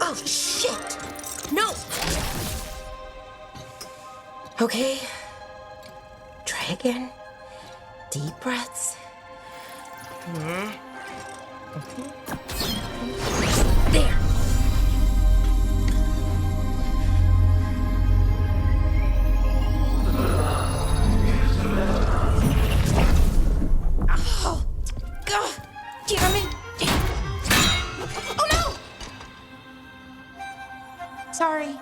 Oh, shit! No! Okay. Try again. Deep breaths. There. Oh, God, damn it. Oh, no! Sorry.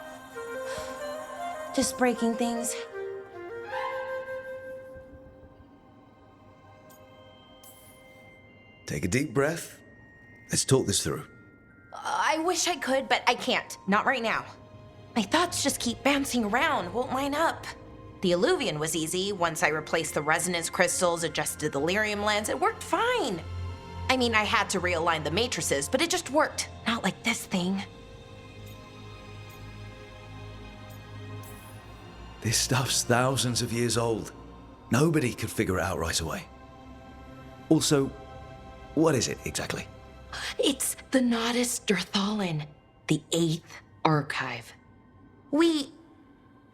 Just breaking things. Take a deep breath. Let's talk this through. I wish I could, but I can't. Not right now. My thoughts just keep bouncing around, won't line up. The Illuvian was easy. Once I replaced the resonance crystals, adjusted the lyrium lens, it worked fine. I mean, I had to realign the matrices, but it just worked. Not like this thing. This stuff's thousands of years old. Nobody could figure it out right away. Also, what is it exactly? It's the Nodus Dirthalin, the 8th archive.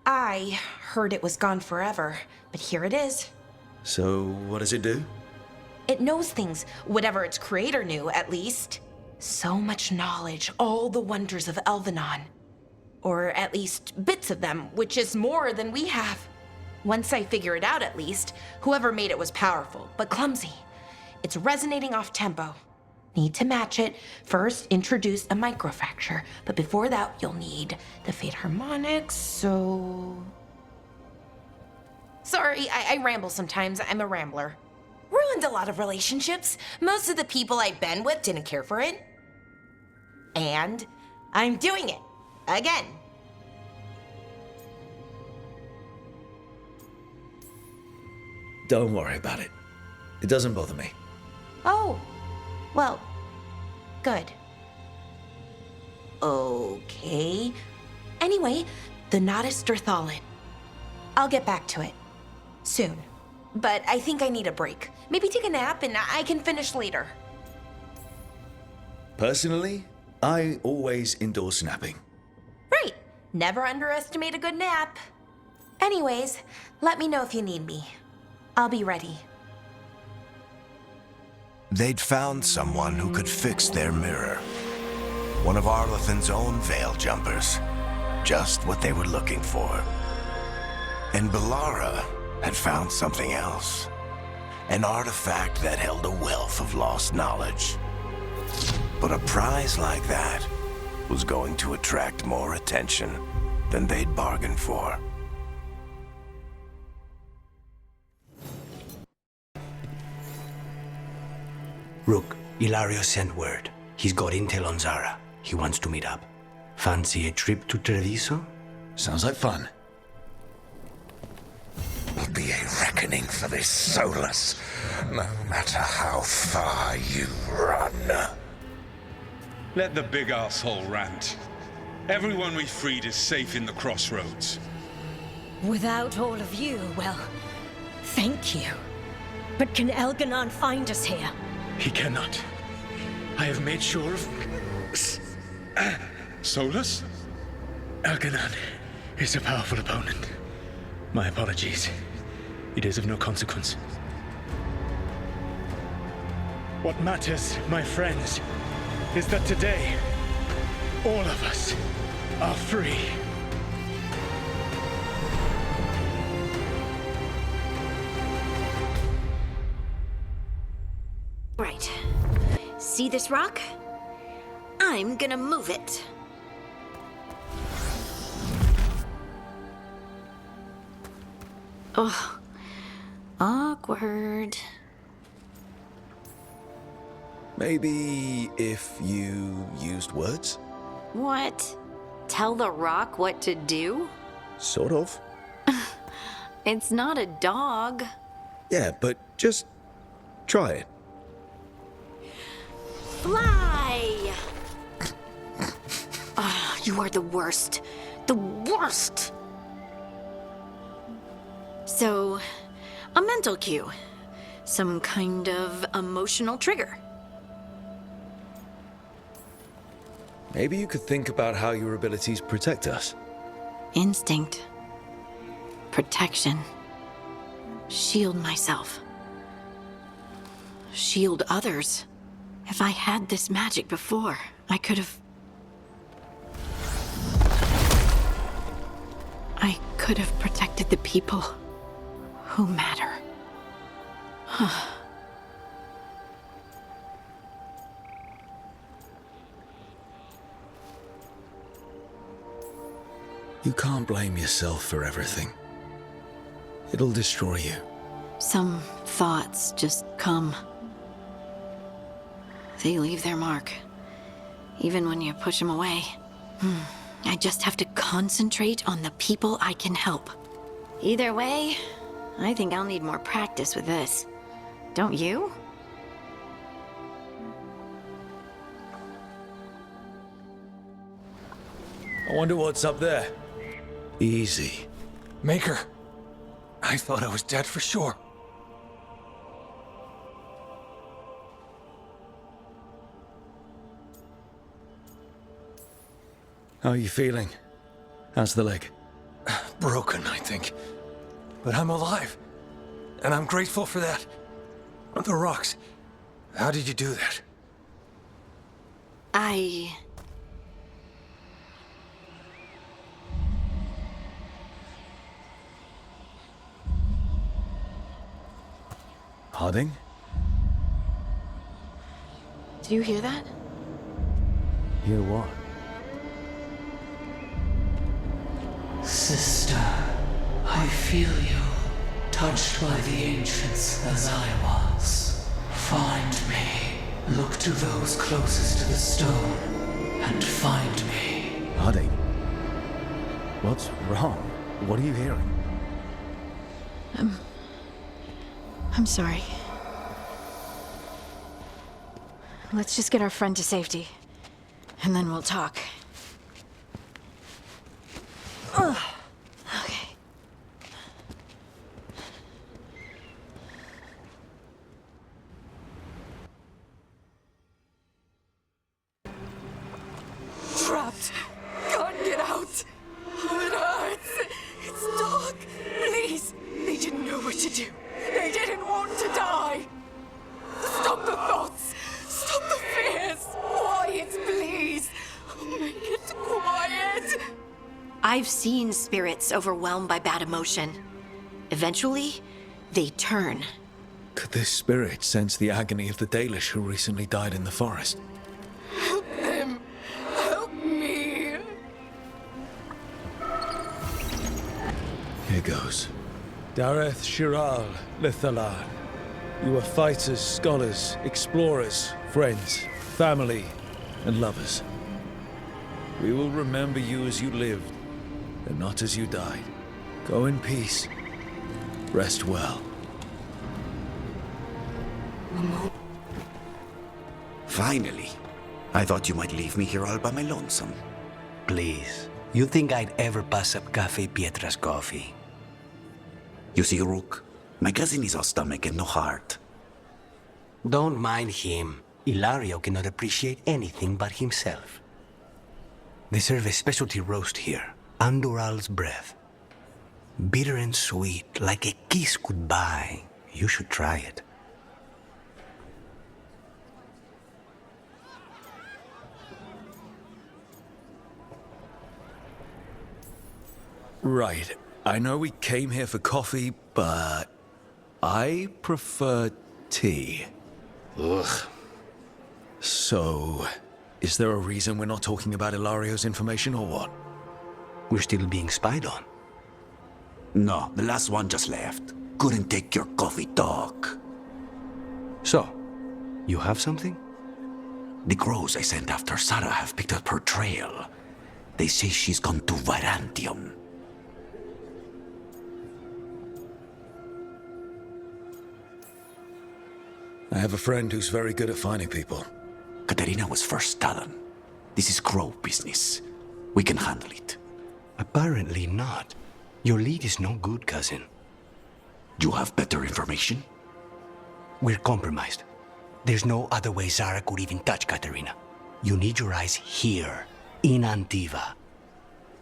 I heard it was gone forever, but here it is. So, what does it do? It knows things, whatever its creator knew, at least. So much knowledge, all the wonders of Elvenon. Or at least bits of them, which is more than we have. Once I figure it out, at least, whoever made it was powerful, but clumsy. It's resonating off tempo. Need to match it. First, introduce a microfracture, but before that, you'll need the Fate harmonics, so... Sorry, I ramble sometimes. I'm a rambler. Ruined a lot of relationships. Most of the people I've been with didn't care for it. And I'm doing it. Again. Don't worry about it. It doesn't bother me. Oh, well, good. Okay. Anyway, the Nodus Dirthalin. I'll get back to it. Soon. But I think I need a break. Maybe take a nap and I can finish later. Personally, I always endorse napping. Right. Never underestimate a good nap. Anyways, let me know if you need me. I'll be ready. They'd found someone who could fix their mirror. One of Arlathan's own veil jumpers. Just what they were looking for. And Bellara had found something else. An artifact that held a wealth of lost knowledge. But a prize like that was going to attract more attention than they'd bargained for. Rook, Ilario sent word. He's got intel on Zara. He wants to meet up. Fancy a trip to Treviso? Sounds like fun. Will be a reckoning for this Solus, no matter how far you run. Let the big asshole rant. Everyone we freed is safe in the crossroads. Without all of you, well, thank you. But can Elganon find us here? He cannot. I have made sure of... Solus? Elganon is a powerful opponent. My apologies. It is of no consequence. What matters, my friends, is that today, all of us are free. Right. See this rock? I'm gonna move it. Oh, awkward. Maybe if you used words? What? Tell the rock what to do? Sort of. It's not a dog. Yeah, but just try it. Fly! Ah, you are the worst. The worst! So, a mental cue. Some kind of emotional trigger. Maybe you could think about how your abilities protect us. Instinct. Protection. Shield myself. Shield others. If I had this magic before, I could have... I could have protected the people who matter. You can't blame yourself for everything. It'll destroy you. Some thoughts just come. They leave their mark, even when you push them away. I just have to concentrate on the people I can help. Either way, I think I'll need more practice with this. Don't you? I wonder what's up there. Easy. Maker, I thought I was dead for sure. How are you feeling? How's the leg? Broken, I think. But I'm alive. And I'm grateful for that. The rocks. How did you do that? Harding? Do you hear that? Hear what? Sister, I feel you, touched by the ancients as I was. Find me, look to those closest to the stone, and find me. Harding? What's wrong? What are you hearing? I'm sorry. Let's just get our friend to safety, and then we'll talk. Okay. Trapped. Can't get out. It hurts. It's dark. Please. They didn't know what to do. They didn't want to die. Stop the thoughts. Stop the fears. Quiet, please. Make it quiet. I've seen spirits overwhelmed by bad emotion. Eventually, they turn. Could this spirit sense the agony of the Dalish who recently died in the forest? Help them. Help me. Here goes. Dareth Shiral Lithalan. You are fighters, scholars, explorers, friends, family, and lovers. We will remember you as you lived, and not as you died. Go in peace. Rest well. Finally. I thought you might leave me here all by my lonesome. Please. You think I'd ever pass up Cafe Pietra's coffee? You see, Rook, my cousin is all stomach and no heart. Don't mind him. Ilario cannot appreciate anything but himself. They serve a specialty roast here, Andoral's breath. Bitter and sweet, like a kiss goodbye. You should try it. Right. I know we came here for coffee, but I prefer tea. Ugh. So, is there a reason we're not talking about Ilario's information or what? We're still being spied on. No, the last one just left. Couldn't take your coffee talk. So, you have something? The crows I sent after Sarah have picked up her trail. They say she's gone to Virantium. I have a friend who's very good at finding people. Katerina was first Talon. This is crow business. We can handle it. Apparently not. Your lead is no good, cousin. You have better information? We're compromised. There's no other way Zara could even touch Katerina. You need your eyes here, in Antiva.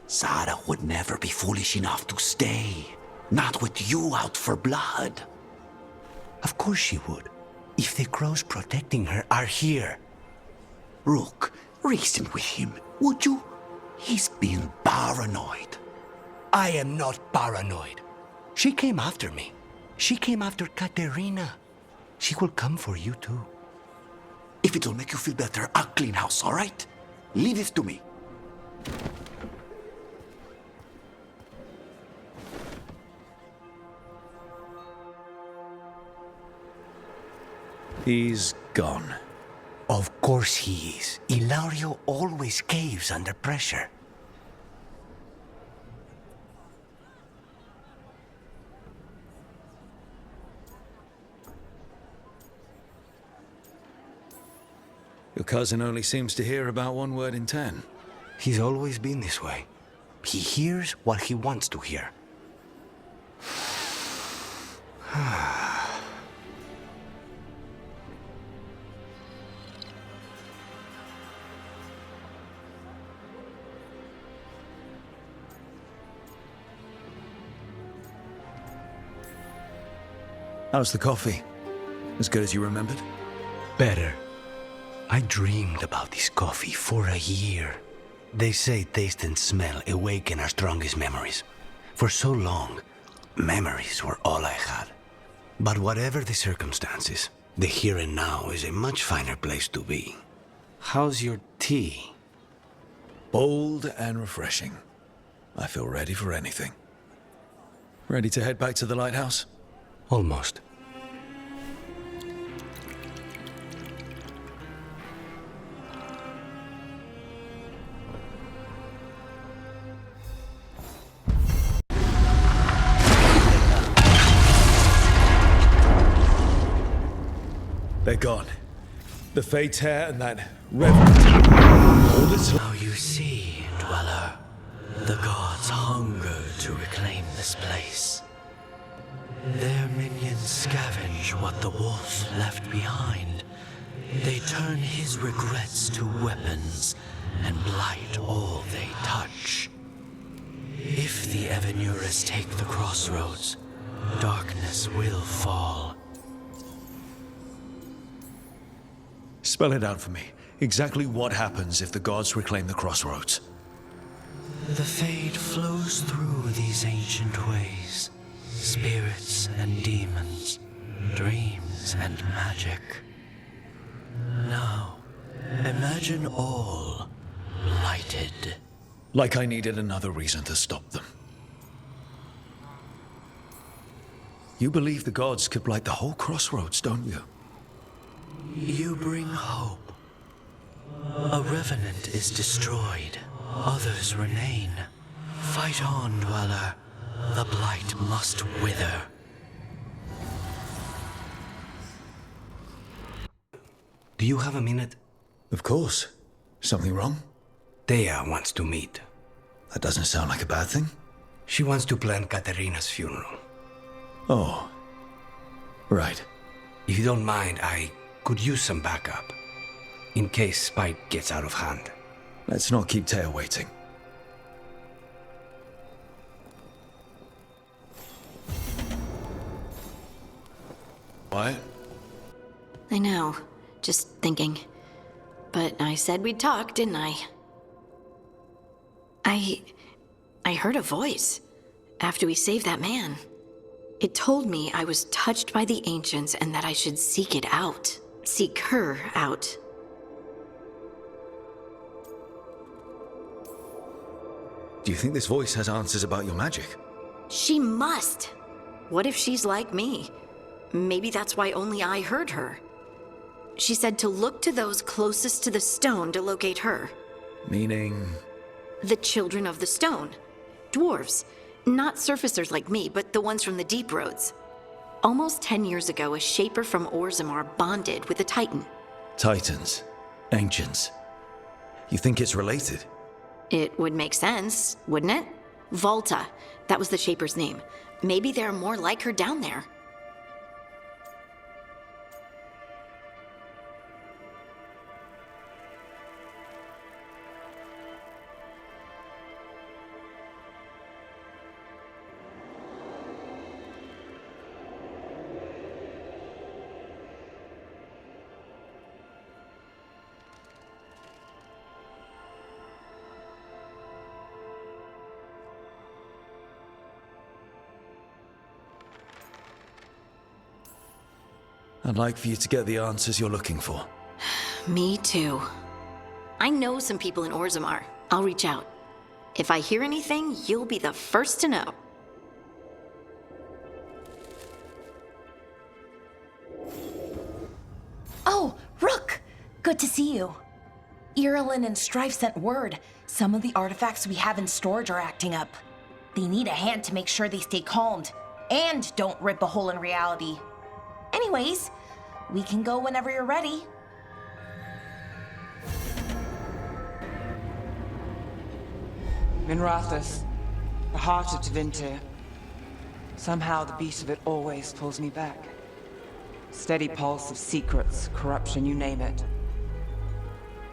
Sarah would never be foolish enough to stay. Not with you out for blood. Of course she would, if the crows protecting her are here. Rook, reason with him, would you? He's being paranoid. I am not paranoid. She came after me. She came after Katerina. She will come for you too. If it'll make you feel better, I'll clean house, all right? Leave this to me. He's gone. Of course he is. Ilario always caves under pressure. Your cousin only seems to hear about one word in 10. He's always been this way. He hears what he wants to hear. How's the coffee? As good as you remembered? Better. I dreamed about this coffee for a year. They say taste and smell awaken our strongest memories. For so long, memories were all I had. But whatever the circumstances, the here and now is a much finer place to be. How's your tea? Bold and refreshing. I feel ready for anything. Ready to head back to the lighthouse? Almost. They're gone. The Fate's hair and that reverend. All this. Now you see, Dweller, the gods hunger to reclaim this place. Their minions scavenge what the wolf left behind. They turn his regrets to weapons and blight all they touch. If the Evenuras take the crossroads, darkness will fall. Spell it out for me. Exactly what happens if the gods reclaim the crossroads? The fade flows through these ancient ways. Spirits and demons, dreams and magic. Now, imagine all blighted. Like I needed another reason to stop them. You believe the gods could blight the whole crossroads, don't you? You bring hope. A revenant is destroyed, others remain. Fight on, Dweller. The blight must wither. Do you have a minute? Of course. Something wrong? Thea wants to meet. That doesn't sound like a bad thing. She wants to plan Katerina's funeral. Oh. Right. If you don't mind, I could use some backup. In case Spike gets out of hand. Let's not keep Taya waiting. What? I know. Just thinking. But I said we'd talk, didn't I? I heard a voice after we saved that man. It told me I was touched by the ancients and that I should seek it out. Seek her out. Do you think this voice has answers about your magic? She must! What if she's like me? Maybe that's why only I heard her. She said to look to those closest to the stone to locate her. Meaning? The children of the stone. Dwarves. Not surfacers like me, but the ones from the deep roads. Almost 10 years ago, a shaper from Orzammar bonded with a titan. Titans. Ancients. You think it's related? It would make sense, wouldn't it? Volta. That was the shaper's name. Maybe there are more like her down there. I'd like for you to get the answers you're looking for. Me too. I know some people in Orzammar. I'll reach out. If I hear anything, you'll be the first to know. Oh, Rook! Good to see you. Irulan and Strife sent word. Some of the artifacts we have in storage are acting up. They need a hand to make sure they stay calmed, and don't rip a hole in reality. Anyways, we can go whenever you're ready. Minrathous, the heart of Tevinter. Somehow the beat of it always pulls me back. Steady pulse of secrets, corruption, you name it.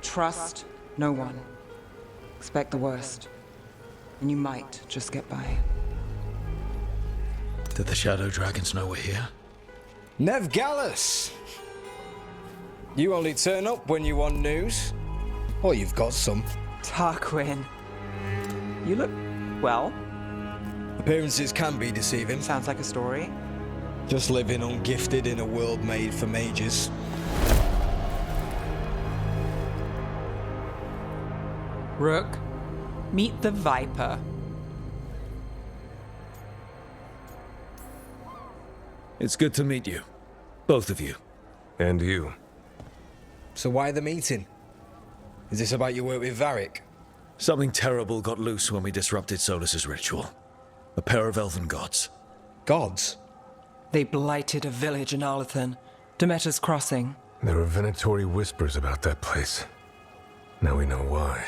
Trust no one. Expect the worst. And you might just get by. Did the Shadow Dragons know we're here? Nev Gallus! You only turn up when you want news. Or you've got some. Tarquin. You look well. Appearances can be deceiving. Sounds like a story. Just living ungifted in a world made for mages. Rook, meet the Viper. It's good to meet you. Both of you. And you. So why the meeting? Is this about your work with Varric? Something terrible got loose when we disrupted Solus's ritual. A pair of elven gods. Gods? They blighted a village in Arlathan, Demeter's Crossing. There are Venatori whispers about that place. Now we know why.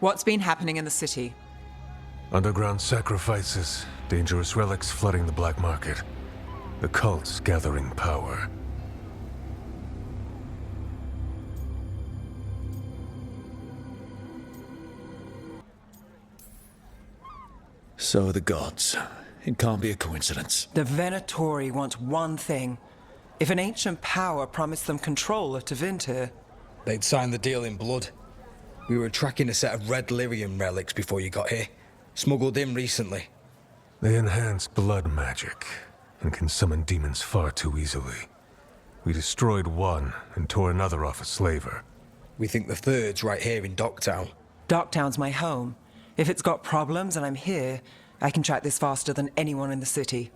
What's been happening in the city? Underground sacrifices, dangerous relics flooding the black market. The cults gathering power. So the gods. It can't be a coincidence. The Venatori want one thing. If an ancient power promised them control of Tevinter, they'd sign the deal in blood. We were tracking a set of red lyrium relics before you got here. Smuggled in recently. They enhance blood magic and can summon demons far too easily. We destroyed one and tore another off a slaver. We think the third's right here in Docktown. Docktown's my home. If it's got problems and I'm here, I can track this faster than anyone in the city.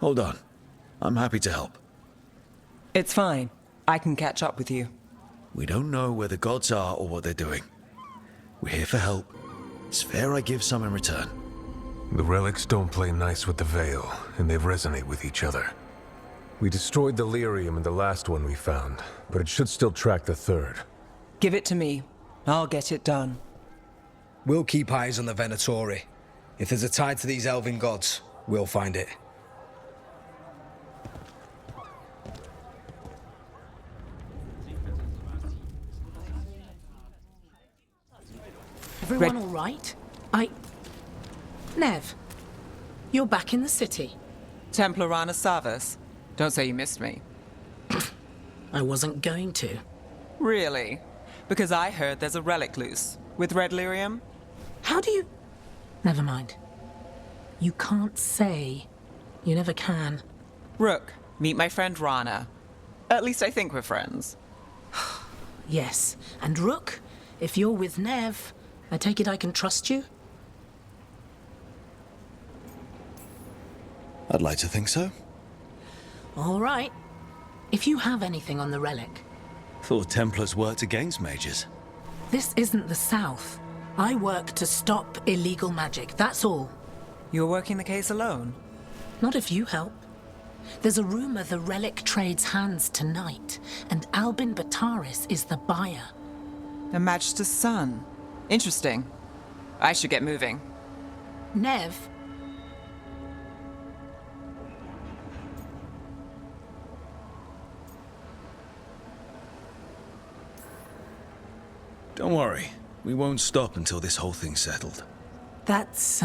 Hold on. I'm happy to help. It's fine. I can catch up with you. We don't know where the gods are or what they're doing. We're here for help. It's fair I give some in return. The relics don't play nice with the Veil, and they resonate with each other. We destroyed the lyrium in the last one we found, but it should still track the third. Give it to me. I'll get it done. We'll keep eyes on the Venatori. If there's a tie to these elven gods, we'll find it. Everyone all right? Nev, you're back in the city. Templarana Savas. Don't say you missed me. I wasn't going to. Really? Because I heard there's a relic loose. With red lyrium? How do you... Never mind. You can't say. You never can. Rook, meet my friend Rana. At least I think we're friends. Yes. And Rook, if you're with Nev, I take it I can trust you? I'd like to think so. All right. If you have anything on the relic... Thought Templars worked against mages. This isn't the South. I work to stop illegal magic, that's all. You're working the case alone? Not if you help. There's a rumor the relic trades hands tonight, and Albin Bataris is the buyer. A Magister's son. Interesting. I should get moving. Nev? Don't worry. We won't stop until this whole thing's settled. That's,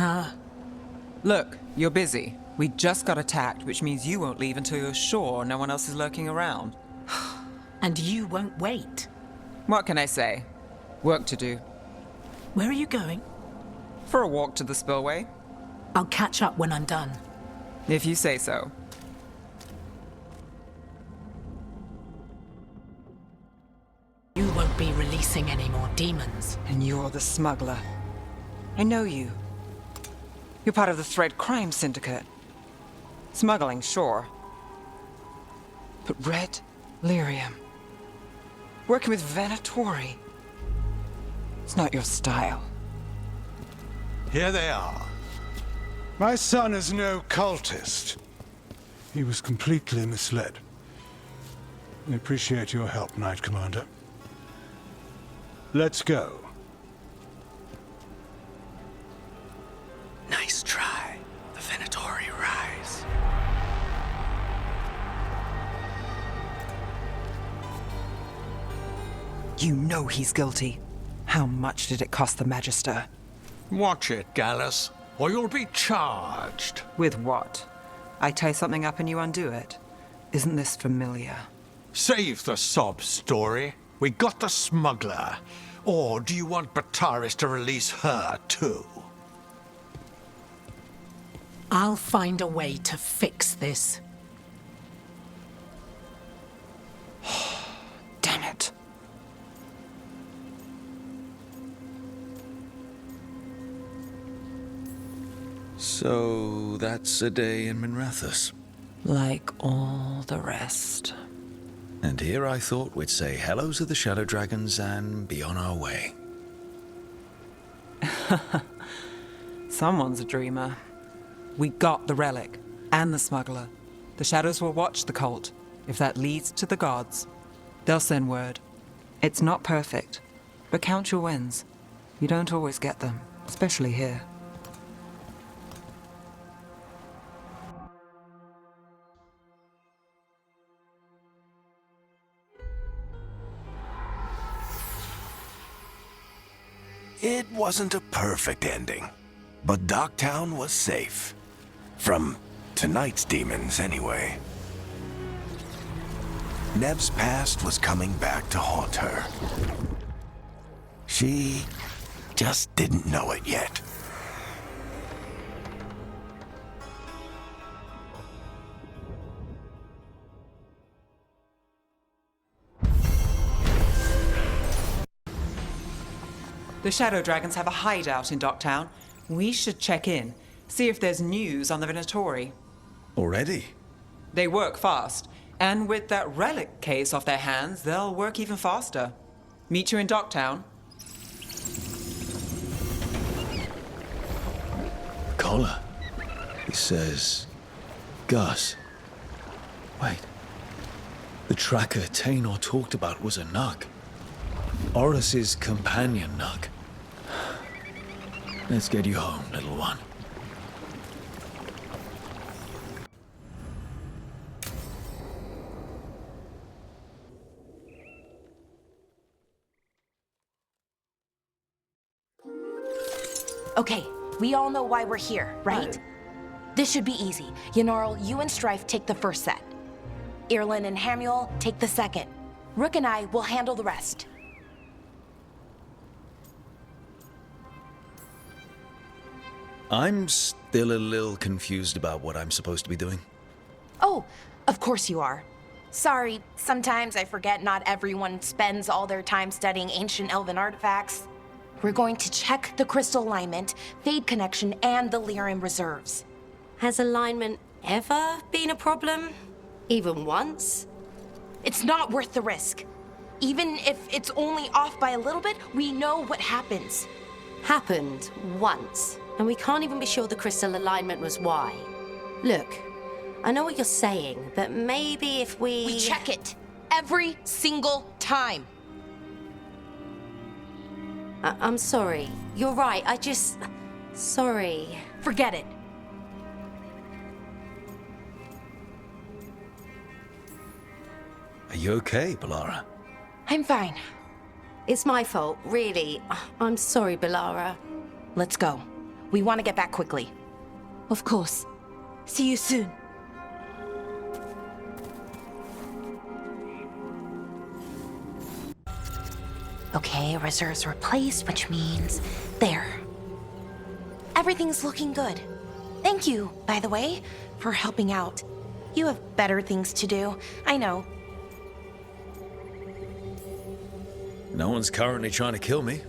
Look, you're busy. We just got attacked, which means you won't leave until you're sure no one else is lurking around. And you won't wait. What can I say? Work to do. Where are you going? For a walk to the spillway. I'll catch up when I'm done. If you say so. You won't be releasing any more demons. And you're the smuggler. I know you. You're part of the Thread crime syndicate. Smuggling, sure. But red lyrium. Working with Venatori. It's not your style. Here they are. My son is no cultist. He was completely misled. I appreciate your help, Knight Commander. Let's go. Nice try. The Venatori rise. You know he's guilty. How much did it cost the Magister? Watch it, Gallus, or you'll be charged. With what? I tie something up and you undo it. Isn't this familiar? Save the sob story. We got the smuggler. Or do you want Bataris to release her, too? I'll find a way to fix this. Damn it. So that's a day in Minrathous. Like all the rest. And here I thought we'd say hello to the Shadow Dragons and be on our way. Someone's a dreamer. We got the relic and the smuggler. The Shadows will watch the cult. If that leads to the gods, they'll send word. It's not perfect, but count your wins. You don't always get them, especially here. It wasn't a perfect ending, but Docktown was safe. From tonight's demons, anyway. Nev's past was coming back to haunt her. She just didn't know it yet. The Shadow Dragons have a hideout in Docktown. We should check in, see if there's news on the Venatori. Already? They work fast, and with that relic case off their hands, they'll work even faster. Meet you in Docktown. Collar. It says... Gus. Wait. The tracker Tainor talked about was a Nug. Oris's companion Nug. Let's get you home, little one. Okay, we all know why we're here, right? This should be easy. Yanarl, you and Strife take the first set. Irlin and Hamuel take the second. Rook and I will handle the rest. I'm still a little confused about what I'm supposed to be doing. Oh, of course you are. Sorry, sometimes I forget not everyone spends all their time studying ancient elven artifacts. We're going to check the crystal alignment, fade connection, and the lyrium reserves. Has alignment ever been a problem? Even once? It's not worth the risk. Even if it's only off by a little bit, we know what happens. Happened once, and we can't even be sure the crystal alignment was why. Look, I know what you're saying, but maybe if we... We check it every single time. I'm sorry. You're right, Sorry. Forget it. Are you okay, Balara? I'm fine. It's my fault, really. I'm sorry, Balara. Let's go. We want to get back quickly. Of course. See you soon. Okay, reserves replaced, which means there. Everything's looking good. Thank you, by the way, for helping out. You have better things to do. I know. No one's currently trying to kill me.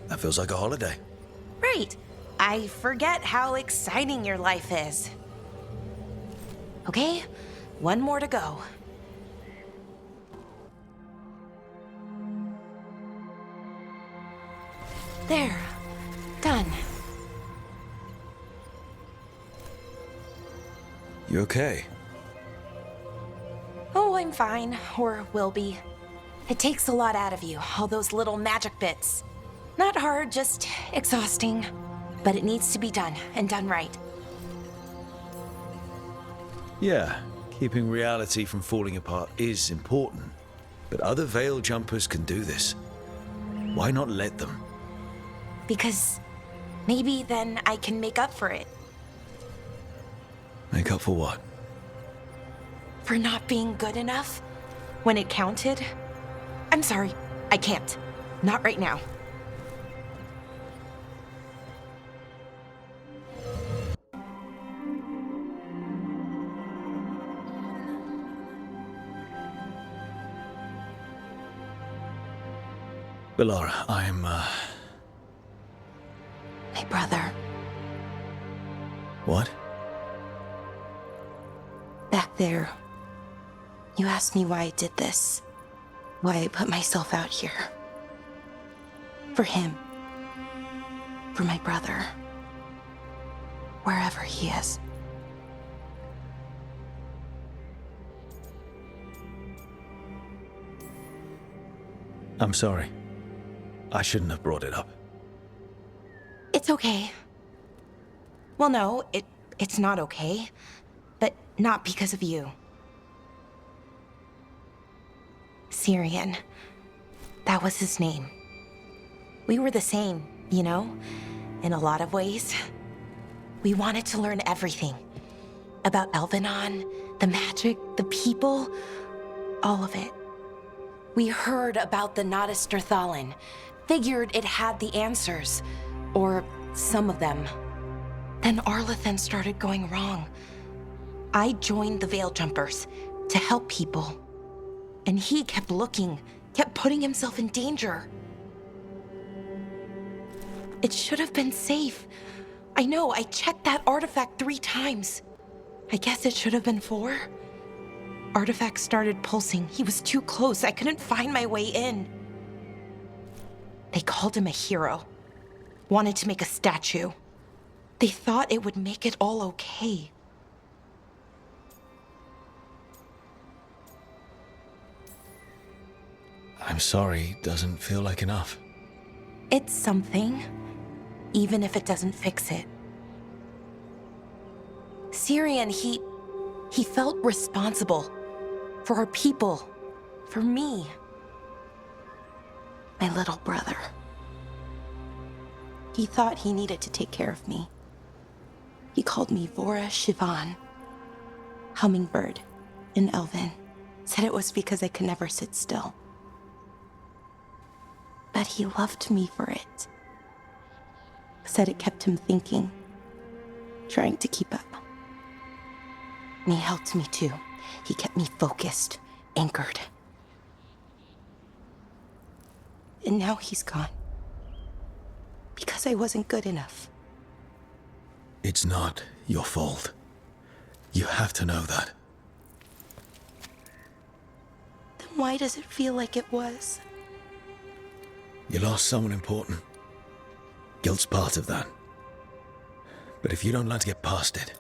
That feels like a holiday. Right. I forget how exciting your life is. Okay, one more to go. There. Done. You okay? Oh, I'm fine. Or will be. It takes a lot out of you, all those little magic bits. Not hard, just exhausting. But it needs to be done, and done right. Yeah, keeping reality from falling apart is important. But other Veil Jumpers can do this. Why not let them? Because maybe then I can make up for it. Make up for what? For not being good enough when it counted. I'm sorry, I can't. Not right now. Bellara, I'm, My brother. What? Back there. You asked me why I did this. Why I put myself out here. For him. For my brother. Wherever he is. I'm sorry. I shouldn't have brought it up. It's okay. Well, no, it's not okay. But not because of you. Syrian. That was his name. We were the same, you know? In a lot of ways. We wanted to learn everything. About Elvenon, the magic, the people, all of it. We heard about the Notisterthalin, figured it had the answers, or some of them. Then Arlathan started going wrong. I joined the Veil Jumpers to help people. And he kept looking, kept putting himself in danger. It should have been safe. I know, I checked that artifact 3 times. I guess it should have been 4. Artifact started pulsing. He was too close. I couldn't find my way in. They called him a hero. Wanted to make a statue. They thought it would make it all okay. I'm sorry, doesn't feel like enough. It's something, even if it doesn't fix it. Syrian, he felt responsible. For our people. For me. My little brother. He thought he needed to take care of me. He called me Vora Shivan. Hummingbird in Elven. Said it was because I could never sit still. But he loved me for it. Said it kept him thinking. Trying to keep up. And he helped me too. He kept me focused, anchored. And now he's gone. Because I wasn't good enough. It's not your fault. You have to know that. Then why does it feel like it was? You lost someone important. Guilt's part of that. But if you don't learn to get past it,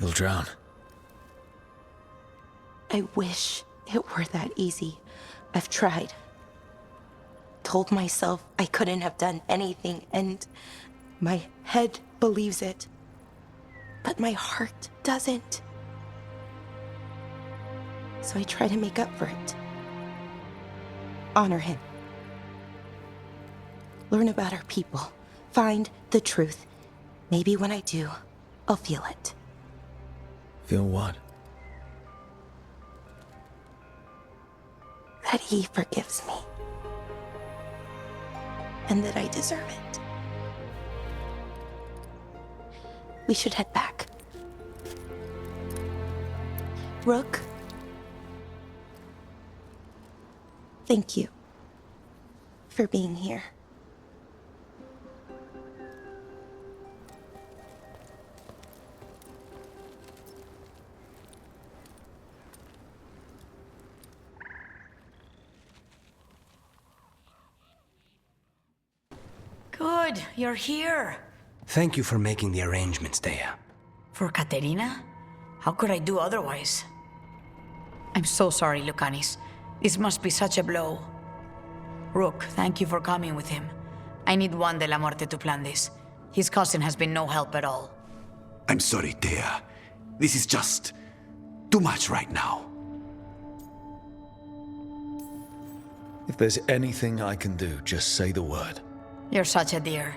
you'll drown. I wish it were that easy. I've tried. Told myself I couldn't have done anything, and my head believes it. But my heart doesn't. So I try to make up for it. Honor him. Learn about our people. Find the truth. Maybe when I do, I'll feel it. Feel what? That he forgives me. And that I deserve it. We should head back. Rook? Thank you for being here. Good, you're here. Thank you for making the arrangements, Dea. For Katerina? How could I do otherwise? I'm so sorry, Lucanis. This must be such a blow. Rook, thank you for coming with him. I need Juan de la Muerte to plan this. His cousin has been no help at all. I'm sorry, Dea. This is just too much right now. If there's anything I can do, just say the word. You're such a dear.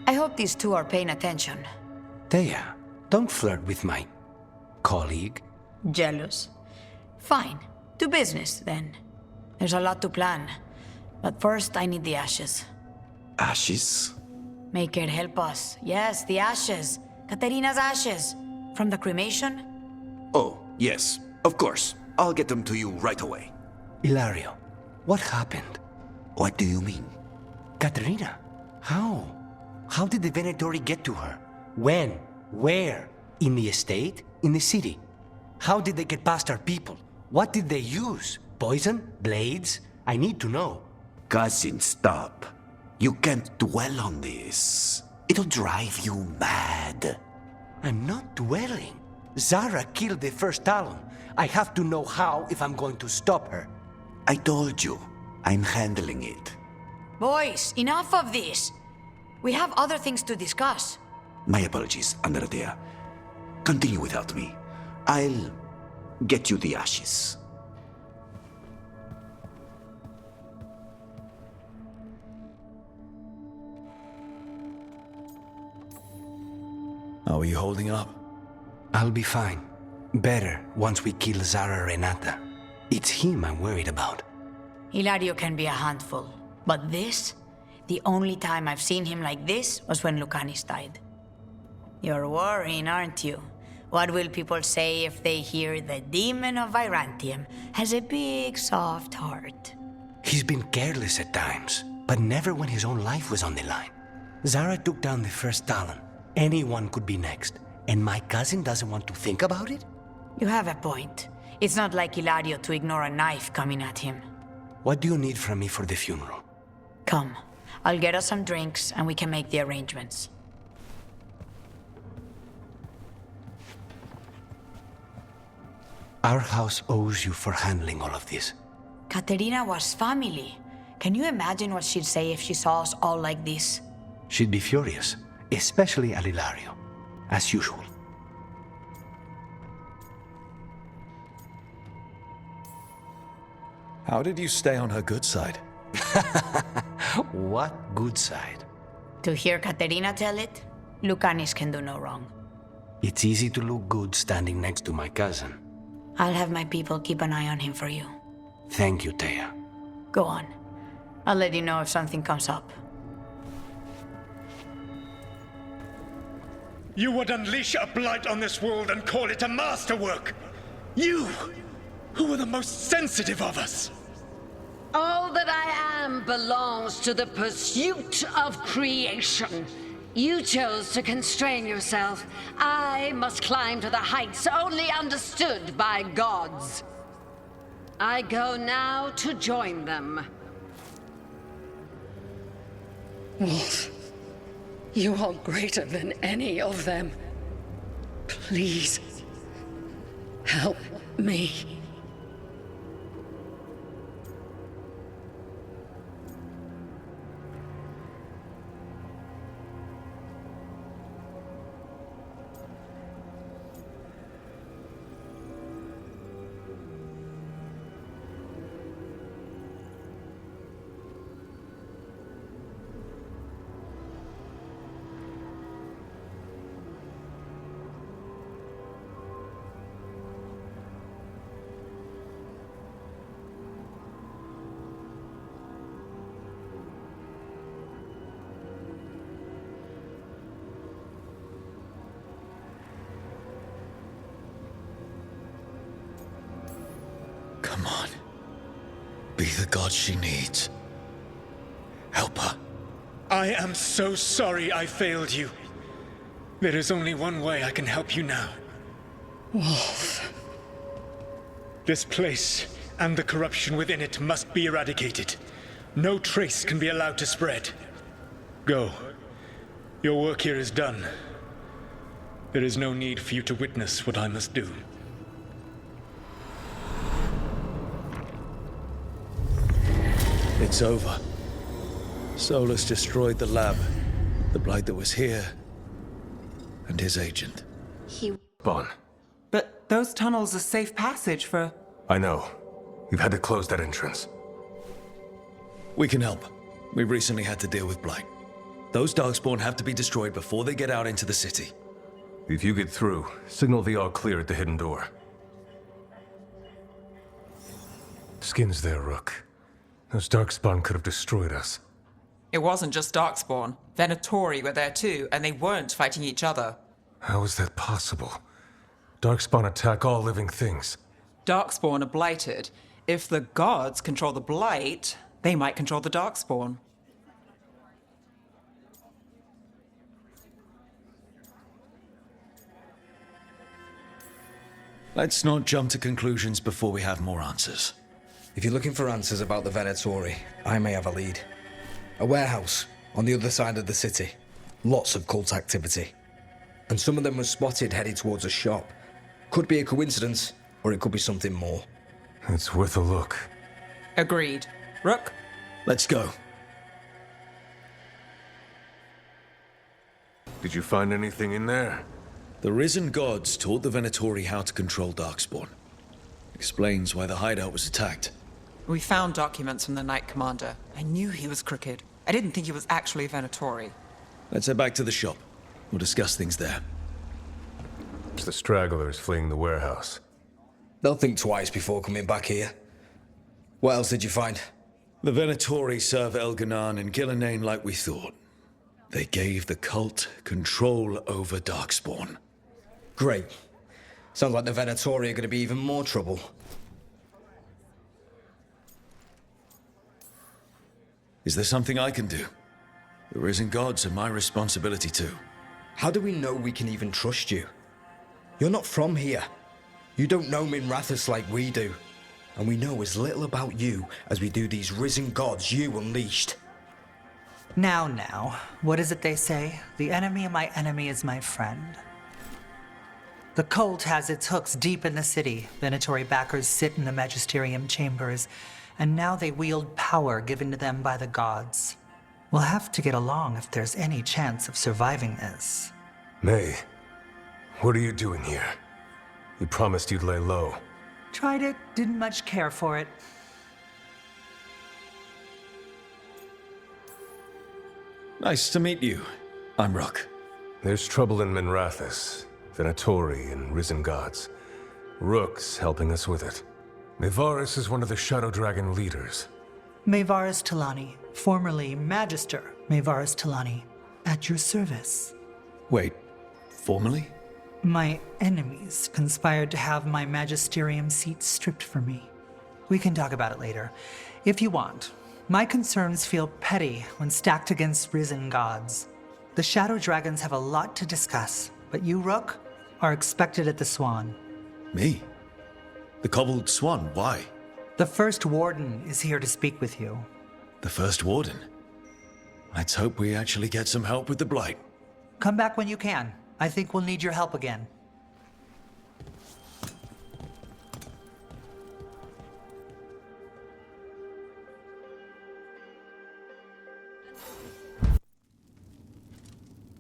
I hope these two are paying attention. Dea, don't flirt with my colleague. Jealous? Fine. To business, then. There's a lot to plan. But first, I need the ashes. Ashes? Make it help us. Yes, the ashes. Katerina's ashes. From the cremation? Oh, yes, of course. I'll get them to you right away. Hilario, what happened? What do you mean? Katerina, how? How did the Venatori get to her? When? Where? In the estate? In the city? How did they get past our people? What did they use? Poison? Blades? I need to know. Cousin, stop. You can't dwell on this. It'll drive you mad. I'm not dwelling. Zara killed the first Talon. I have to know how if I'm going to stop her. I told you, I'm handling it. Boys, enough of this. We have other things to discuss. My apologies, Andradea. Continue without me. I'll get you the ashes. How are you holding up? I'll be fine. Better once we kill Zara Renata. It's him I'm worried about. Hilario can be a handful. But this? The only time I've seen him like this was when Lucanis died. You're worrying, aren't you? What will people say if they hear the demon of Virantium has a big, soft heart? He's been careless at times, but never when his own life was on the line. Zara took down the first Talon. Anyone could be next, and my cousin doesn't want to think about it? You have a point. It's not like Hilario to ignore a knife coming at him. What do you need from me for the funeral? Come. I'll get us some drinks, and we can make the arrangements. Our house owes you for handling all of this. Katerina was family. Can you imagine what she'd say if she saw us all like this? She'd be furious, especially at Hilario, as usual. How did you stay on her good side? What good side? To hear Katerina tell it, Lucanis can do no wrong. It's easy to look good standing next to my cousin. I'll have my people keep an eye on him for you. Thank you, Thea. Go on. I'll let you know if something comes up. You would unleash a blight on this world and call it a masterwork! You, who are the most sensitive of us! All that I am belongs to the pursuit of creation. You chose to constrain yourself. I must climb to the heights only understood by gods. I go now to join them. Wolf, you are greater than any of them. Please, help me. Come on. Be the god she needs. Help her. I am so sorry I failed you. There is only one way I can help you now. Wolf. This place and the corruption within it must be eradicated. No trace can be allowed to spread. Go. Your work here is done. There is no need for you to witness what I must do. It's over. Solus destroyed the lab, the Blight that was here, and his agent. Bon. But those tunnels are safe passage for... I know. You've had to close that entrance. We can help. We recently had to deal with Blight. Those Darkspawn have to be destroyed before they get out into the city. If you get through, signal the all clear at the hidden door. Skin's there, Rook. Those Darkspawn could have destroyed us. It wasn't just Darkspawn. Venatori were there too, and they weren't fighting each other. How is that possible? Darkspawn attack all living things. Darkspawn are blighted. If the gods control the blight, they might control the Darkspawn. Let's not jump to conclusions before we have more answers. If you're looking for answers about the Venatori, I may have a lead. A warehouse on the other side of the city. Lots of cult activity. And some of them were spotted headed towards a shop. Could be a coincidence, or it could be something more. It's worth a look. Agreed. Rook? Let's go. Did you find anything in there? The risen gods taught the Venatori how to control Darkspawn. Explains why the hideout was attacked. We found documents from the Knight Commander. I knew he was crooked. I didn't think he was actually Venatori. Let's head back to the shop. We'll discuss things there. It's the stragglers fleeing the warehouse. They'll think twice before coming back here. What else did you find? The Venatori serve Elganon and Gillenane like we thought. They gave the cult control over Darkspawn. Great. Sounds like the Venatori are going to be even more trouble. Is there something I can do? The risen gods are my responsibility too. How do we know we can even trust you? You're not from here. You don't know Minrathous like we do. And we know as little about you as we do these risen gods you unleashed. Now, what is it they say? The enemy of my enemy is my friend. The cult has its hooks deep in the city. Venatori backers sit in the magisterium chambers, and now they wield power given to them by the gods. We'll have to get along if there's any chance of surviving this. May, what are you doing here? You promised you'd lay low. Tried it, didn't much care for it. Nice to meet you. I'm Rook. There's trouble in Minrathous, Venatori and risen gods. Rook's helping us with it. Mevaris is one of the Shadow Dragon leaders. Mevaris Talani, formerly Magister Mevaris Talani, at your service. Wait, formerly? My enemies conspired to have my magisterium seat stripped from me. We can talk about it later, if you want. My concerns feel petty when stacked against risen gods. The Shadow Dragons have a lot to discuss, but you, Rook, are expected at the Swan. Me? The Cobbled Swan, why? The First Warden is here to speak with you. The First Warden? Let's hope we actually get some help with the Blight. Come back when you can. I think we'll need your help again.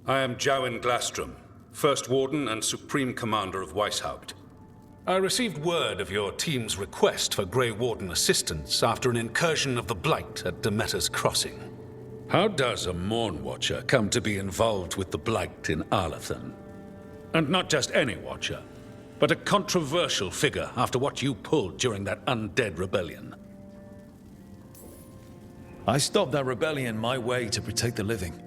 I am Jowen Glastrom, First Warden and Supreme Commander of Weishaupt. I received word of your team's request for Grey Warden assistance after an incursion of the Blight at Demeter's Crossing. How does a Morn Watcher come to be involved with the Blight in Arlathan? And not just any Watcher, but a controversial figure after what you pulled during that undead rebellion. I stopped that rebellion my way to protect the living.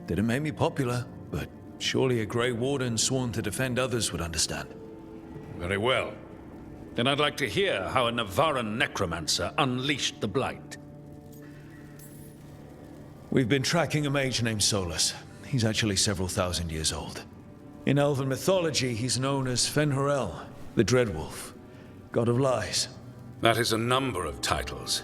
Didn't make me popular, but surely a Grey Warden sworn to defend others would understand. Very well. Then I'd like to hear how a Navaran necromancer unleashed the Blight. We've been tracking a mage named Solus. He's actually several thousand years old. In elven mythology, he's known as Fen'Harel, the Dreadwolf, god of lies. That is a number of titles.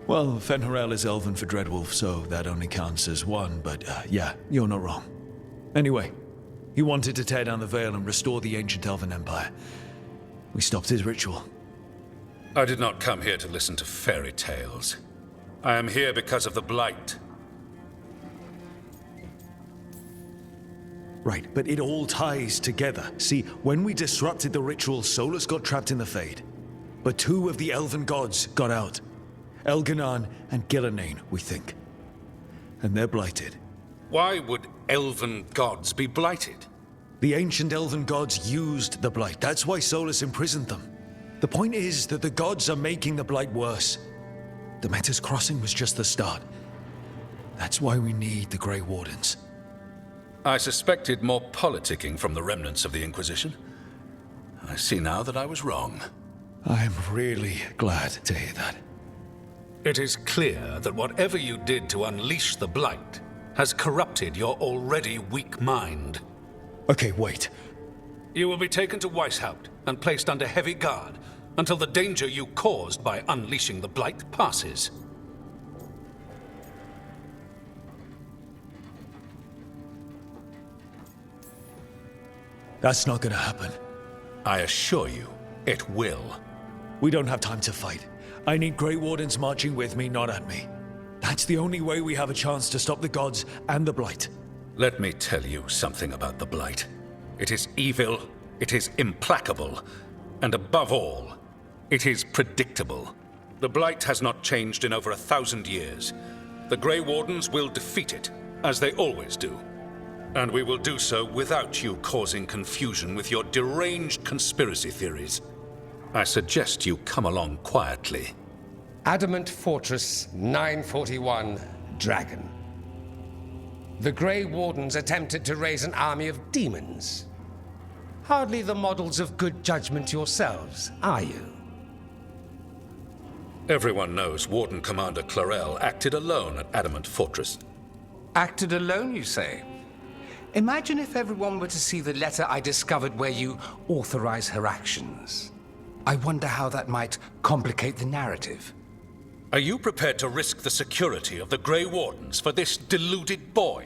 Well, Fen'Harel is elven for Dreadwolf, so that only counts as one, but yeah, you're not wrong. Anyway, he wanted to tear down the Veil and restore the ancient elven empire. We stopped his ritual. I did not come here to listen to fairy tales. I am here because of the Blight. Right, but it all ties together. See, when we disrupted the ritual, Solus got trapped in the Fade. But two of the elven gods got out. Elganon and Gillenane, we think. And they're blighted. Why would elven gods be blighted? The ancient elven gods used the Blight. That's why Solus imprisoned them. The point is that the gods are making the Blight worse. The Metis Crossing was just the start. That's why we need the Grey Wardens. I suspected more politicking from the remnants of the Inquisition. I see now that I was wrong. I'm really glad to hear that. It is clear that whatever you did to unleash the Blight has corrupted your already weak mind. Okay, wait. You will be taken to Weishaupt and placed under heavy guard until the danger you caused by unleashing the Blight passes. That's not gonna happen. I assure you, it will. We don't have time to fight. I need Grey Wardens marching with me, not at me. That's the only way we have a chance to stop the gods and the Blight. Let me tell you something about the Blight. It is evil, it is implacable, and above all, it is predictable. The Blight has not changed in over 1,000 years. The Grey Wardens will defeat it, as they always do. And we will do so without you causing confusion with your deranged conspiracy theories. I suggest you come along quietly. Adamant Fortress 941, Dragon. The Grey Wardens attempted to raise an army of demons. Hardly the models of good judgment yourselves, are you? Everyone knows Warden Commander Clarel acted alone at Adamant Fortress. Acted alone, you say? Imagine if everyone were to see the letter I discovered where you authorize her actions. I wonder how that might complicate the narrative. Are you prepared to risk the security of the Grey Wardens for this deluded boy?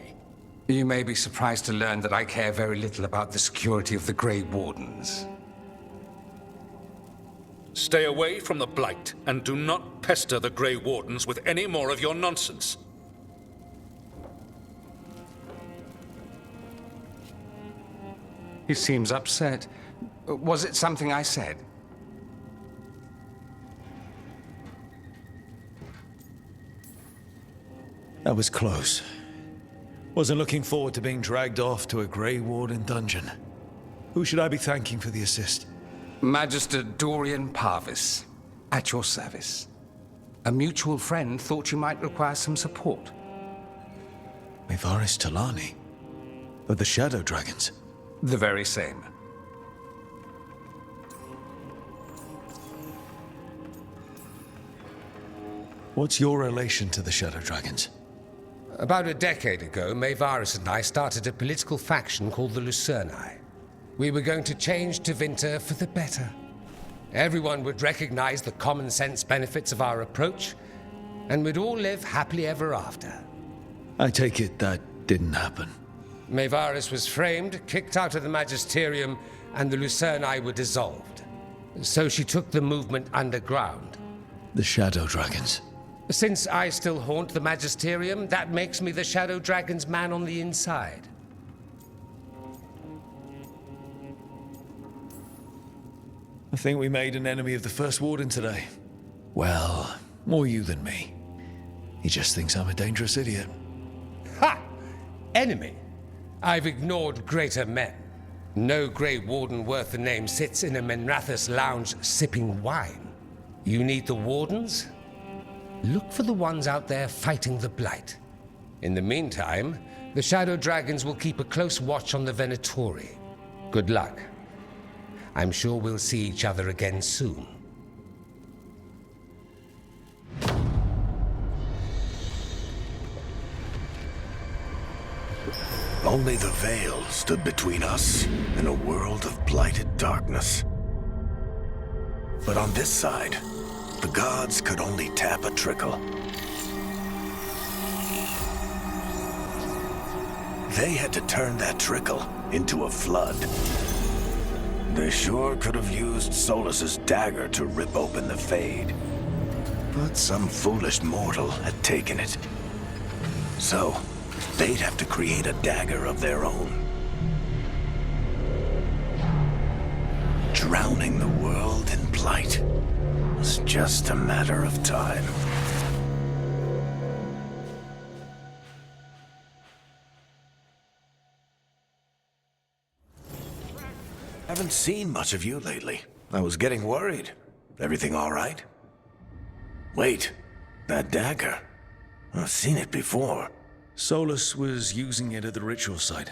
You may be surprised to learn that I care very little about the security of the Grey Wardens. Stay away from the Blight, and do not pester the Grey Wardens with any more of your nonsense. He seems upset. Was it something I said? That was close. Wasn't looking forward to being dragged off to a Grey Warden dungeon. Who should I be thanking for the assist? Magister Dorian Parvis, at your service. A mutual friend thought you might require some support. Mevaris Talani? Of the Shadow Dragons? The very same. What's your relation to the Shadow Dragons? About a decade ago, Mevaris and I started a political faction called the Lucerni. We were going to change Tevinter for the better. Everyone would recognize the common sense benefits of our approach, and we'd all live happily ever after. I take it that didn't happen. Mevaris was framed, kicked out of the Magisterium, and the Lucerni were dissolved. So she took the movement underground. The Shadow Dragons. Since I still haunt the Magisterium, that makes me the Shadow Dragon's man on the inside. I think we made an enemy of the First Warden today. Well, more you than me. He just thinks I'm a dangerous idiot. Ha! Enemy? I've ignored greater men. No Grey Warden worth the name sits in a Menrathus lounge sipping wine. You need the Wardens? Look for the ones out there fighting the Blight. In the meantime, the Shadow Dragons will keep a close watch on the Venatori. Good luck. I'm sure we'll see each other again soon. Only the veil stood between us and a world of blighted darkness. But on this side, the gods could only tap a trickle. They had to turn that trickle into a flood. They sure could have used Solus's dagger to rip open the Fade. But some foolish mortal had taken it. So, they'd have to create a dagger of their own. Drowning the world in blight was just a matter of time. Haven't seen much of you lately. I was getting worried. Everything all right? Wait, that dagger. I've seen it before. Solus was using it at the ritual site.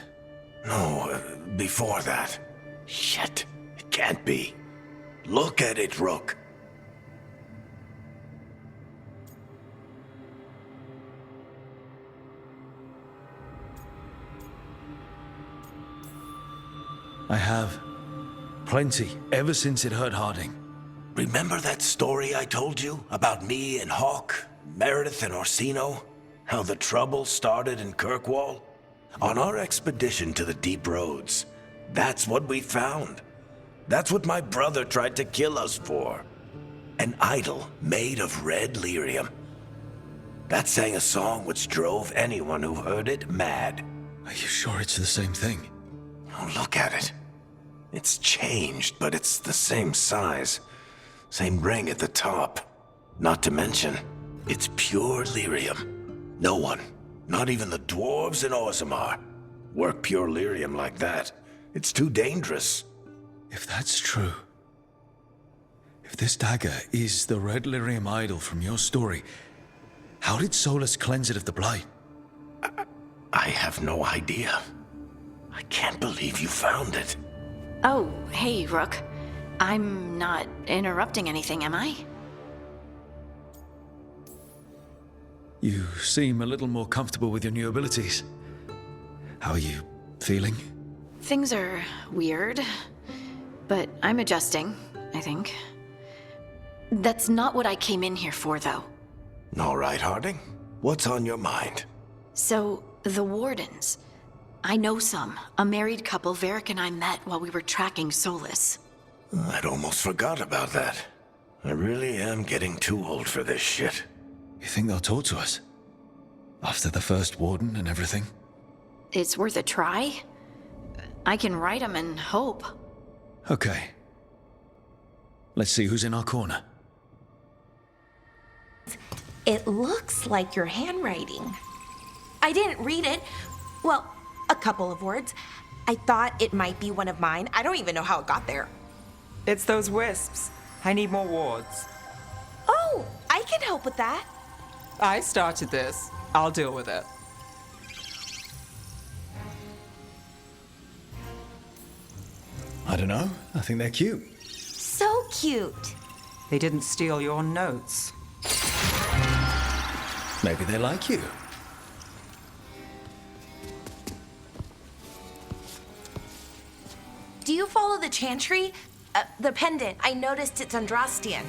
No, before that. Shit, it can't be. Look at it, Rook. I have. Plenty, ever since it hurt Harding. Remember that story I told you about me and Hawk, Meredith and Orsino? How the trouble started in Kirkwall? On our expedition to the Deep Roads, that's what we found. That's what my brother tried to kill us for. An idol made of red lyrium. That sang a song which drove anyone who heard it mad. Are you sure it's the same thing? Oh, look at it. It's changed, but it's the same size. Same ring at the top. Not to mention, it's pure lyrium. No one, not even the dwarves in Orzammar, work pure lyrium like that. It's too dangerous. If that's true, if this dagger is the red lyrium idol from your story, how did Solus cleanse it of the blight? I have no idea. I can't believe you found it. Oh, hey, Rook. I'm not interrupting anything, am I? You seem a little more comfortable with your new abilities. How are you feeling? Things are weird, but I'm adjusting, I think. That's not what I came in here for, though. All right, Harding. What's on your mind? So, the Wardens. I know some. A married couple Varric and I met while we were tracking Solus. I'd almost forgot about that. I really am getting too old for this shit. You think they'll talk to us? After the first warden and everything? It's worth a try. I can write them and hope. Okay. Let's see who's in our corner. It looks like your handwriting. I didn't read it. Well, a couple of words. I thought it might be one of mine. I don't even know how it got there. It's those wisps. I need more wards. Oh, I can help with that. I started this. I'll deal with it. I don't know. I think they're cute. So cute. They didn't steal your notes. Maybe they like you. Do you follow the chantry? The pendant. I noticed it's Andrastian.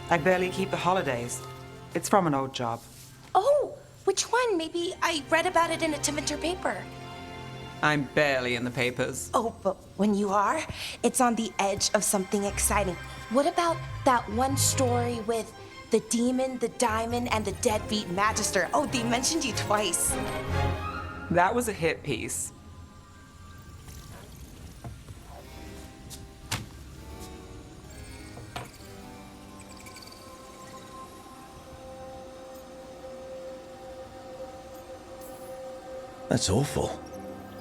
I barely keep the holidays. It's from an old job. Oh, which one? Maybe I read about it in a Tevinter paper. I'm barely in the papers. Oh, but when you are, it's on the edge of something exciting. What about that one story with the demon, the diamond, and the deadbeat magister? Oh, they mentioned you twice. That was a hit piece. That's awful.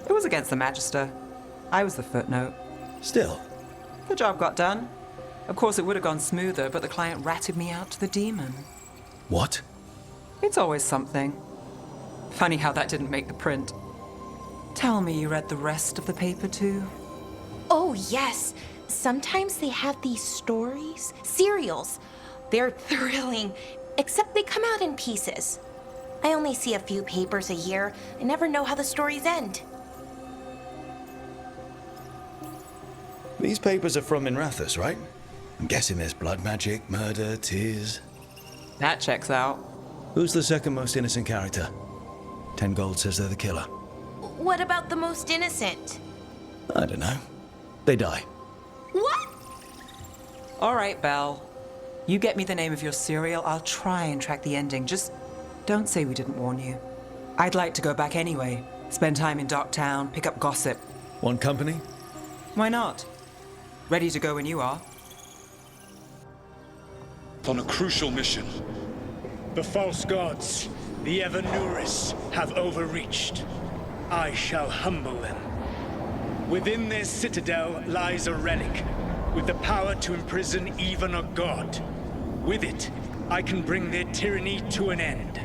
It was against the Magister. I was the footnote. Still. The job got done. Of course, it would have gone smoother, but the client ratted me out to the demon. What? It's always something. Funny how that didn't make the print. Tell me you read the rest of the paper, too? Oh, yes. Sometimes they have these stories, serials. They're thrilling, except they come out in pieces. I only see a few papers a year. I never know how the stories end. These papers are from Minrathous, right? I'm guessing there's blood magic, murder, tears. That checks out. Who's the second most innocent character? 10 gold says they're the killer. What about the most innocent? I don't know. They die. What? All right, Belle. You get me the name of your serial, I'll try and track the ending. Just don't say we didn't warn you. I'd like to go back anyway. Spend time in Docktown, pick up gossip. Want company? Why not? Ready to go when you are. On a crucial mission. The false gods, the Evanuris, have overreached. I shall humble them. Within their citadel lies a relic, with the power to imprison even a god. With it, I can bring their tyranny to an end.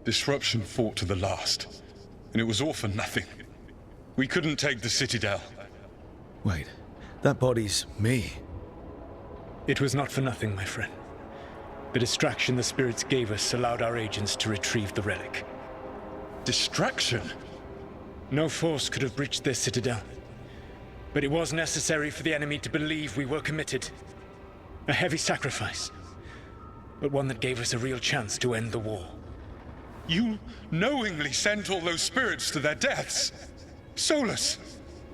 Disruption fought to the last, and it was all for nothing. We couldn't take the Citadel. Wait, that body's me. It was not for nothing, my friend. The distraction the spirits gave us allowed our agents to retrieve the relic. Distraction? No force could have breached their citadel. But it was necessary for the enemy to believe we were committed. A heavy sacrifice, but one that gave us a real chance to end the war. You knowingly sent all those spirits to their deaths. Solus,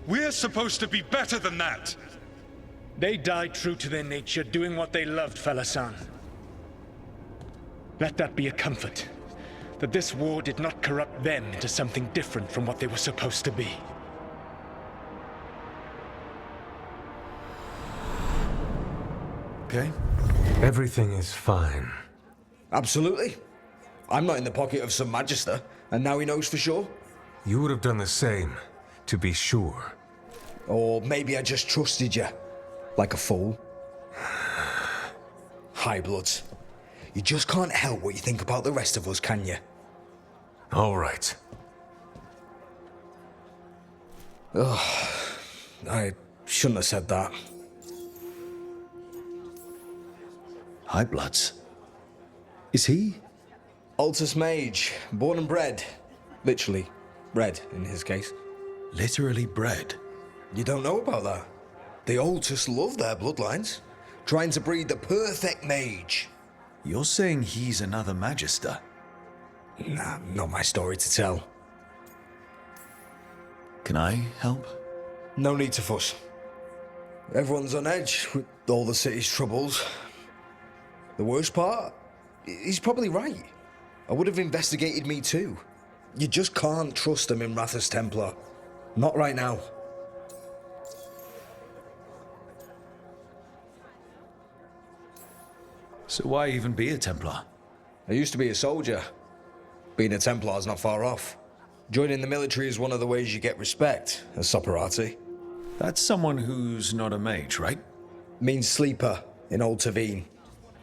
we're supposed to be better than that. They died true to their nature, doing what they loved, Falasan. Let that be a comfort, that this war did not corrupt them into something different from what they were supposed to be. Okay? Everything is fine. Absolutely. I'm not in the pocket of some magister, and now he knows for sure. You would have done the same, to be sure. Or maybe I just trusted you, like a fool. High Bloods. You just can't help what you think about the rest of us, can you? All right. Ugh, I shouldn't have said that. High Bloods. Is he? Altus Mage, born and bred. Literally, bred in his case. Literally bred? You don't know about that? The Altus love their bloodlines, trying to breed the perfect mage. You're saying he's another Magister? Nah, not my story to tell. Can I help? No need to fuss. Everyone's on edge with all the city's troubles. The worst part? He's probably right. I would have investigated me too. You just can't trust them in Minrathous Templar. Not right now. So why even be a Templar? I used to be a soldier. Being a Templar's not far off. Joining the military is one of the ways you get respect, as Soparati. That's someone who's not a mage, right? Means sleeper in Old Tavine.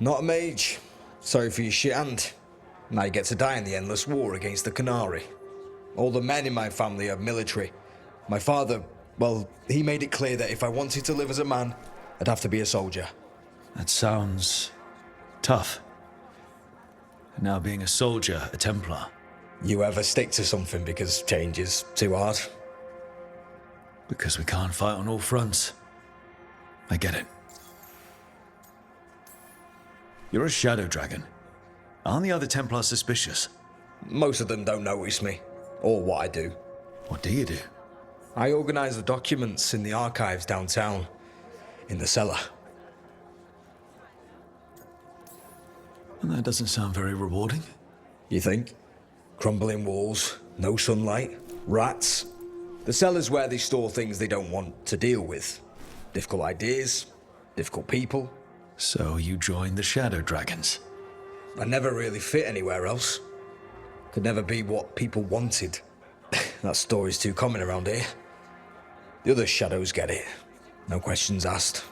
Not a mage. Sorry for your shit hand. Now you get to die in the endless war against the Canary. All the men in my family are military. My father, well, he made it clear that if I wanted to live as a man, I'd have to be a soldier. That sounds tough. Now being a soldier, a Templar. You ever stick to something because change is too hard? Because we can't fight on all fronts. I get it. You're a shadow dragon. Aren't the other Templars suspicious? Most of them don't notice me, or what I do. What do you do? I organize the documents in the archives downtown, in the cellar. And that doesn't sound very rewarding. You think? Crumbling walls, no sunlight, rats. The cellar's where they store things they don't want to deal with. Difficult ideas, difficult people. So you joined the Shadow Dragons? I never really fit anywhere else. Could never be what people wanted. That story's too common around here. The other shadows get it. No questions asked.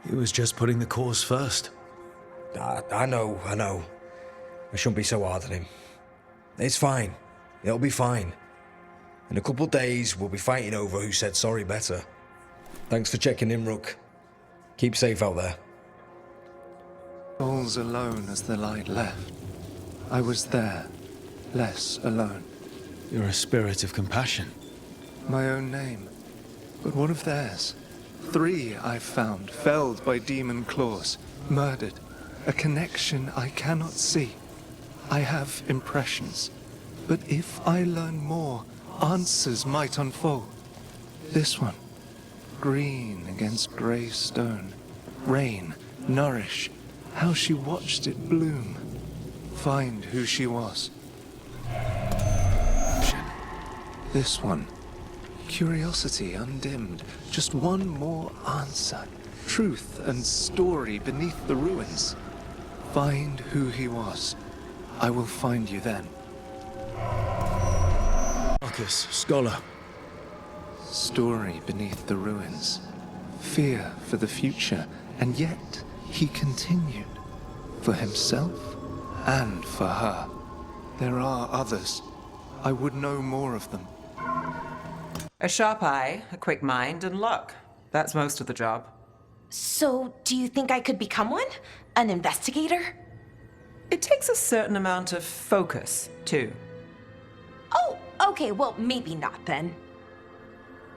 It was just putting the cause first. I know. I shouldn't be so hard on him. It's fine. It'll be fine. In a couple days, we'll be fighting over who said sorry better. Thanks for checking in, Rook. Keep safe out there. Souls alone as the light left. I was there, less alone. You're a spirit of compassion. My own name, but what of theirs? 3 I've found, felled by demon claws, murdered. A connection I cannot see. I have impressions, but if I learn more, answers might unfold. This one, green against grey stone. Rain, nourish, how she watched it bloom. Find who she was. This one, curiosity undimmed. Just one more answer. Truth and story beneath the ruins. Find who he was. I will find you then. Marcus, scholar. Story beneath the ruins. Fear for the future, and yet he continued. For himself and for her. There are others. I would know more of them. A sharp eye, a quick mind, and luck. That's most of the job. So, do you think I could become one? An investigator? It takes a certain amount of focus, too. Oh, okay, well, maybe not then.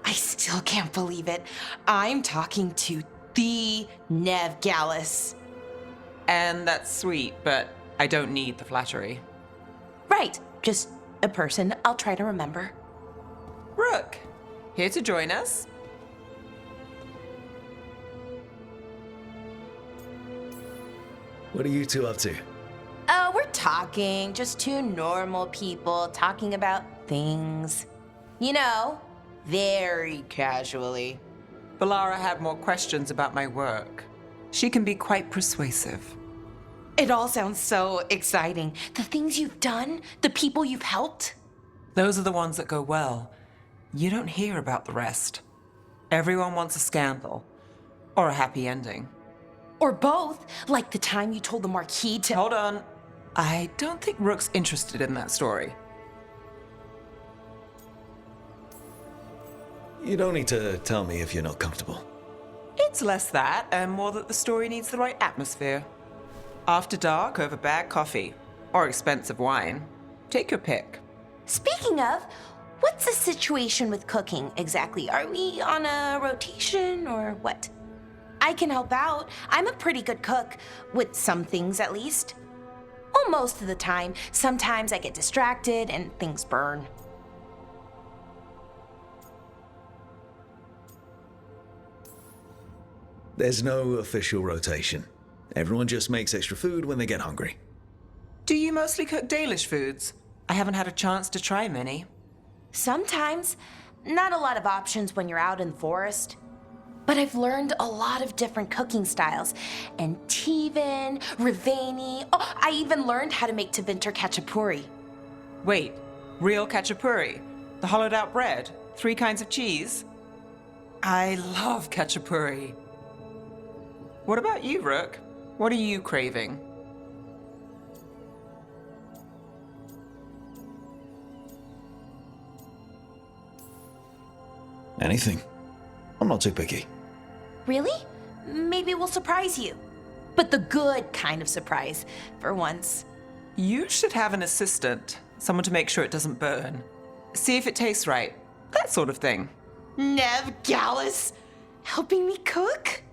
I still can't believe it. I'm talking to the Nev Gallus. And that's sweet, but I don't need the flattery. Right, just a person I'll try to remember. Rook, here to join us? What are you two up to? We're talking, just 2 normal people talking about things. You know, very casually. Valara had more questions about my work. She can be quite persuasive. It all sounds so exciting. The things you've done, the people you've helped. Those are the ones that go well. You don't hear about the rest. Everyone wants a scandal. Or a happy ending. Or both, like the time you told the Marquis to— Hold on. I don't think Rook's interested in that story. You don't need to tell me if you're not comfortable. It's less that, and more that the story needs the right atmosphere. After dark over bad coffee. Or expensive wine. Take your pick. Speaking of, what's the situation with cooking exactly? Are we on a rotation or what? I can help out. I'm a pretty good cook, with some things at least. Well, most of the time. Sometimes I get distracted and things burn. There's no official rotation. Everyone just makes extra food when they get hungry. Do you mostly cook Dalish foods? I haven't had a chance to try many. Sometimes. Not a lot of options when you're out in the forest. But I've learned a lot of different cooking styles. Antivan, Rivani. Oh, I even learned how to make Tevinter Khachapuri. Wait, real khachapuri? The hollowed out bread? 3 kinds of cheese? I love khachapuri. What about you, Rook? What are you craving? Anything. I'm not too picky. Really? Maybe we'll surprise you. But the good kind of surprise, for once. You should have an assistant. Someone to make sure it doesn't burn. See if it tastes right. That sort of thing. Nev Gallus, helping me cook?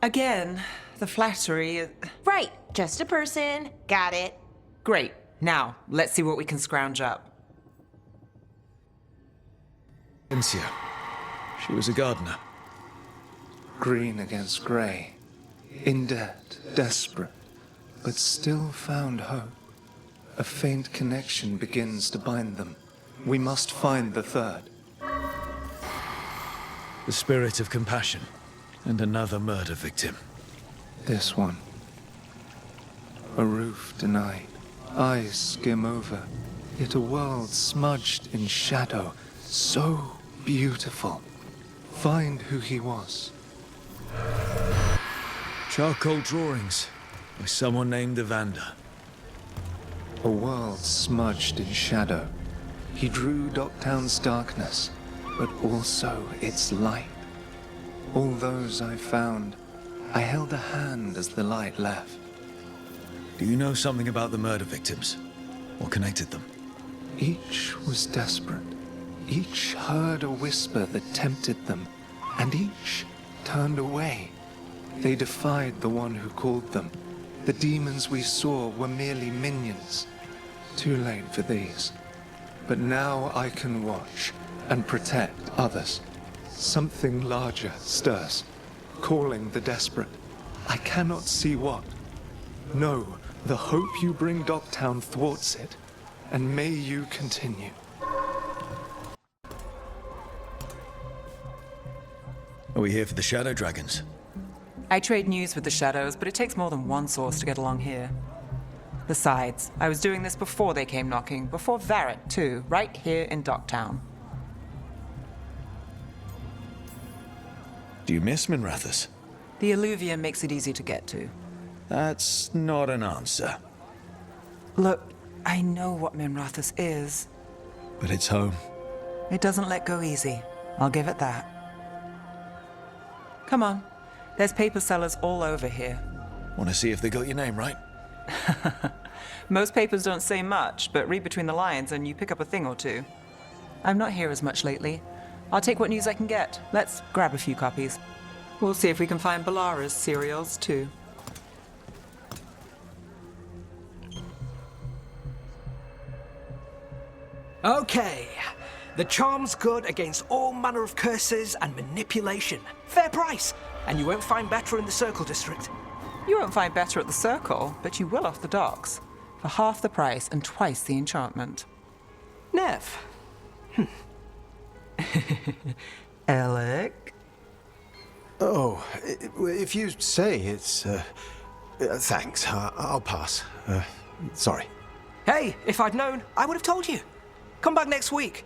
Again, the flattery. Right, just a person. Got it. Great. Now, let's see what we can scrounge up. Insia. She was a gardener. Green against grey. In debt, desperate, but still found hope. A faint connection begins to bind them. We must find the third. The spirit of compassion. And another murder victim. This one. A roof denied. Eyes skim over. Yet a world smudged in shadow. So beautiful. Find who he was. Charcoal drawings. by someone named Evander. A world smudged in shadow. He drew Docktown's darkness, but also its light. All those I found, I held a hand as the light left. Do you know something about the murder victims? What connected them? Each was desperate. Each heard a whisper that tempted them, and each turned away. They defied the one who called them. The demons we saw were merely minions. Too late for these. But now I can watch and protect others. Something larger stirs, calling the desperate. I cannot see what. No, the hope you bring Docktown thwarts it, and may you continue. Are we here for the Shadow Dragons? I trade news with the Shadows, but it takes more than one source to get along here. Besides, I was doing this before they came knocking, before Varret, too, right here in Docktown. Do you miss Minrathous? The alluvium makes it easy to get to. That's not an answer. Look, I know what Minrathous is. But it's home. It doesn't let go easy. I'll give it that. Come on. There's paper sellers all over here. Want to see if they got your name right? Most papers don't say much, but read between the lines and you pick up a thing or two. I'm not here as much lately. I'll take what news I can get. Let's grab a few copies. We'll see if we can find Balara's serials, too. Okay. The charm's good against all manner of curses and manipulation. Fair price. And you won't find better in the Circle District. You won't find better at the Circle, but you will off the docks. For half the price and twice the enchantment. Nev. Alec? Oh, if you say it's... thanks. I'll pass. Sorry. Hey, if I'd known, I would have told you. Come back next week.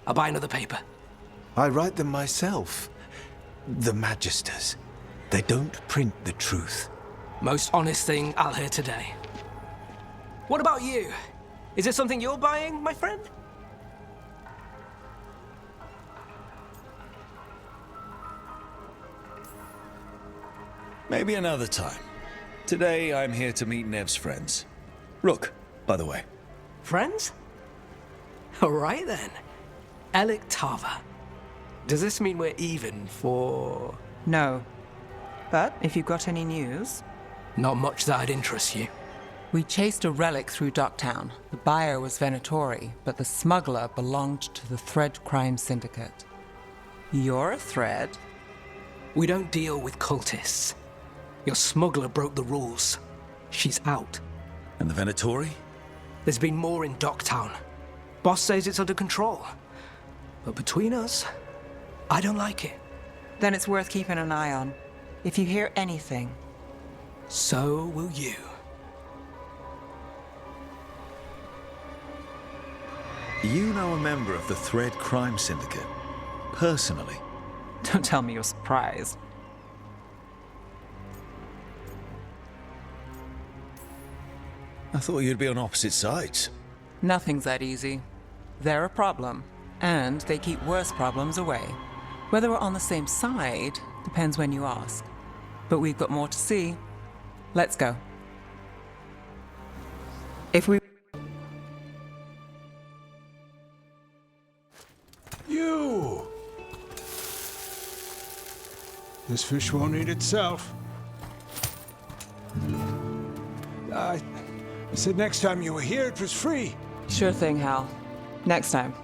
I'll buy another paper. I write them myself. The Magisters. They don't print the truth. Most honest thing I'll hear today. What about you? Is it something you're buying, my friend? Maybe another time. Today, I'm here to meet Nev's friends. Rook, by the way. Friends? All right, then. Alec Tava. Does this mean we're even for... No. But if you've got any news... Not much that'd interest you. We chased a relic through Docktown. The buyer was Venatori, but the smuggler belonged to the Thread Crime Syndicate. You're a Thread? We don't deal with cultists. Your smuggler broke the rules. She's out. And the Venatori? There's been more in Docktown. Boss says it's under control. But between us, I don't like it. Then it's worth keeping an eye on. If you hear anything... So will you. You know a member of the Thread Crime Syndicate? Personally? Don't tell me you're surprised. I thought you'd be on opposite sides. Nothing's that easy. They're a problem, and they keep worse problems away. Whether we're on the same side depends when you ask. But we've got more to see. Let's go. If we... You! This fish won't eat itself. I said next time you were here it was free. Sure thing, Hal. Next time.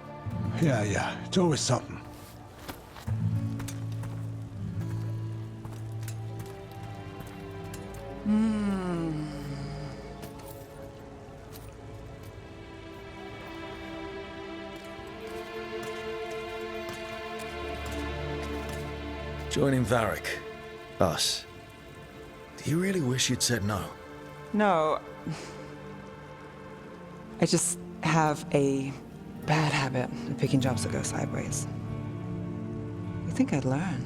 Yeah, it's always something. Joining Varric. Us. Do you really wish you'd said no? No. I just have a bad habit of picking jobs that go sideways. You think I'd learn?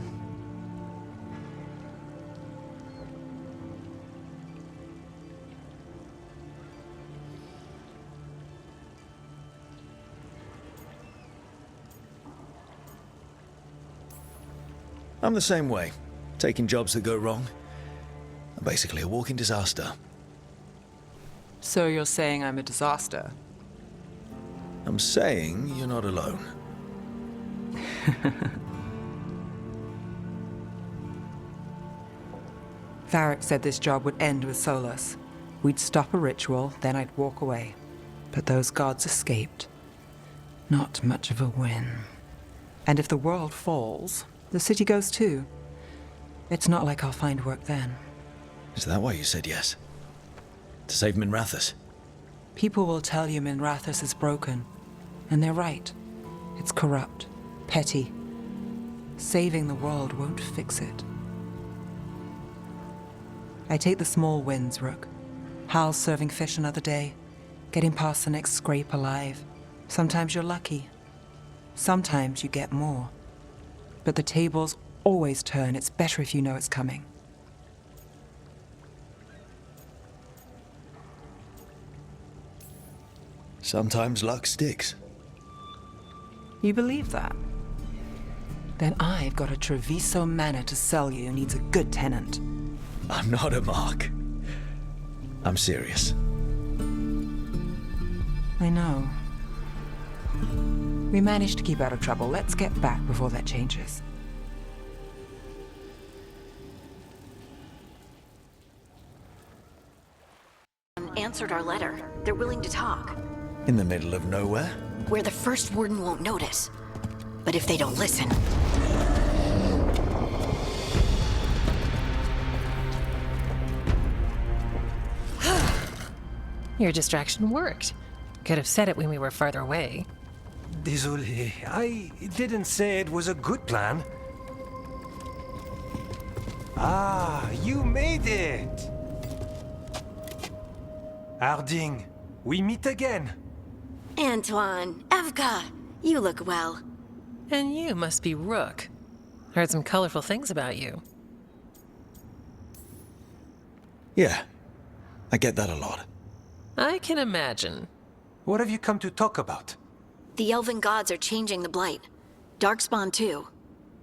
I'm the same way. Taking jobs that go wrong. I'm basically a walking disaster. So you're saying I'm a disaster? I'm saying you're not alone. Varric said this job would end with Solus. We'd stop a ritual, then I'd walk away. But those gods escaped. Not much of a win. And if the world falls, the city goes too. It's not like I'll find work then. Is that why you said yes? To save Minrathous? People will tell you Minrathous is broken. And they're right. It's corrupt, petty. Saving the world won't fix it. I take the small wins, Rook. Hal's serving fish another day. Getting past the next scrape alive. Sometimes you're lucky. Sometimes you get more. But the tables always turn. It's better if you know it's coming. Sometimes luck sticks. You believe that? Then I've got a Treviso manor to sell you who needs a good tenant. I'm not a mark. I'm serious. I know. We managed to keep out of trouble. Let's get back before that changes. Answered our letter. They're willing to talk. In the middle of nowhere? Where the First Warden won't notice. But if they don't listen... Your distraction worked. Could have said it when we were farther away. Désolé, I didn't say it was a good plan. Ah, you made it! Harding, we meet again. Antoine, Evka, you look well. And you must be Rook. Heard some colorful things about you. Yeah, I get that a lot. I can imagine. What have you come to talk about? The Elven gods are changing the Blight. Darkspawn too.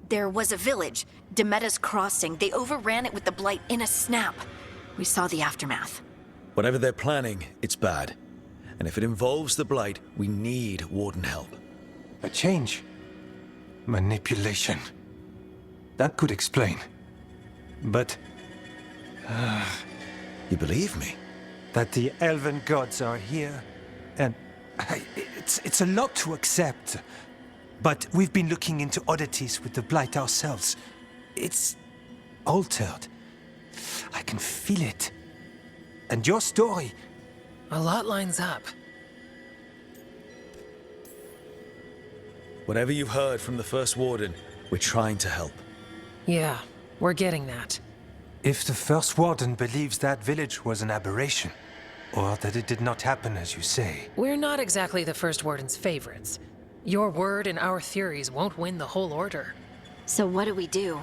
There was a village, Demeta's Crossing. They overran it with the Blight in a snap. We saw the aftermath. Whatever they're planning, it's bad. And if it involves the Blight, we need Warden help. A change. Manipulation. That could explain. But... You believe me? That the Elven gods are here, and it's a lot to accept. But we've been looking into oddities with the Blight ourselves. It's altered. I can feel it. And your story... A lot lines up. Whatever you've heard from the First Warden, we're trying to help. Yeah, we're getting that. If the First Warden believes that village was an aberration, or that it did not happen as you say... We're not exactly the First Warden's favorites. Your word and our theories won't win the whole order. So what do we do?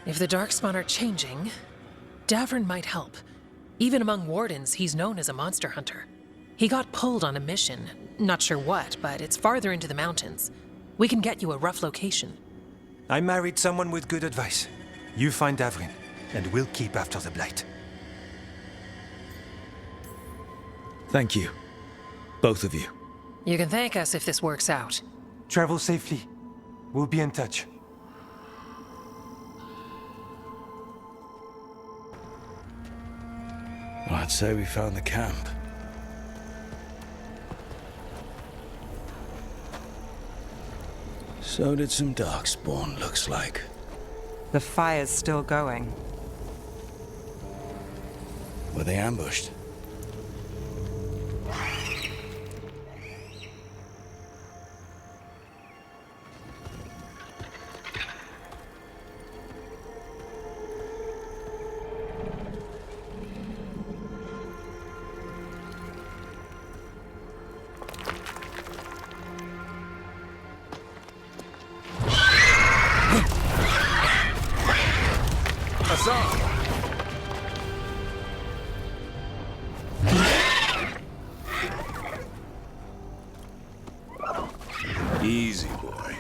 If the Darkspawn are changing, Davrin might help. Even among Wardens, he's known as a monster hunter. He got pulled on a mission. Not sure what, but it's farther into the mountains. We can get you a rough location. I married someone with good advice. You find Davrin, and we'll keep after the Blight. Thank you. Both of you. You can thank us if this works out. Travel safely. We'll be in touch. Well, I'd say we found the camp. So did some Darkspawn, looks like. The fire's still going. Were they ambushed? Easy, boy.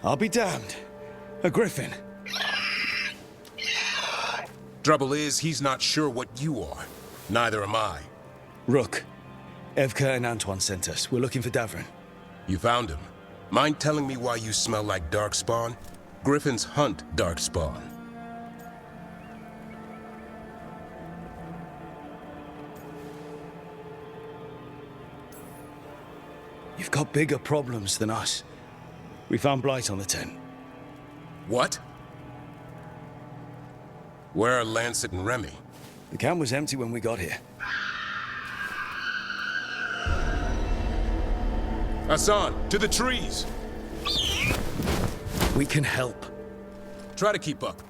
I'll be damned. A griffin. Trouble is, he's not sure what you are. Neither am I. Rook. Evka and Antoine sent us. We're looking for Davrin. You found him. Mind telling me why you smell like darkspawn? Griffins hunt darkspawn. You've got bigger problems than us. We found blight on the tent. What? Where are Lancet and Remy? The camp was empty when we got here. Hassan, to the trees! We can help. Try to keep up.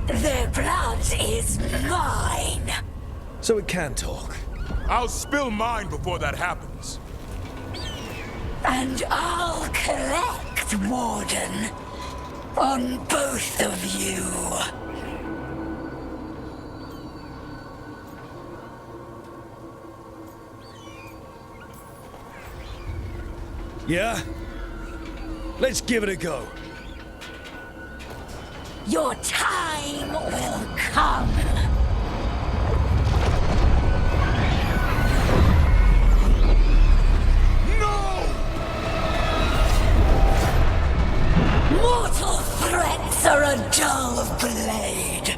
Their blood is mine! So it can talk. I'll spill mine before that happens. And I'll collect, Warden, on both of you. Yeah? Let's give it a go. Your time will come. Mortal threats are a dull blade.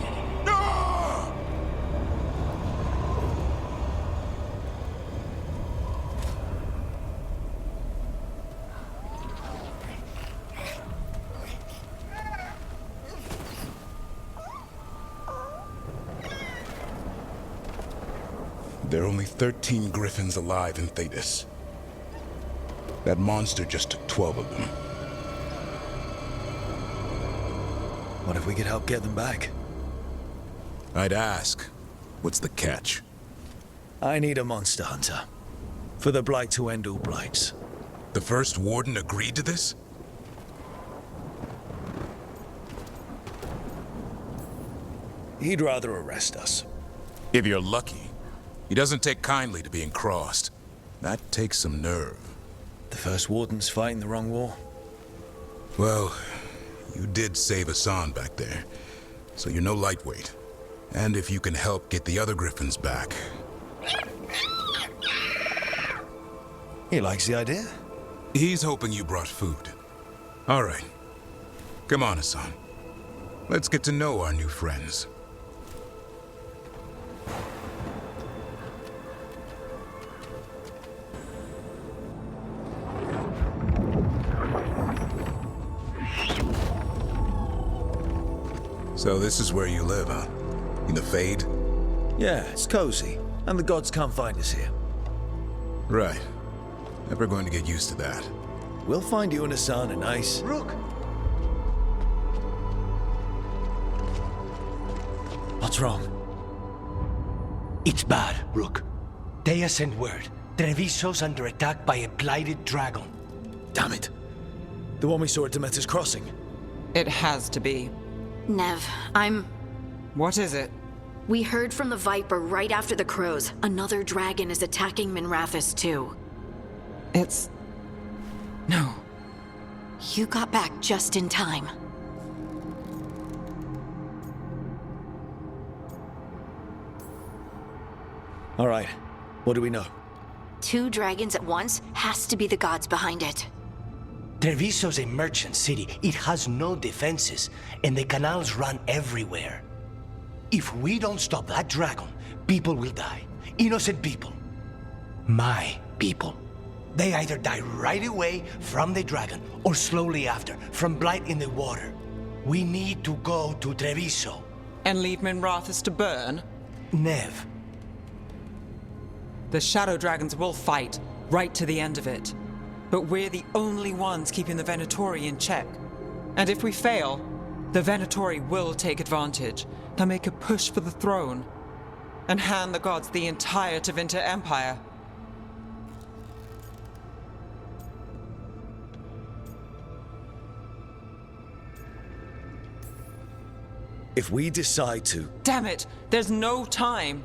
There are only 13 griffins alive in Thetis. That monster just took 12 of them. What if we could help get them back? I'd ask. What's the catch? I need a monster hunter. For the blight to end all blights. The first warden agreed to this? He'd rather arrest us. If you're lucky. He doesn't take kindly to being crossed. That takes some nerve. The first warden's fighting the wrong war. Well, you did save Hassan back there, so you're no lightweight. And if you can help get the other griffins back... He likes the idea. He's hoping you brought food. All right. Come on, Hassan. Let's get to know our new friends. So this is where you live, huh? In the Fade? Yeah, it's cozy. And the gods can't find us here. Right. Never going to get used to that. We'll find you and Hassan a nice... Rook! What's wrong? It's bad, Rook. Dea sent word. Treviso's under attack by a blighted dragon. Damn it. The one we saw at Demeter's Crossing. It has to be. Nev, What is it? We heard from the Viper right after the Crows. Another dragon is attacking Minrathous too. It's... No. You got back just in time. All right. What do we know? 2 dragons at once has to be the gods behind it. Treviso's a merchant city. It has no defenses, and the canals run everywhere. If we don't stop that dragon, people will die. Innocent people. My people. They either die right away from the dragon, or slowly after, from blight in the water. We need to go to Treviso. And leave Minrathous to burn? Nev. The Shadow Dragons will fight, right to the end of it. But we're the only ones keeping the Venatori in check. And if we fail, the Venatori will take advantage. They'll make a push for the throne. And hand the gods the entire Tevinter Empire. If we decide to... Damn it! There's no time!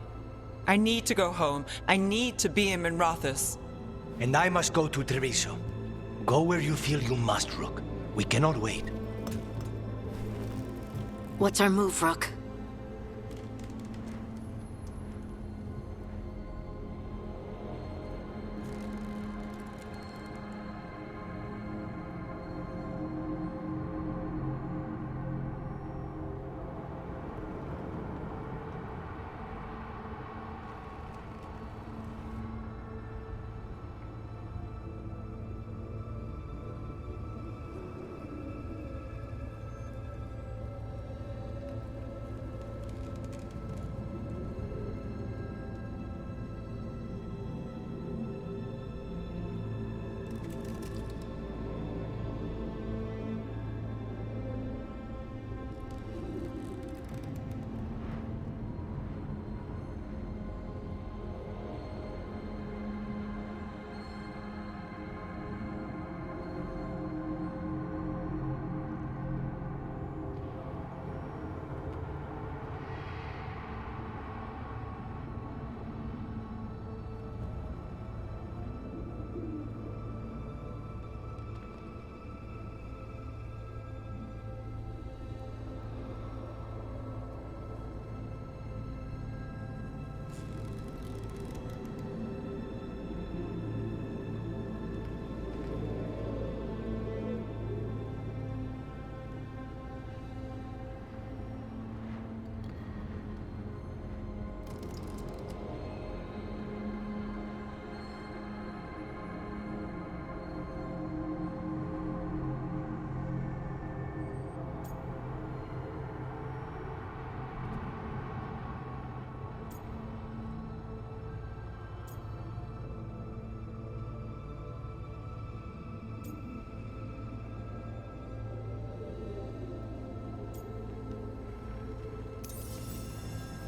I need to go home. I need to be in Minrathous. And I must go to Treviso. Go where you feel you must, Rook. We cannot wait. What's our move, Rook?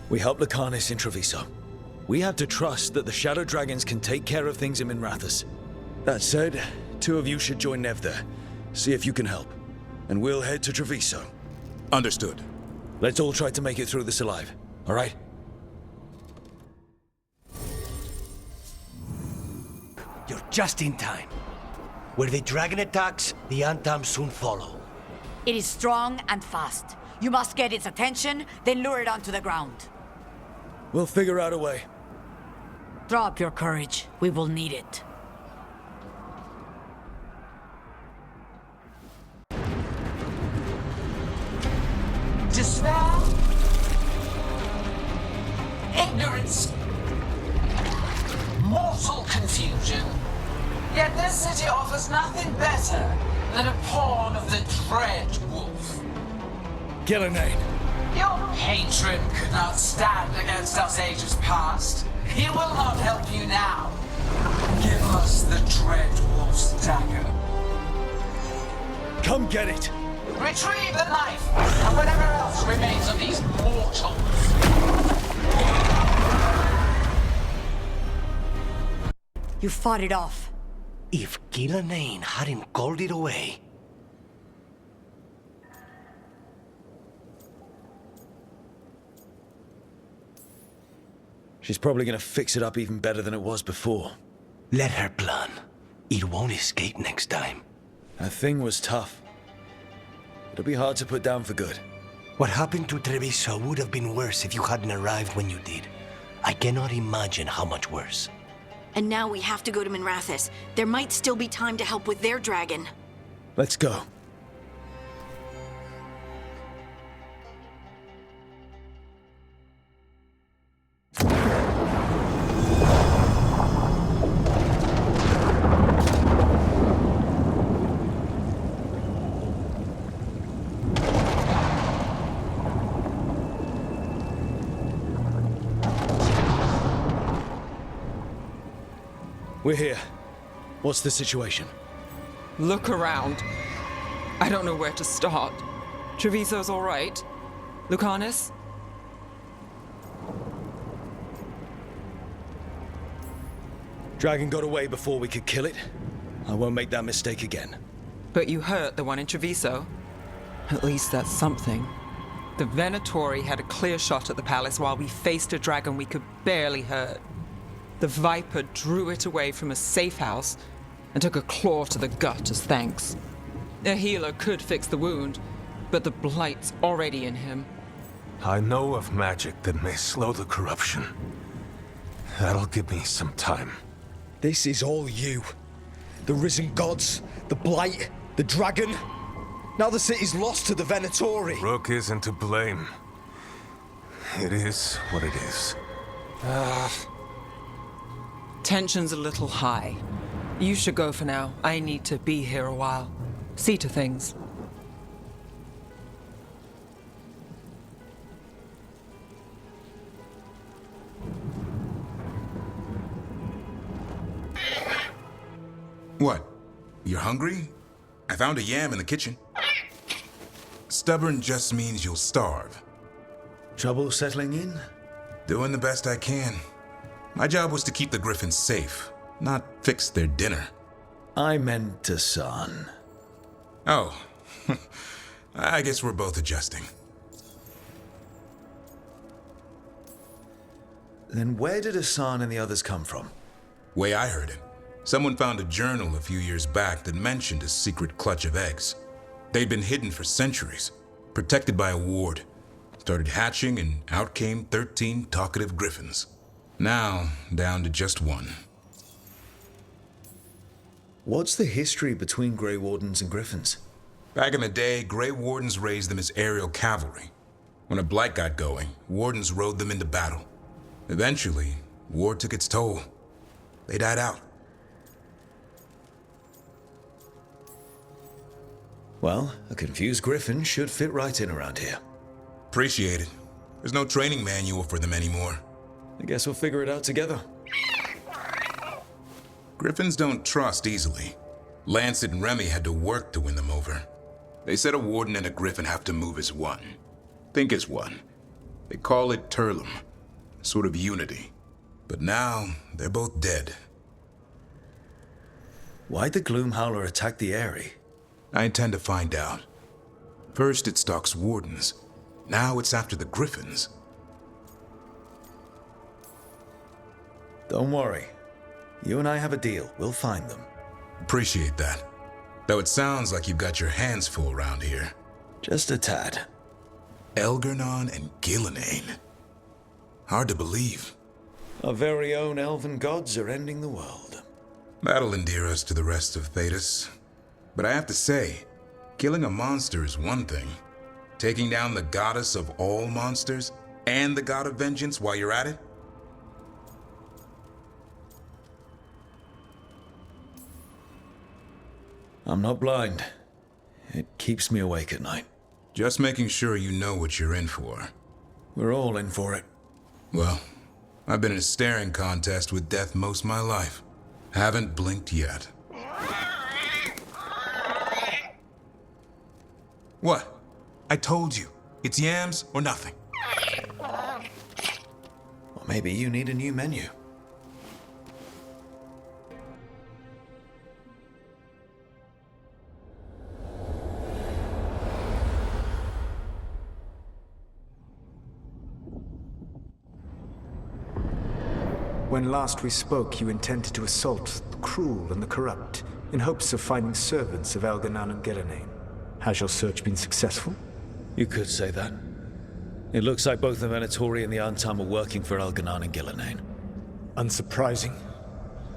We help Lucanus in Treviso. We have to trust that the Shadow Dragons can take care of things in Minrathous. That said, 2 of you should join Nev there. See if you can help. And we'll head to Treviso. Understood. Let's all try to make it through this alive, all right? You're just in time. Where the dragon attacks, the Antam soon follow. It is strong and fast. You must get its attention, then lure it onto the ground. We'll figure out a way. Drop your courage. We will need it. Despair, ignorance, mortal confusion. Yet this city offers nothing better than a pawn of the Dread Wolf. Gillenane. Your patron could not stand against us ages past. He will not help you now. Give us the Dread Wolf's dagger. Come get it! Retrieve the knife, and whatever else remains of these mortals. You fought it off. If Gillenane hadn't called it away... She's probably gonna fix it up even better than it was before. Let her plan. It won't escape next time. That thing was tough. It'll be hard to put down for good. What happened to Treviso would have been worse if you hadn't arrived when you did. I cannot imagine how much worse. And now we have to go to Minrathous. There might still be time to help with their dragon. Let's go. We're here. What's the situation? Look around. I don't know where to start. Treviso's all right. Lucanus? Dragon got away before we could kill it. I won't make that mistake again. But you hurt the one in Treviso. At least that's something. The Venatori had a clear shot at the palace while we faced a dragon we could barely hurt. The Viper drew it away from a safe house and took a claw to the gut as thanks. A healer could fix the wound, but the Blight's already in him. I know of magic that may slow the corruption. That'll give me some time. This is all you. The risen gods, the Blight, the dragon. Now the city's lost to the Venatori. Rook isn't to blame. It is what it is. Tension's a little high. You should go for now. I need to be here a while. See to things. What? You're hungry? I found a yam in the kitchen. Stubborn just means you'll starve. Trouble settling in? Doing the best I can. My job was to keep the Griffins safe, not fix their dinner. I meant Hassan. Oh. I guess we're both adjusting. Then where did Hassan and the others come from? Way I heard it, someone found a journal a few years back that mentioned a secret clutch of eggs. They'd been hidden for centuries, protected by a ward. Started hatching and out came 13 talkative griffins. Now, down to just one. What's the history between Grey Wardens and Griffins? Back in the day, Grey Wardens raised them as aerial cavalry. When a blight got going, Wardens rode them into battle. Eventually, war took its toll. They died out. Well, a confused griffin should fit right in around here. Appreciate it. There's no training manual for them anymore. I guess we'll figure it out together. Griffins don't trust easily. Lancet and Remy had to work to win them over. They said a warden and a griffin have to move as one. Think as one. They call it Turlum, a sort of unity. But now, they're both dead. Why'd the Gloomhowler attack the Eyrie? I intend to find out. First it stalks wardens. Now it's after the griffins. Don't worry. You and I have a deal. We'll find them. Appreciate that. Though it sounds like you've got your hands full around here. Just a tad. Elgernon and Gillenane. Hard to believe. Our very own elven gods are ending the world. That'll endear us to the rest of Thedas. But I have to say, killing a monster is one thing. Taking down the goddess of all monsters and the god of vengeance while you're at it? I'm not blind. It keeps me awake at night. Just making sure you know what you're in for. We're all in for it. Well, I've been in a staring contest with death most of my life. Haven't blinked yet. What? I told you. It's yams or nothing. Or maybe you need a new menu. When last we spoke, you intended to assault the cruel and the corrupt, in hopes of finding servants of Elgernon and Gillenane. Has your search been successful? You could say that. It looks like both the Venatori and the Antam are working for Elgernon and Gillenane. Unsurprising.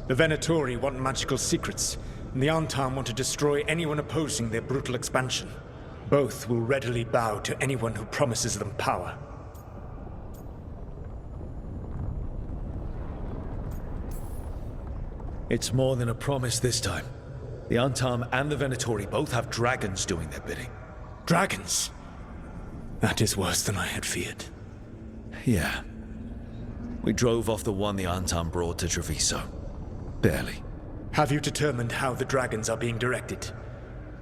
The Venatori want magical secrets, and the Antam want to destroy anyone opposing their brutal expansion. Both will readily bow to anyone who promises them power. It's more than a promise this time. The Antam and the Venatori both have dragons doing their bidding. Dragons? That is worse than I had feared. Yeah. We drove off the one the Antam brought to Treviso. Barely. Have you determined how the dragons are being directed?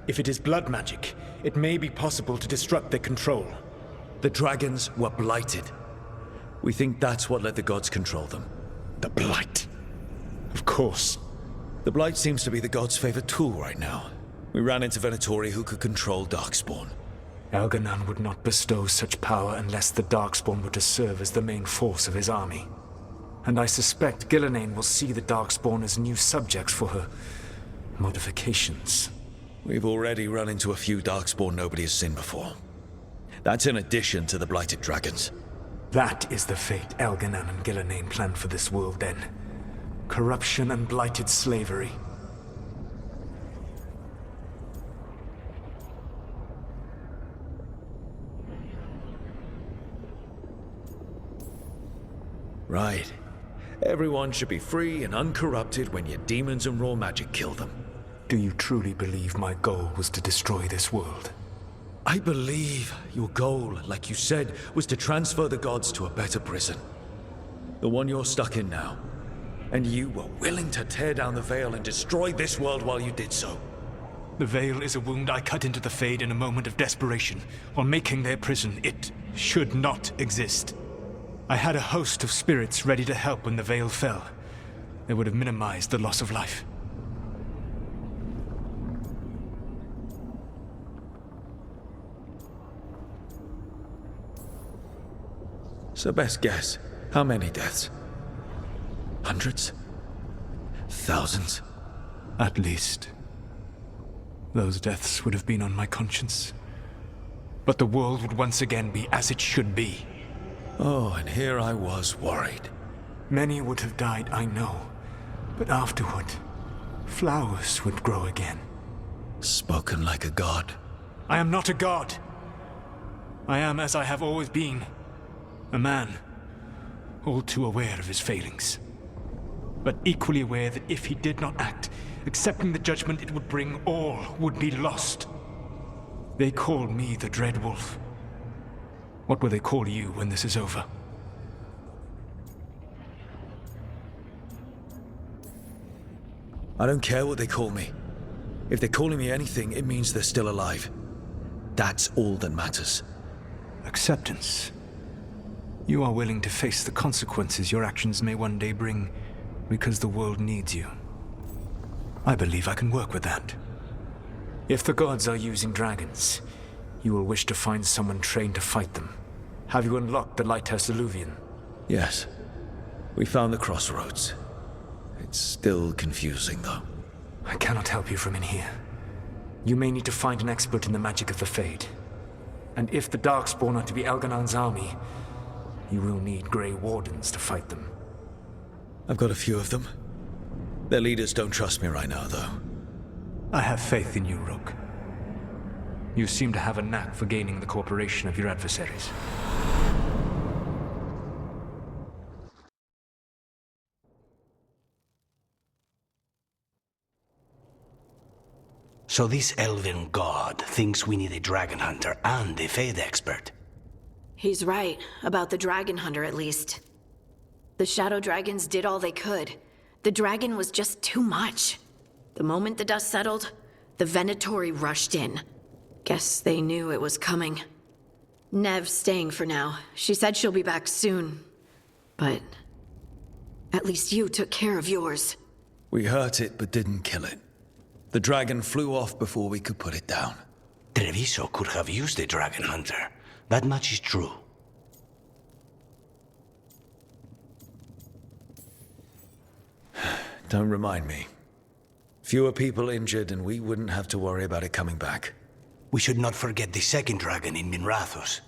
If it is blood magic, it may be possible to disrupt their control. The dragons were blighted. We think that's what let the gods control them. The blight. Of course. The blight seems to be the gods' favorite tool right now. We ran into Venatori who could control Darkspawn. Elganon would not bestow such power unless the Darkspawn were to serve as the main force of his army. And I suspect Gillenane will see the Darkspawn as new subjects for her modifications. We've already run into a few Darkspawn nobody has seen before. That's in addition to the Blighted Dragons. That is the fate Elganon and Gillenane planned for this world then. Corruption and blighted slavery. Right. Everyone should be free and uncorrupted when your demons and raw magic kill them. Do you truly believe my goal was to destroy this world? I believe your goal, like you said, was to transfer the gods to a better prison. The one you're stuck in now. And you were willing to tear down the veil and destroy this world while you did so. The veil is a wound I cut into the Fade in a moment of desperation, while making their prison. It should not exist. I had a host of spirits ready to help when the veil fell. They would have minimized the loss of life. So best guess, how many deaths? Hundreds? Thousands? At least. Those deaths would have been on my conscience. But the world would once again be as it should be. Oh, and here I was worried. Many would have died, I know. But afterward, flowers would grow again. Spoken like a god. I am not a god. I am as I have always been. A man, all too aware of his failings. But equally aware that if he did not act, accepting the judgment it would bring, all would be lost. They call me the Dread Wolf. What will they call you when this is over? I don't care what they call me. If they're calling me anything, it means they're still alive. That's all that matters. Acceptance. You are willing to face the consequences your actions may one day bring because the world needs you. I believe I can work with that. If the gods are using dragons, you will wish to find someone trained to fight them. Have you unlocked the Lighthouse Illuvian? Yes. We found the crossroads. It's still confusing, though. I cannot help you from in here. You may need to find an expert in the magic of the Fade. And if the Darkspawn are to be Elganon's army, you will need Grey Wardens to fight them. I've got a few of them. Their leaders don't trust me right now, though. I have faith in you, Rook. You seem to have a knack for gaining the cooperation of your adversaries. So this elven god thinks we need a dragon hunter and a Fade expert. He's right, about the dragon hunter at least. The shadow dragons did all they could. The dragon was just too much. The moment the dust settled, the Venatori rushed in. Guess they knew it was coming. Nev's staying for now. She said she'll be back soon. But at least you took care of yours. We hurt it, but didn't kill it. The dragon flew off before we could put it down. Treviso could have used a dragon hunter. That much is true. Don't remind me. Fewer people injured and we wouldn't have to worry about it coming back. We should not forget the second dragon in Minrathos.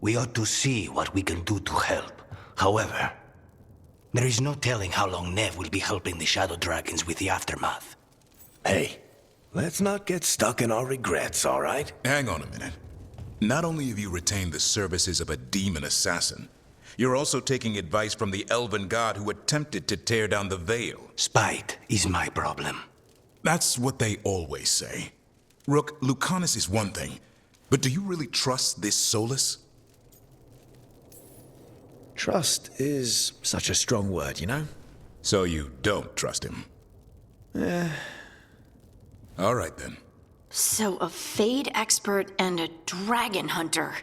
We ought to see what we can do to help. However, there is no telling how long Nev will be helping the Shadow Dragons with the aftermath. Hey, let's not get stuck in our regrets, all right? Hang on a minute. Not only have you retained the services of a demon assassin, you're also taking advice from the elven god who attempted to tear down the veil. Spite is my problem. That's what they always say. Rook, Lucanus is one thing, but do you really trust this Solus? Trust is such a strong word, you know? So you don't trust him? All right then. So a Fade expert and a dragon hunter.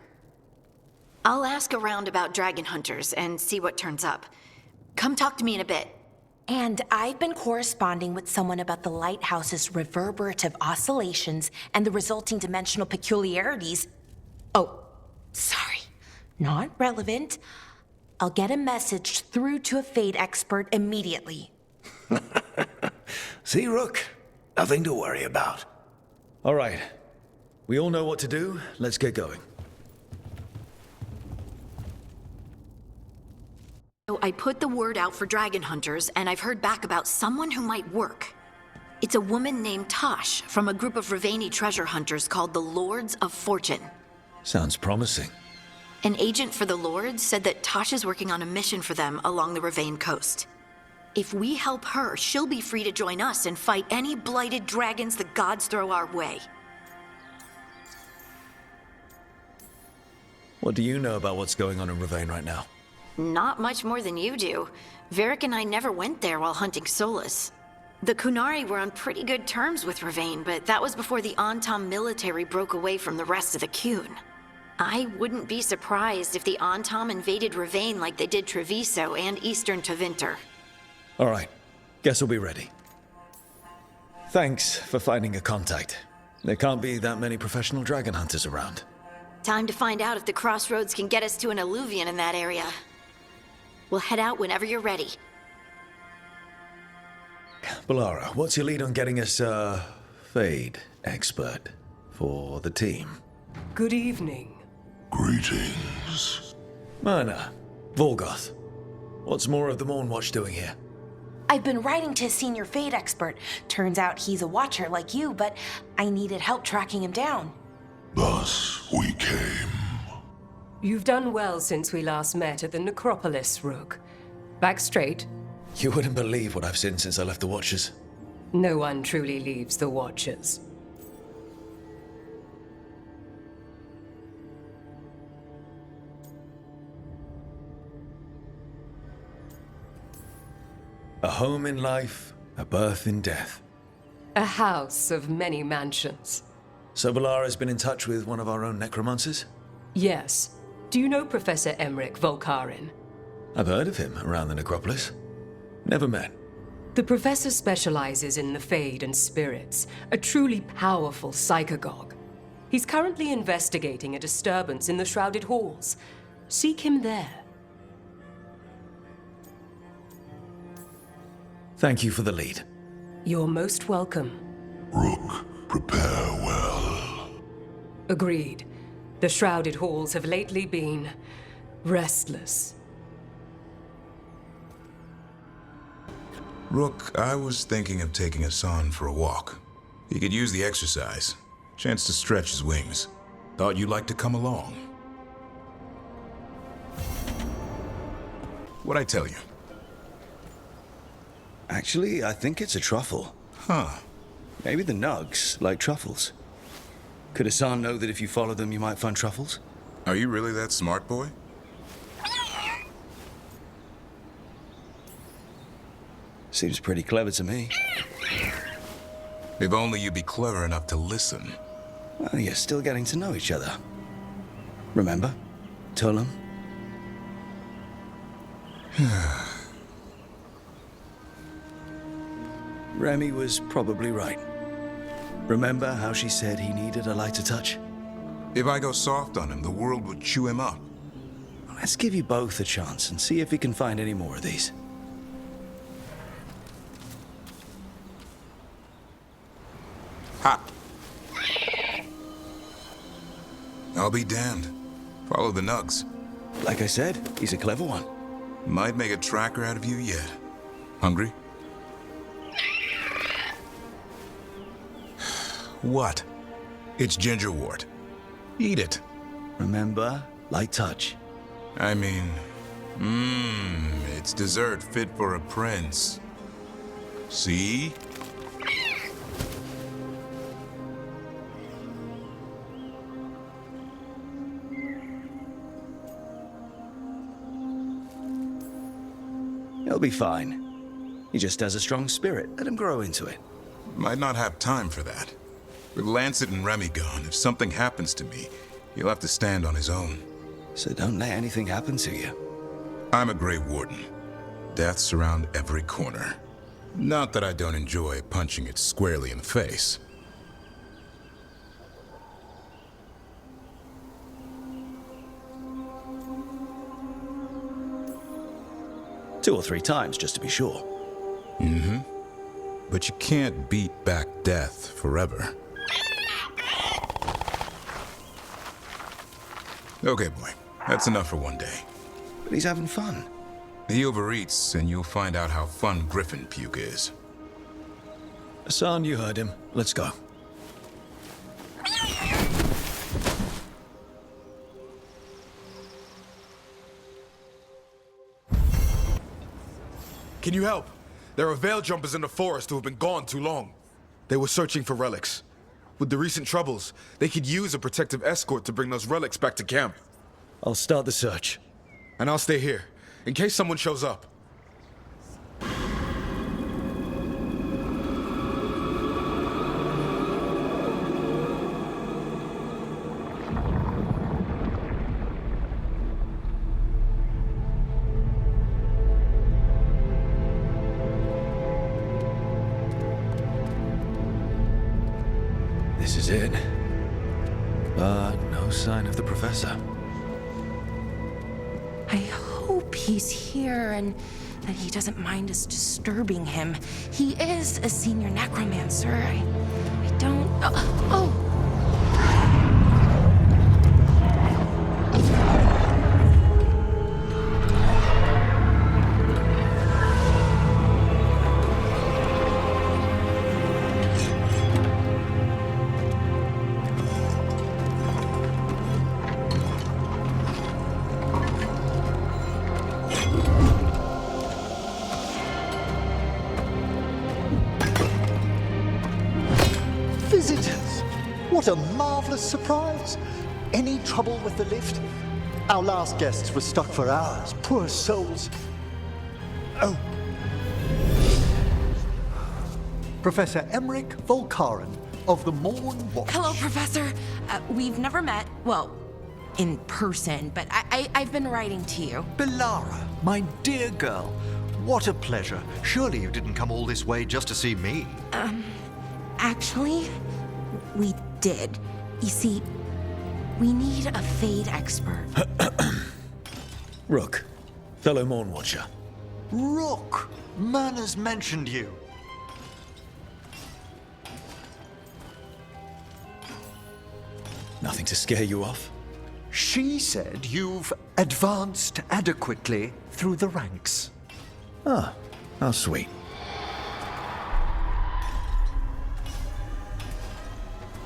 I'll ask around about dragon hunters and see what turns up. Come talk to me in a bit. And I've been corresponding with someone about the lighthouse's reverberative oscillations and the resulting dimensional peculiarities. Oh, sorry. Not relevant. I'll get a message through to a Fade expert immediately. See, Rook? Nothing to worry about. All right. We all know what to do. Let's get going. So I put the word out for dragon hunters, and I've heard back about someone who might work. It's a woman named Tosh from a group of Ravani treasure hunters called the Lords of Fortune. Sounds promising. An agent for the Lords said that Tosh is working on a mission for them along the Ravane coast. If we help her, she'll be free to join us and fight any blighted dragons the gods throw our way. What do you know about what's going on in Ravane right now? Not much more than you do. Varric and I never went there while hunting Solus. The Kunari were on pretty good terms with Ravane, but that was before the Antam military broke away from the rest of the Kun. I wouldn't be surprised if the Antam invaded Ravane like they did Treviso and Eastern Tevinter. All right. Guess we'll be ready. Thanks for finding a contact. There can't be that many professional dragon hunters around. Time to find out if the crossroads can get us to an alluvion in that area. We'll head out whenever you're ready. Balara, what's your lead on getting us a Fade expert for the team? Good evening. Greetings. Myrna, Volgoth, what's more of the Mornwatch doing here? I've been writing to a senior Fade expert. Turns out he's a watcher like you, but I needed help tracking him down. Thus we came. You've done well since we last met at the Necropolis, Rook. Back straight. You wouldn't believe what I've seen since I left the Watchers. No one truly leaves the Watchers. A home in life, a birth in death. A house of many mansions. So Balara's been in touch with one of our own necromancers? Yes. Do you know Professor Emmerich Volkarin? I've heard of him around the Necropolis. Never met. The professor specializes in the Fade and spirits, a truly powerful psychagogue. He's currently investigating a disturbance in the Shrouded Halls. Seek him there. Thank you for the lead. You're most welcome. Rook, prepare well. Agreed. The Shrouded Halls have lately been restless. Rook, I was thinking of taking Hassan for a walk. He could use the exercise. Chance to stretch his wings. Thought you'd like to come along. What'd I tell you? Actually, I think it's a truffle. Huh. Maybe the nugs like truffles. Could Hassan know that if you follow them, you might find truffles? Are you really that smart, boy? Seems pretty clever to me. If only you'd be clever enough to listen. Well, you're still getting to know each other. Remember? Tullum? Remy was probably right. Remember how she said he needed a lighter touch? If I go soft on him, the world would chew him up. Let's give you both a chance and see if we can find any more of these. Ha! I'll be damned. Follow the nugs. Like I said, he's a clever one. Might make a tracker out of you yet. Hungry? What? It's gingerwort. Eat it. Remember, light touch. I mean, it's dessert fit for a prince. See? He'll be fine. He just has a strong spirit. Let him grow into it. Might not have time for that. With Lancet and Remy gone, if something happens to me, he'll have to stand on his own. So don't let anything happen to you. I'm a Grey Warden. Death's around every corner. Not that I don't enjoy punching it squarely in the face. 2 or 3 times, just to be sure. Mm-hmm. But you can't beat back death forever. Okay, boy. That's enough for one day. But he's having fun. He overeats, and you'll find out how fun Griffin puke is. Hassan, you heard him. Let's go. Can you help? There are veil jumpers in the forest who have been gone too long. They were searching for relics. With the recent troubles, they could use a protective escort to bring those relics back to camp. I'll start the search. And I'll stay here, in case someone shows up. This is it. But no sign of the professor. I hope he's here and that he doesn't mind us disturbing him. He is a senior necromancer. I don't... Oh! Visitors! What a marvelous surprise! Any trouble with the lift? Our last guests were stuck for hours. Poor souls. Oh. Professor Emmerich Volkaren of the Morn Watch. Hello, Professor. We've never met, well, in person, but I've been writing to you. Belara, my dear girl. What a pleasure. Surely you didn't come all this way just to see me. Actually, we did. You see, we need a Fade expert. Rook, fellow Morn Watcher. Rook! Myrna's mentioned you. Nothing to scare you off? She said you've advanced adequately through the ranks. Ah, how sweet.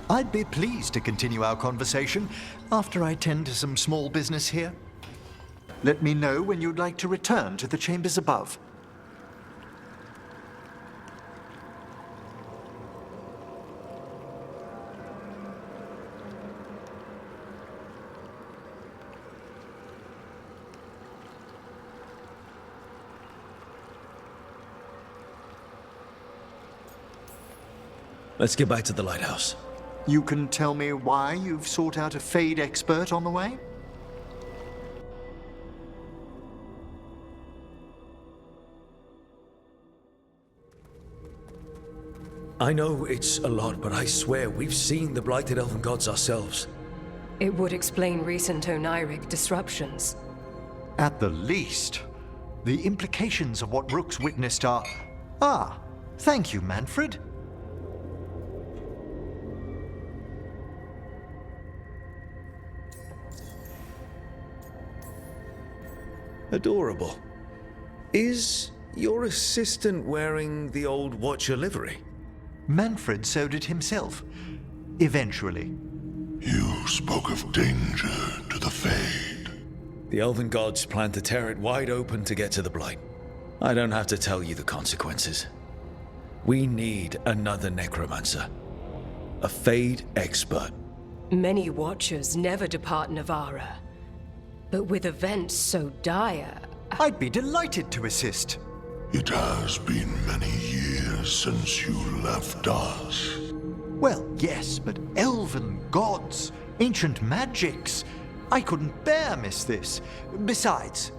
I'd be pleased to continue our conversation after I tend to some small business here. Let me know when you'd like to return to the chambers above. Let's get back to the lighthouse. You can tell me why you've sought out a Fade expert on the way? I know it's a lot, but I swear we've seen the blighted elven gods ourselves. It would explain recent Oniric disruptions. At the least. The implications of what Rook's witnessed are... Ah, thank you, Manfred. Adorable. Is your assistant wearing the old Watcher livery? Manfred sewed it himself. Eventually. You spoke of danger to the Fade. The elven gods plan to tear it wide open to get to the Blight. I don't have to tell you the consequences. We need another necromancer. A Fade expert. Many Watchers never depart Navara. But with events so dire... I'd be delighted to assist. It has been many years since you left us. Well, yes, but elven gods, ancient magics. I couldn't bear miss this. Besides,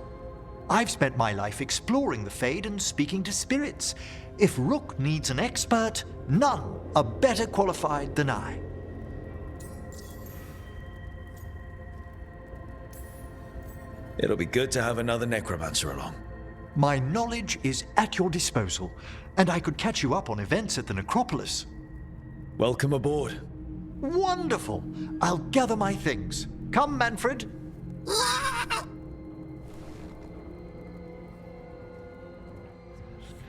I've spent my life exploring the Fade and speaking to spirits. If Rook needs an expert, none are better qualified than I. It'll be good to have another necromancer along. My knowledge is at your disposal, and I could catch you up on events at the necropolis. Welcome aboard. Wonderful! I'll gather my things. Come, Manfred.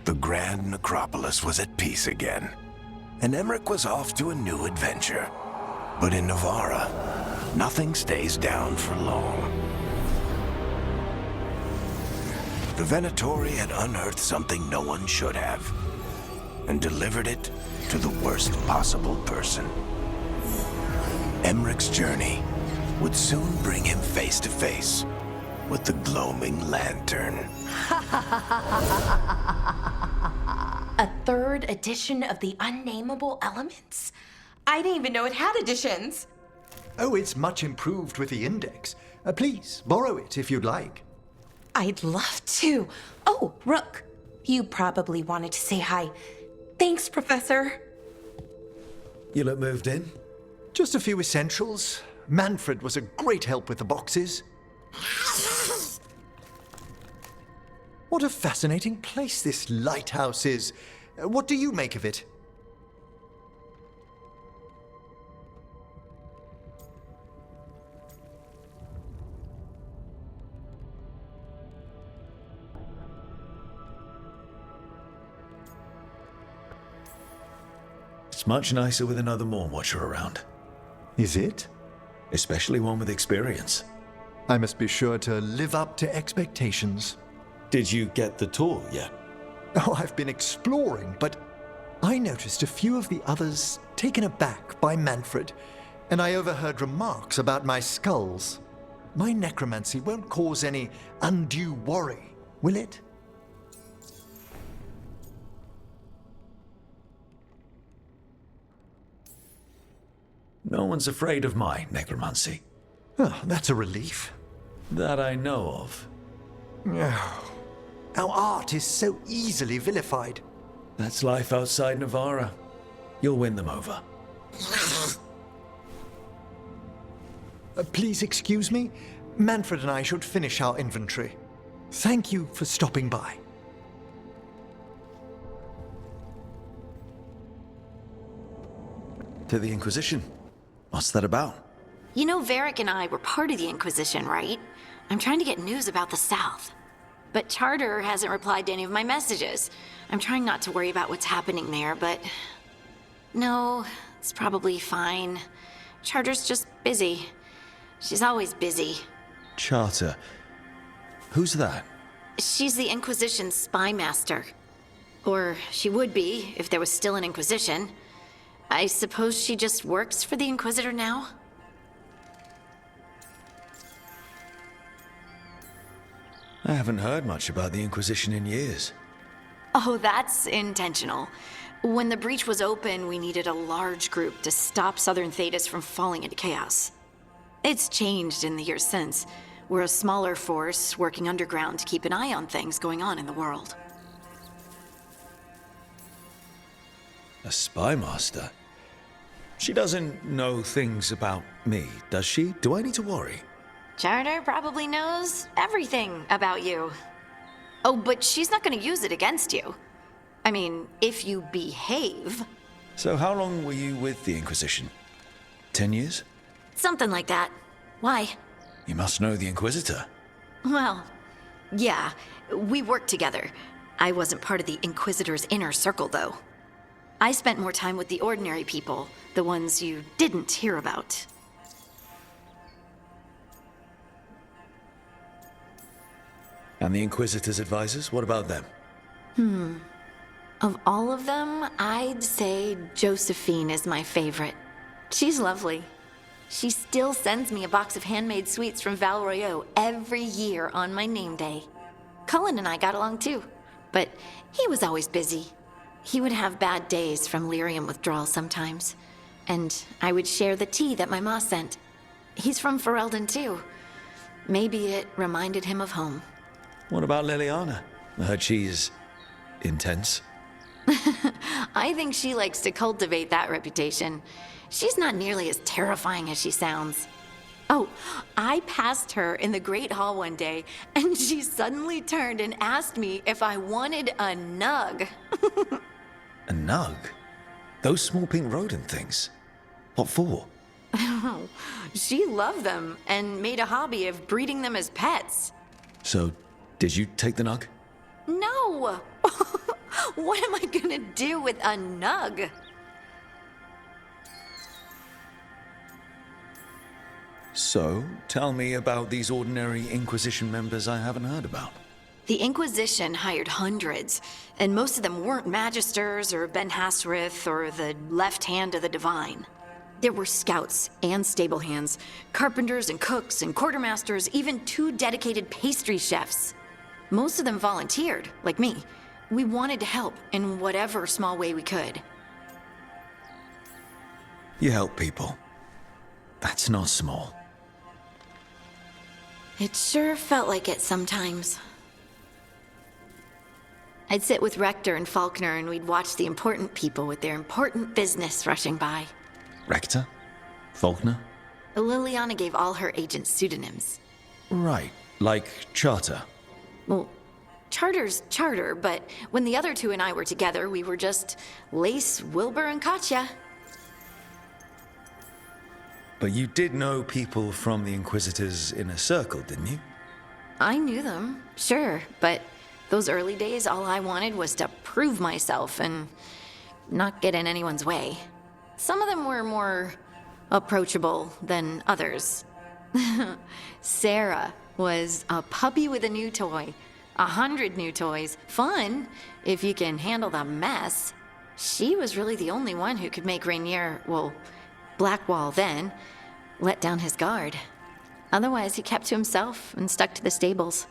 The Grand Necropolis was at peace again, and Emmerich was off to a new adventure. But in Navarra, nothing stays down for long. The Venatori had unearthed something no one should have, and delivered it to the worst possible person. Emmerich's journey would soon bring him face to face with the gloaming lantern. A third edition of the Unnameable Elements? I didn't even know it had editions. Oh, it's much improved with the index. Please, borrow it if you'd like. I'd love to. Oh, Rook, you probably wanted to say hi. Thanks, Professor. You look moved in. Just a few essentials. Manfred was a great help with the boxes. What a fascinating place this lighthouse is. What do you make of it? It's much nicer with another Moon Watcher around. Is it? Especially one with experience. I must be sure to live up to expectations. Did you get the tour yet? Oh, I've been exploring, but I noticed a few of the others taken aback by Manfred, and I overheard remarks about my skulls. My necromancy won't cause any undue worry, will it? No one's afraid of my necromancy. Oh, that's a relief. That I know of. Our art is so easily vilified. That's life outside Navarra. You'll win them over. Please excuse me. Manfred and I should finish our inventory. Thank you for stopping by. To the Inquisition. What's that about? You know, Varric and I were part of the Inquisition, right? I'm trying to get news about the South. But Charter hasn't replied to any of my messages. I'm trying not to worry about what's happening there, but... No, it's probably fine. Charter's just busy. She's always busy. Charter. Who's that? She's the Inquisition's spy master. Or she would be, if there was still an Inquisition. I suppose she just works for the Inquisitor now? I haven't heard much about the Inquisition in years. Oh, that's intentional. When the breach was open, we needed a large group to stop Southern Thedas from falling into chaos. It's changed in the years since. We're a smaller force working underground to keep an eye on things going on in the world. A spy master? She doesn't know things about me, does she? Do I need to worry? Charter probably knows everything about you. Oh, but she's not going to use it against you. I mean, if you behave. So how long were you with the Inquisition? 10 years? Something like that. Why? You must know the Inquisitor. Well, yeah, we worked together. I wasn't part of the Inquisitor's inner circle, though. I spent more time with the ordinary people, the ones you didn't hear about. And the Inquisitor's advisors, what about them? Of all of them, I'd say Josephine is my favorite. She's lovely. She still sends me a box of handmade sweets from Val Royeaux every year on my name day. Cullen and I got along too, but he was always busy. He would have bad days from lyrium withdrawal sometimes, and I would share the tea that my ma sent. He's from Ferelden too. Maybe it reminded him of home. What about Liliana? I heard she's intense. I think she likes to cultivate that reputation. She's not nearly as terrifying as she sounds. Oh, I passed her in the Great Hall one day, and she suddenly turned and asked me if I wanted a nug. A nug? Those small pink rodent things? What for? She loved them and made a hobby of breeding them as pets. So, did you take the nug? No! What am I gonna do with a nug? So, tell me about these ordinary Inquisition members I haven't heard about. The Inquisition hired hundreds, and most of them weren't Magisters or Ben Hasrith or the left hand of the Divine. There were scouts and stable hands, carpenters and cooks and quartermasters, even 2 dedicated pastry chefs. Most of them volunteered, like me. We wanted to help in whatever small way we could. You help people. That's not small. It sure felt like it sometimes. I'd sit with Rector and Faulkner and we'd watch the important people with their important business rushing by. Rector? Faulkner? Liliana gave all her agents pseudonyms. Right, like Charter. Well, Charter's Charter, but when the other 2 and I were together, we were just Lace, Wilbur, and Katya. But you did know people from the Inquisitors' inner circle, didn't you? I knew them, sure, but those early days, all I wanted was to prove myself and not get in anyone's way. Some of them were more approachable than others. Sarah was a puppy with a new toy. 100 new toys. Fun, if you can handle the mess. She was really the only one who could make Rainier, well, Blackwall then, let down his guard. Otherwise, he kept to himself and stuck to the stables.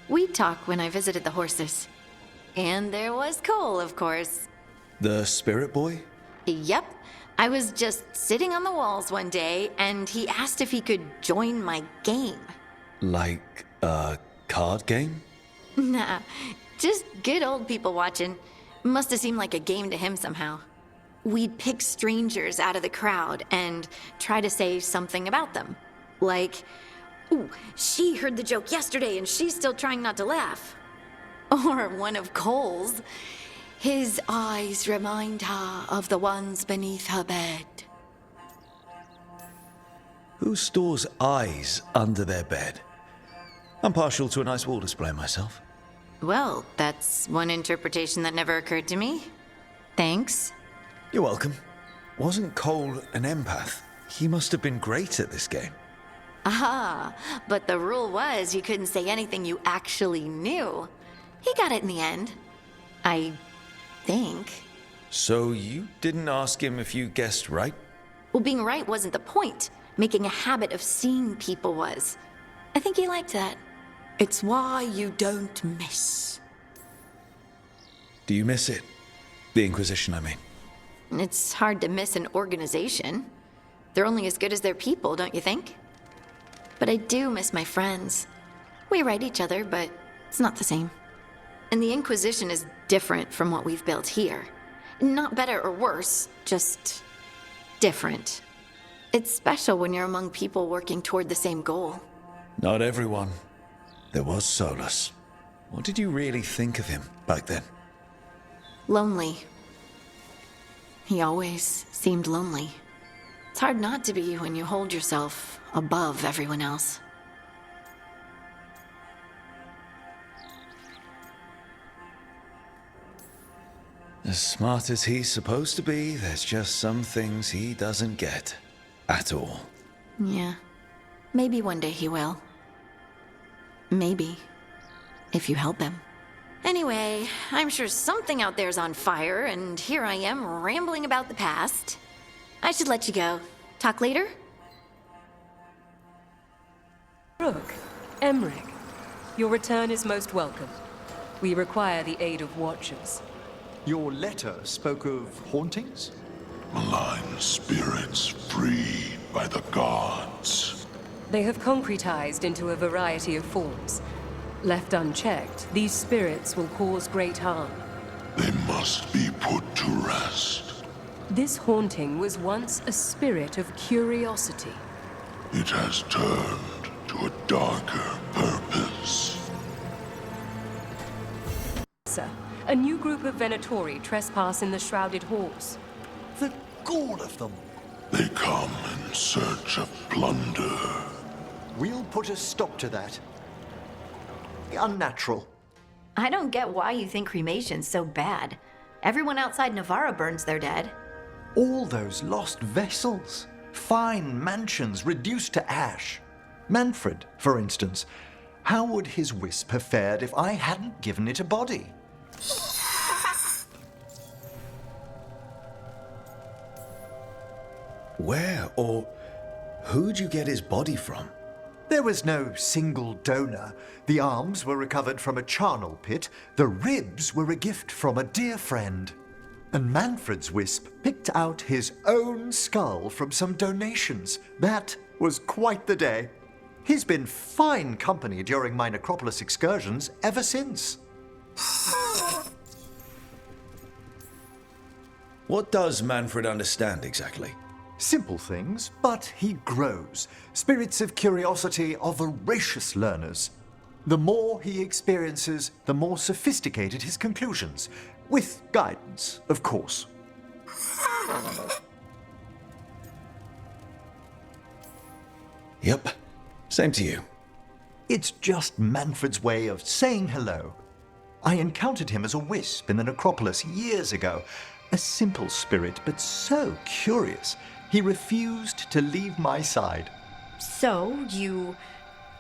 We'd talk when I visited the horses. And there was Cole, of course. The Spirit Boy? Yep. I was just sitting on the walls one day, and he asked if he could join my game. Like a card game? Nah, just good old people watching. Must have seemed like a game to him somehow. We'd pick strangers out of the crowd and try to say something about them. Like, ooh, she heard the joke yesterday and she's still trying not to laugh. Or one of Cole's. His eyes remind her of the ones beneath her bed. Who stores eyes under their bed? I'm partial to a nice wall display myself. Well, that's one interpretation that never occurred to me. Thanks. You're welcome. Wasn't Cole an empath? He must have been great at this game. Aha, but the rule was you couldn't say anything you actually knew. He got it in the end. I think. So you didn't ask him if you guessed right? Well, being right wasn't the point. Making a habit of seeing people was. I think he liked that. It's why you don't miss. Do you miss it? The Inquisition, I mean. It's hard to miss an organization. They're only as good as their people, don't you think? But I do miss my friends. We write each other, but it's not the same. And the Inquisition is different from what we've built here. Not better or worse, just different. It's special when you're among people working toward the same goal. Not everyone. There was Solus. What did you really think of him back then? Lonely. He always seemed lonely. It's hard not to be when you hold yourself above everyone else. As smart as he's supposed to be, there's just some things he doesn't get. At all. Yeah. Maybe one day he will. Maybe. If you help him. Anyway, I'm sure something out there's on fire, and here I am rambling about the past. I should let you go. Talk later? Rook, Emmerich, your return is most welcome. We require the aid of watchers. Your letter spoke of hauntings? Malign spirits freed by the gods. They have concretized into a variety of forms. Left unchecked, these spirits will cause great harm. They must be put to rest. This haunting was once a spirit of curiosity. It has turned to a darker purpose. Sir, a new group of Venatori trespass in the Shrouded Halls. The gall of them! They come in search of plunder. We'll put a stop to that. Unnatural. I don't get why you think cremation's so bad. Everyone outside Navarra burns their dead. All those lost vessels. Fine mansions reduced to ash. Manfred, for instance. How would his wisp have fared if I hadn't given it a body? Where or who'd you get his body from? There was no single donor. The arms were recovered from a charnel pit. The ribs were a gift from a dear friend. And Manfred's wisp picked out his own skull from some donations. That was quite the day. He's been fine company during my necropolis excursions ever since. What does Manfred understand exactly? Simple things, but he grows. Spirits of curiosity are voracious learners. The more he experiences, the more sophisticated his conclusions. With guidance, of course. Yep. Same to you. It's just Manfred's way of saying hello. I encountered him as a wisp in the necropolis years ago. A simple spirit, but so curious. He refused to leave my side. So, you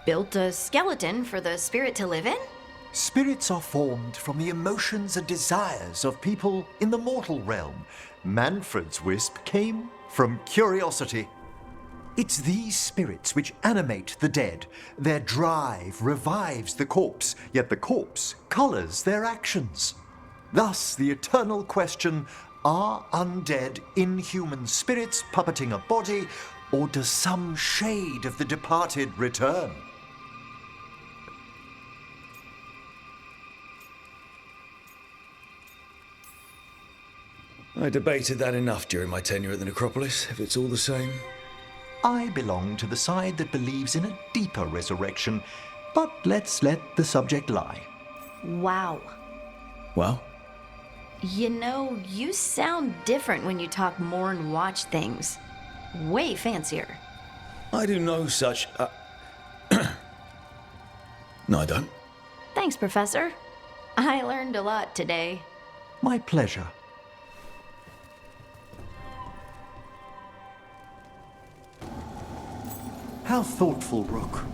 built a skeleton for the spirit to live in? Spirits are formed from the emotions and desires of people in the mortal realm. Manfred's wisp came from curiosity. It's these spirits which animate the dead. Their drive revives the corpse, yet the corpse colors their actions. Thus, the eternal question, are undead, inhuman spirits puppeting a body, or does some shade of the departed return? I debated that enough during my tenure at the necropolis, if it's all the same. I belong to the side that believes in a deeper resurrection, but let's let the subject lie. Wow. Well? You know, you sound different when you talk Mourn Watch things. Way fancier. I do no such... No, I don't. Thanks, Professor. I learned a lot today. My pleasure. How thoughtful, Rook.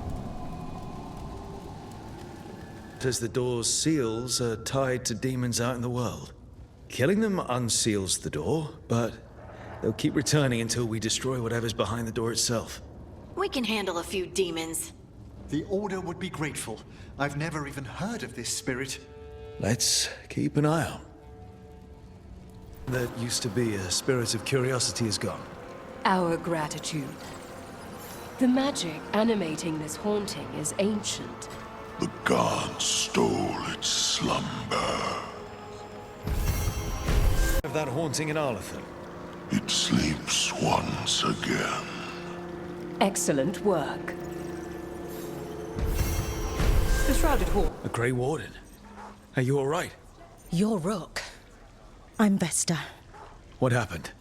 As the door's seals are tied to demons out in the world. Killing them unseals the door, but they'll keep returning until we destroy whatever's behind the door itself. We can handle a few demons. The Order would be grateful. I've never even heard of this spirit. Let's keep an eye out. That used to be a spirit of curiosity is gone. Our gratitude. The magic animating this haunting is ancient. The gods stole its slumber. Of that haunting in Arlathan. It sleeps once again. Excellent work. The Shrouded Hall. A Grey Warden. Are you all right? You're Rook. I'm Vesta. What happened?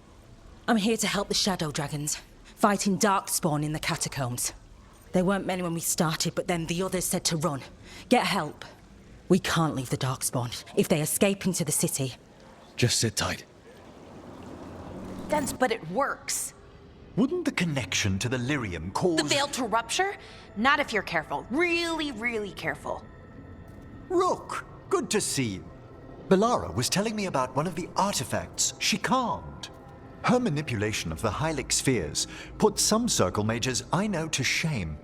I'm here to help the Shadow Dragons, fighting Darkspawn in the catacombs. There weren't many when we started, but then the others said to run. Get help. We can't leave the Darkspawn. If they escape into the city... Just sit tight. But it works. Wouldn't the connection to the lyrium cause... The veil to rupture? Not if you're careful. Really, really careful. Rook, good to see you. Belara was telling me about one of the artifacts she calmed. Her manipulation of the Hylic spheres put some circle mages I know to shame.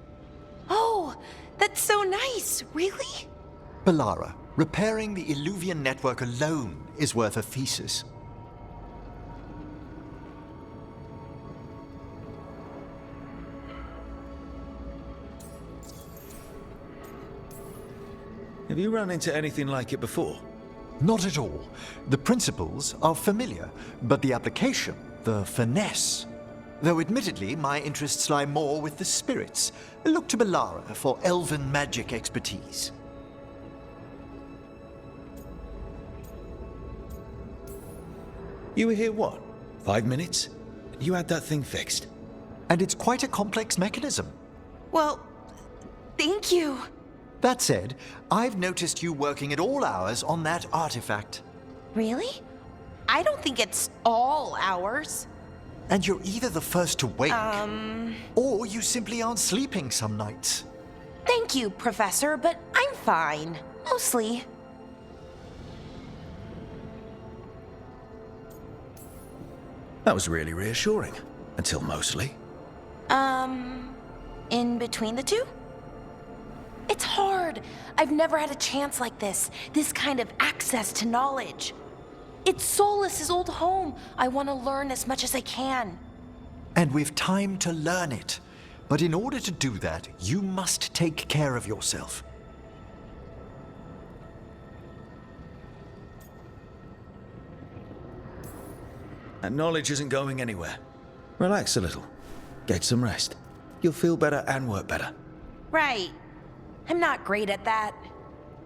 Oh, that's so nice. Really? Belara, repairing the Illuvian network alone is worth a thesis. Have you run into anything like it before? Not at all. The principles are familiar, but the application, the finesse, Though admittedly, my interests lie more with the spirits. Look to Belara for elven magic expertise. You were here, what, 5 minutes? You had that thing fixed. And it's quite a complex mechanism. Well, thank you. That said, I've noticed you working at all hours on that artifact. Really? I don't think it's all ours. And you're either the first to wake, or you simply aren't sleeping some nights. Thank you, Professor, but I'm fine. Mostly. That was really reassuring. Until mostly. In between the two? It's hard. I've never had a chance like this kind of access to knowledge. It's Solas's old home. I want to learn as much as I can. And we've time to learn it. But in order to do that, you must take care of yourself. That knowledge isn't going anywhere. Relax a little. Get some rest. You'll feel better and work better. Right. I'm not great at that.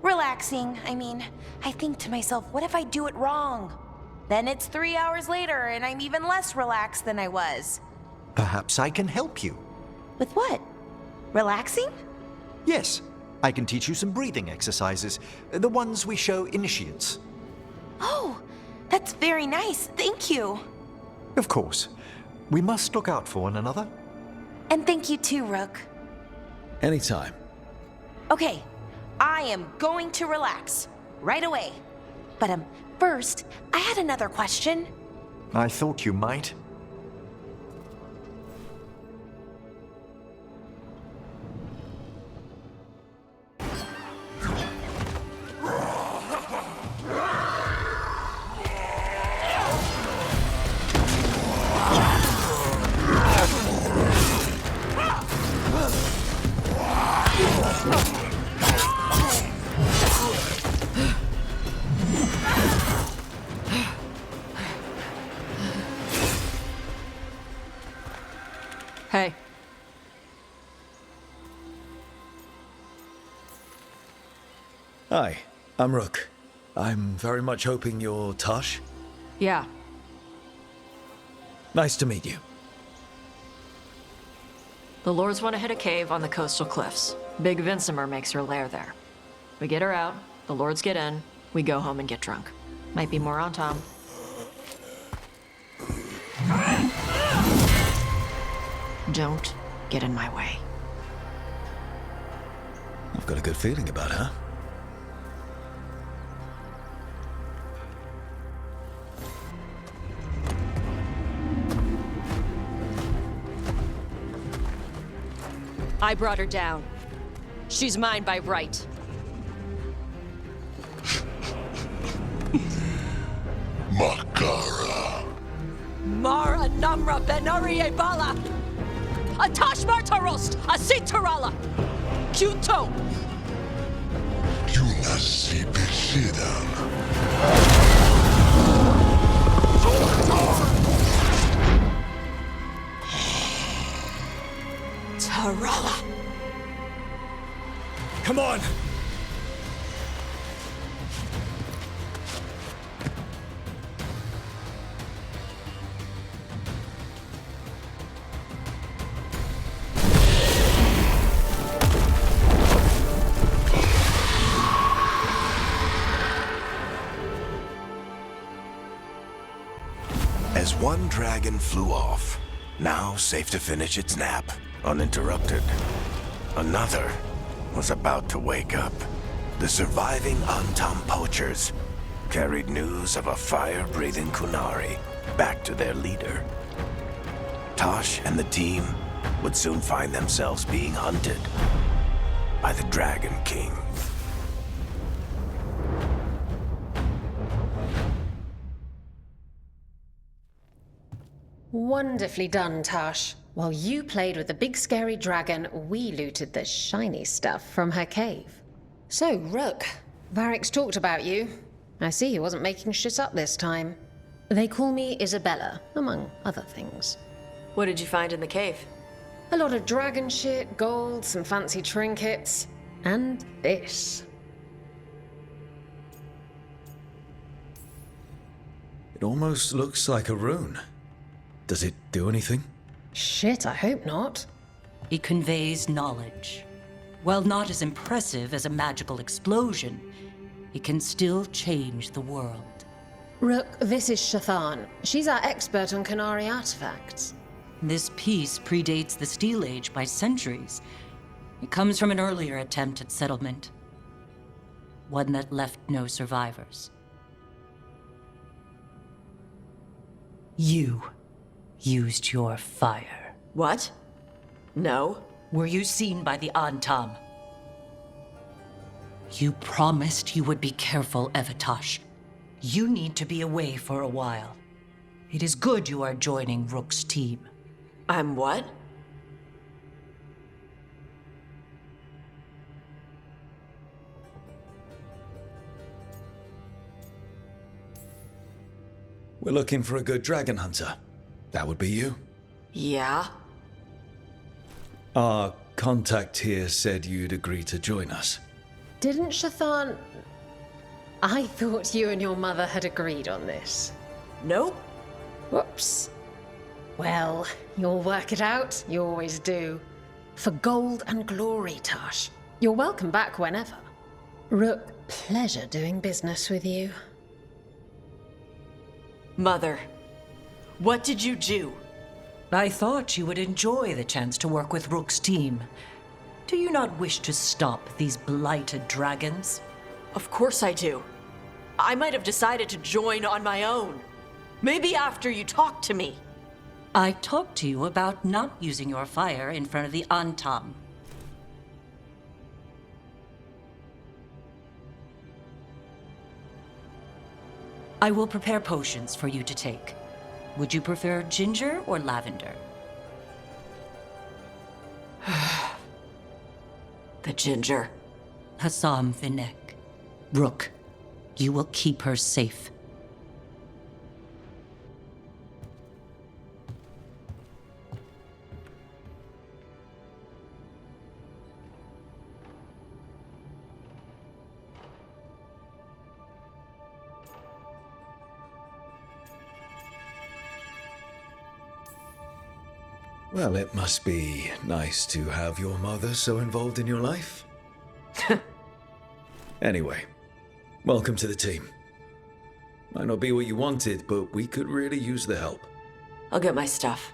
Relaxing, I mean, I think to myself, what if I do it wrong? Then it's 3 hours later and I'm even less relaxed than I was. Perhaps I can help you. With what? Relaxing? Yes, I can teach you some breathing exercises, the ones we show initiates. Oh, that's very nice, thank you. Of course. We must look out for one another. And thank you too, Rook. Anytime. Okay, I am going to relax right away. But first, I had another question. I thought you might. Hey. Hi, I'm Rook. I'm very much hoping you're Tosh. Yeah. Nice to meet you. The Lords want to hit a cave on the coastal cliffs. Big Vincimer makes her lair there. We get her out, the Lords get in, we go home and get drunk. Might be more on Tom. Don't get in my way. I've got a good feeling about her. I brought her down. She's mine by right. Makara. Mara Namra Benari Ebala! Atash Martarost! Asitarala! Kyuto! Yunasi Bishidan. Tarala! Come on! As one dragon flew off, now safe to finish its nap, uninterrupted, another was about to wake up. The surviving Antam poachers carried news of a fire-breathing Kunari back to their leader. Tosh and the team would soon find themselves being hunted by the Dragon King. Wonderfully done, Tash. While you played with the big scary dragon, we looted the shiny stuff from her cave. So, Rook, Varric's talked about you. I see he wasn't making shit up this time. They call me Isabella, among other things. What did you find in the cave? A lot of dragon shit, gold, some fancy trinkets, and this. It almost looks like a rune. Does it do anything? Shit, I hope not. It conveys knowledge. While not as impressive as a magical explosion, it can still change the world. Rook, this is Shathan. She's our expert on Qunari artifacts. This piece predates the Steel Age by centuries. It comes from an earlier attempt at settlement. One that left no survivors. You used your fire. What? No. Were you seen by the Antam? You promised you would be careful, Evatosh. You need to be away for a while. It is good you are joining Rook's team. I'm what? We're looking for a good dragon hunter. That would be you. Yeah? Our contact here said you'd agree to join us. Didn't Shathan... I thought you and your mother had agreed on this. Nope. Whoops. Well, you'll work it out. You always do. For gold and glory, Tosh. You're welcome back whenever. Rook, pleasure doing business with you. Mother, what did you do? I thought you would enjoy the chance to work with Rook's team. Do you not wish to stop these blighted dragons? Of course I do. I might have decided to join on my own. Maybe after you talked to me. I talked to you about not using your fire in front of the Antam. I will prepare potions for you to take. Would you prefer ginger or lavender? The ginger. Hassam Vinek. Rook, you will keep her safe. Well, it must be nice to have your mother so involved in your life. Anyway, welcome to the team. Might not be what you wanted, but we could really use the help. I'll get my stuff.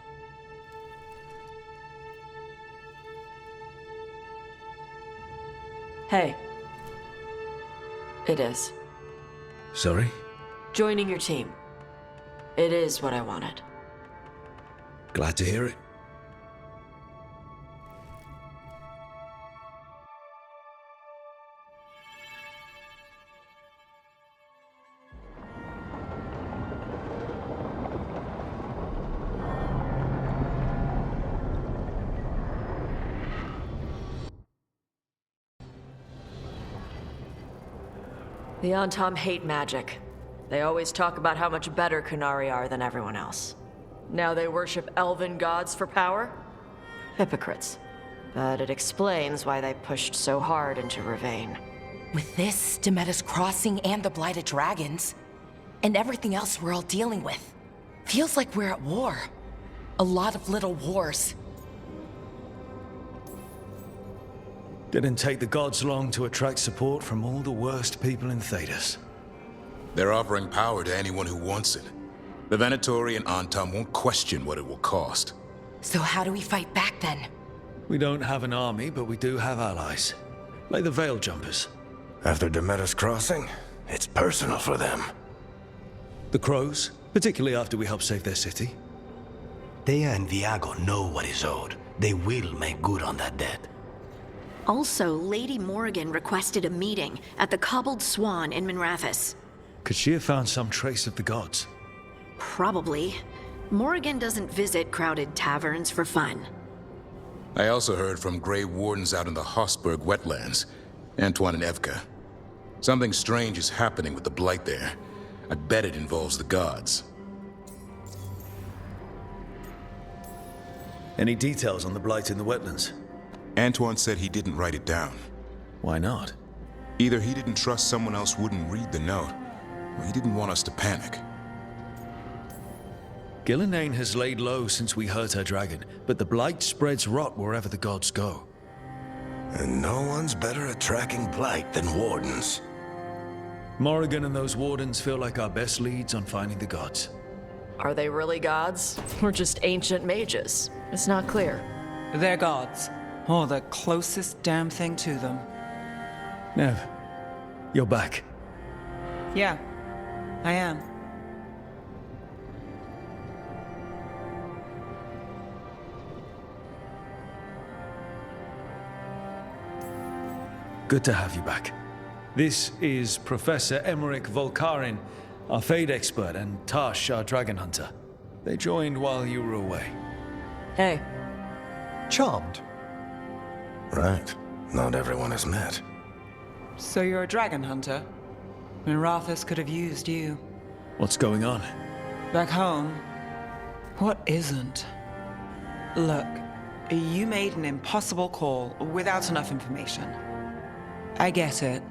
Hey. It is. Sorry? Joining your team. It is what I wanted. Glad to hear it. The Antam hate magic. They always talk about how much better Qunari are than everyone else. Now they worship elven gods for power? Hypocrites. But it explains why they pushed so hard into Ravane. With this, Demeter's Crossing and the Blighted Dragons, and everything else we're all dealing with, feels like we're at war. A lot of little wars. Didn't take the gods long to attract support from all the worst people in Thedas. They're offering power to anyone who wants it. The Venatori and Antam won't question what it will cost. So how do we fight back then? We don't have an army, but we do have allies. Like the Veil Jumpers. After Demeter's Crossing, it's personal for them. The Crows, particularly after we helped save their city. Thea and Viago know what is owed. They will make good on that debt. Also, Lady Morrigan requested a meeting at the Cobbled Swan in Minrathous. Could she have found some trace of the gods? Probably. Morrigan doesn't visit crowded taverns for fun. I also heard from Grey Wardens out in the Hossberg wetlands, Antoine and Evka. Something strange is happening with the Blight there. I bet it involves the gods. Any details on the blight in the wetlands? Antoine said he didn't write it down. Why not? Either he didn't trust someone else wouldn't read the note, or he didn't want us to panic. Gillenane has laid low since we hurt her dragon, but the blight spreads rot wherever the gods go. And no one's better at tracking blight than wardens. Morrigan and those wardens feel like our best leads on finding the gods. Are they really gods? Or just ancient mages? It's not clear. They're gods. Or the closest damn thing to them. Nev, you're back. Yeah, I am. Good to have you back. This is Professor Emmerich Volkarin, our Fade expert, and Tash, our dragon hunter. They joined while you were away. Hey. Charmed. Right. Not everyone has met. So you're a dragon hunter? Mirathus could have used you. What's going on? Back home, what isn't? Look, you made an impossible call without enough information. I get it.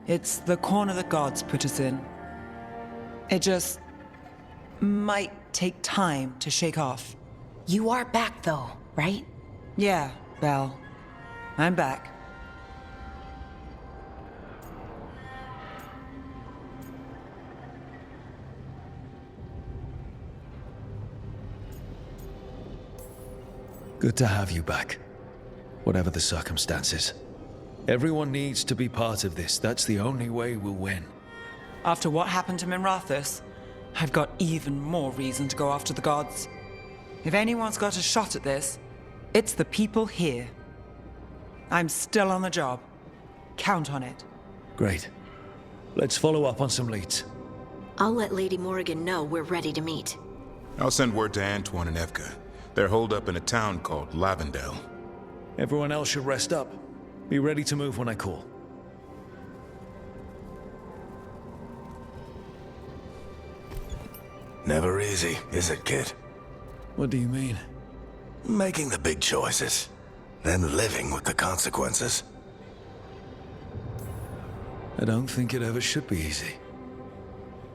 It's the corner the gods put us in. It just might take time to shake off. You are back, though, right? Yeah, Belle. I'm back. Good to have you back. Whatever the circumstances. Everyone needs to be part of this. That's the only way we'll win. After what happened to Minrathus, I've got even more reason to go after the gods. If anyone's got a shot at this, it's the people here. I'm still on the job. Count on it. Great. Let's follow up on some leads. I'll let Lady Morrigan know we're ready to meet. I'll send word to Antoine and Evka. They're holed up in a town called Lavendel. Everyone else should rest up. Be ready to move when I call. Never easy, is it, kid? What do you mean? Making the big choices, then living with the consequences. I don't think it ever should be easy.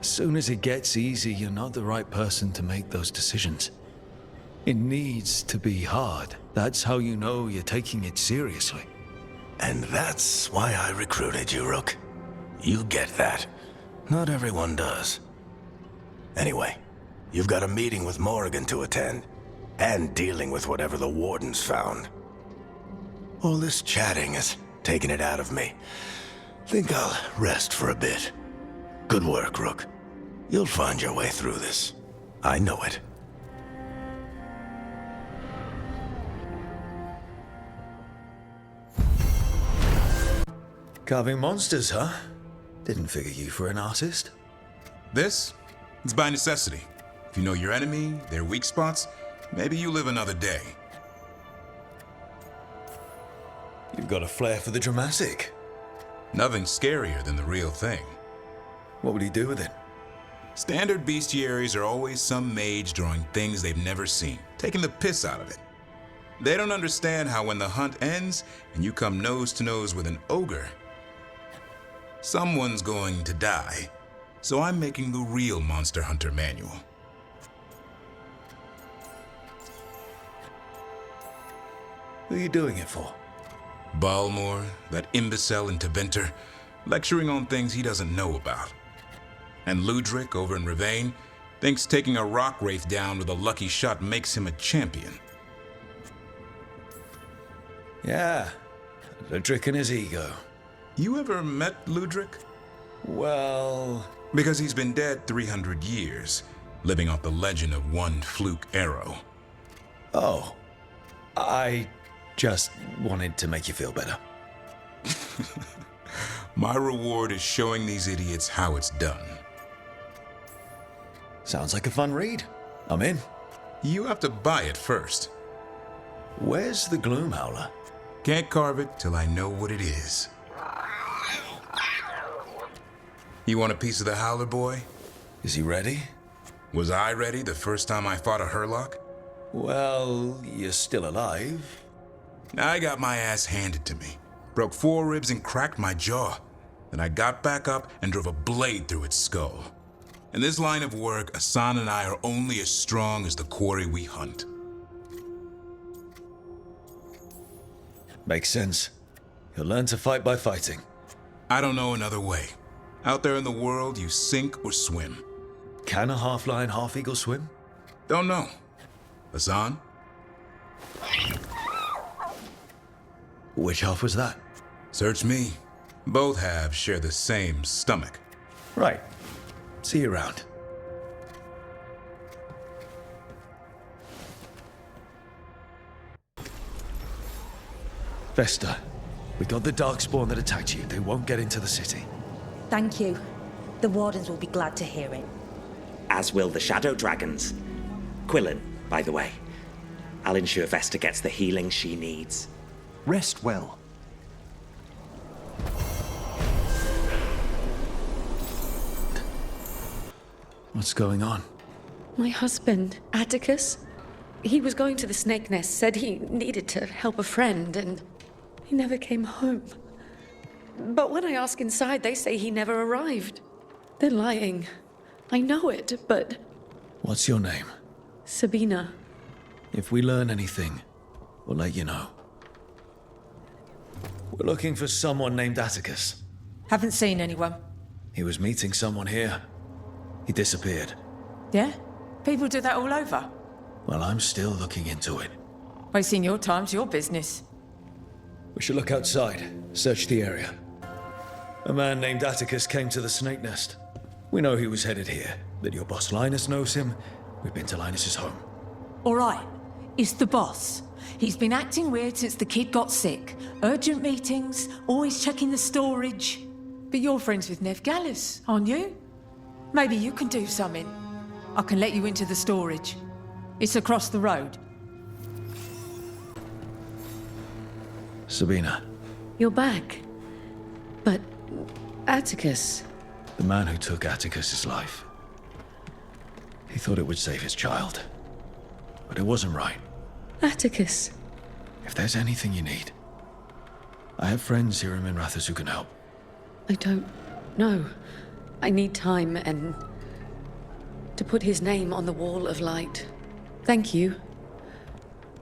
As soon as it gets easy, you're not the right person to make those decisions. It needs to be hard. That's how you know you're taking it seriously. And that's why I recruited you, Rook. You get that. Not everyone does. Anyway, you've got a meeting with Morrigan to attend, and dealing with whatever the Wardens found. All this chatting is taking it out of me. Think I'll rest for a bit. Good work, Rook. You'll find your way through this. I know it. Carving monsters, huh? Didn't figure you for an artist. This? It's by necessity. If you know your enemy, their weak spots, maybe you live another day. You've got a flair for the dramatic. Nothing scarier than the real thing. What would he do with it? Standard bestiaries are always some mage drawing things they've never seen, taking the piss out of it. They don't understand how when the hunt ends and you come nose to nose with an ogre, someone's going to die. So I'm making the real Monster Hunter manual. Who are you doing it for? Balmor, that imbecile in Teventer, lecturing on things he doesn't know about. And Ludric over in Rivain thinks taking a rock wraith down with a lucky shot makes him a champion. Yeah, Ludric and his ego. You ever met Ludric? Well... Because he's been dead 300 years, living off the legend of one fluke arrow. Oh. I just wanted to make you feel better. My reward is showing these idiots how it's done. Sounds like a fun read. I'm in. You have to buy it first. Where's the Gloom Howler? Can't carve it till I know what it is. You want a piece of the Howler, boy? Is he ready? Was I ready the first time I fought a Hurlock? Well, you're still alive. I got my ass handed to me. Broke 4 ribs and cracked my jaw. Then I got back up and drove a blade through its skull. In this line of work, Asan and I are only as strong as the quarry we hunt. Makes sense. You'll learn to fight by fighting. I don't know another way. Out there in the world, you sink or swim. Can a half-lion, half-eagle swim? Don't know. Asan? Which half was that? Search me. Both halves share the same stomach. Right. See you around. Vesta, we got the Darkspawn that attacked you. They won't get into the city. Thank you. The Wardens will be glad to hear it. As will the Shadow Dragons. Quillen, by the way. I'll ensure Vesta gets the healing she needs. Rest well. What's going on? My husband, Atticus, he was going to the Snake Nest, said he needed to help a friend, and he never came home. But when I ask inside, they say he never arrived. They're lying. I know it, but... What's your name? Sabina. If we learn anything, we'll let you know. We're looking for someone named Atticus. Haven't seen anyone. He was meeting someone here. He disappeared. Yeah? People do that all over. Well, I'm still looking into it. Wasting your time's your business. We should look outside, search the area. A man named Atticus came to the Snake Nest. We know he was headed here, that your boss Linus knows him. We've been to Linus's home. All right. It's the boss. He's been acting weird since the kid got sick. Urgent meetings, always checking the storage. But you're friends with Nev Gallus, aren't you? Maybe you can do something. I can let you into the storage. It's across the road. Sabina. You're back. But Atticus... The man who took Atticus's life. He thought it would save his child. But it wasn't right. Atticus. If there's anything you need, I have friends here in Minrathous who can help. I don't know. I need time and to put his name on the wall of light. Thank you.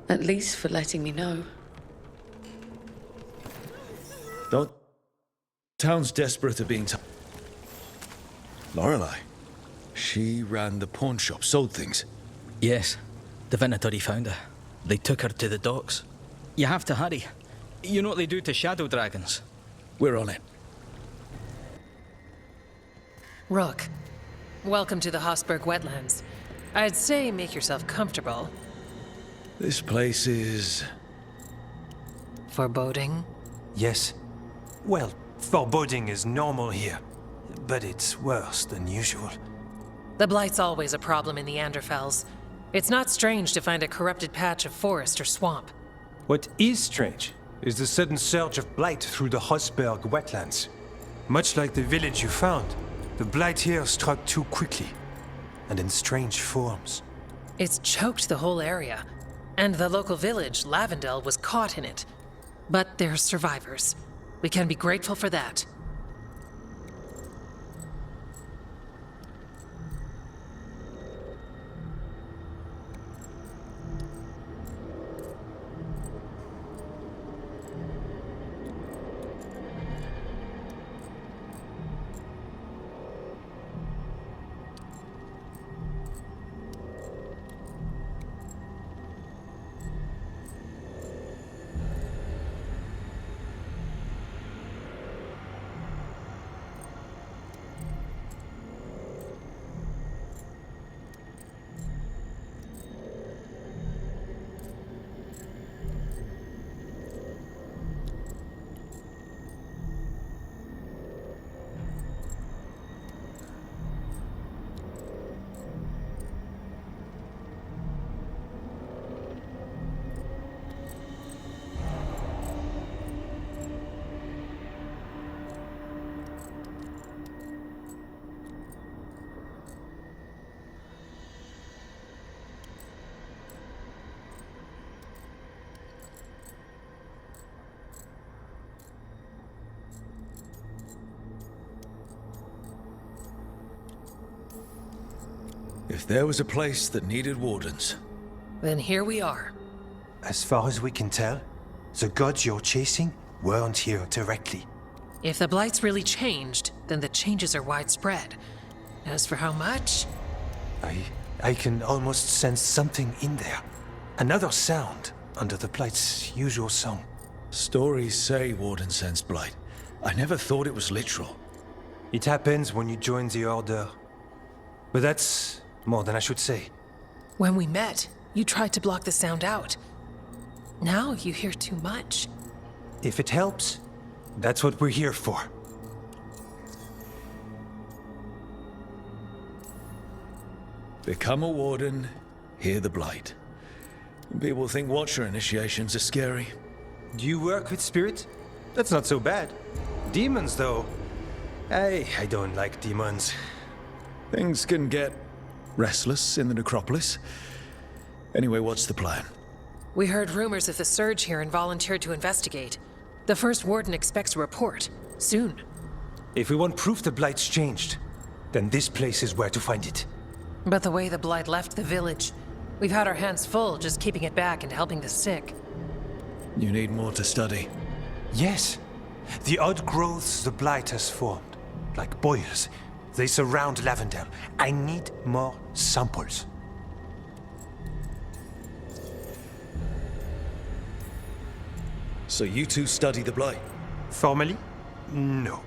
At least for letting me know. Don't... Town's desperate at being... Lorelei. She ran the pawn shop, sold things. Yes. The Venatori found her. They took her to the docks. You have to hurry. You know what they do to shadow dragons? We're on it. Rook, welcome to the Hossberg Wetlands. I'd say make yourself comfortable. This place is... Foreboding? Yes. Well, foreboding is normal here, but it's worse than usual. The Blight's always a problem in the Anderfells. It's not strange to find a corrupted patch of forest or swamp. What is strange is the sudden surge of blight through the Hossberg Wetlands. Much like the village you found, the blight here struck too quickly, and in strange forms. It's choked the whole area, and the local village, Lavendel, was caught in it. But they're survivors. We can be grateful for that. If there was a place that needed wardens, Then here we are. As far as we can tell, the gods you're chasing weren't here directly. If the Blight's really changed, then the changes are widespread. As for how much, I can almost sense something in there. Another sound under the Blight's usual song. stories say Warden sensed blight. I never thought it was literal. It happens when you join the Order. But that's more than I should say. when we met, you tried to block the sound out. Now you hear too much. If it helps, that's what we're here for. Become a warden, hear the blight. People think Watcher initiations are scary. Do you work with spirit? That's not so bad. Demons, though. I don't like demons. Things can get restless in the necropolis. Anyway, what's the plan? We heard rumors of the surge here and volunteered to investigate. The first warden expects a report. Soon. If we want proof the Blight's changed, then this place is where to find it. But the way the Blight left the village, we've had our hands full just keeping it back and helping the sick. You need more to study. Yes. The odd growths the Blight has formed, like boils, they surround Lavendel. I need more samples. So you two study the blight? Formally? No.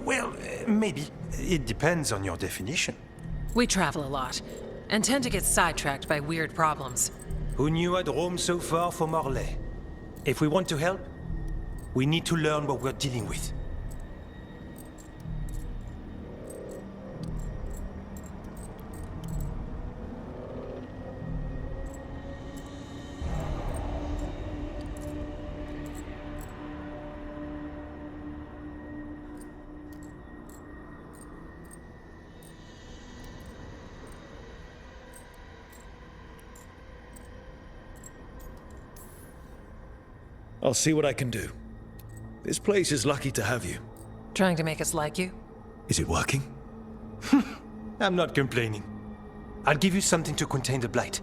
Well, maybe. It depends on your definition. We travel a lot, and tend to get sidetracked by weird problems. Who knew I'd roam so far for Morlaix? If we want to help, we need to learn what we're dealing with. I'll see what I can do. This place is lucky to have you. Trying to make us like you? Is it working? I'm not complaining. I'll give you something to contain the Blight.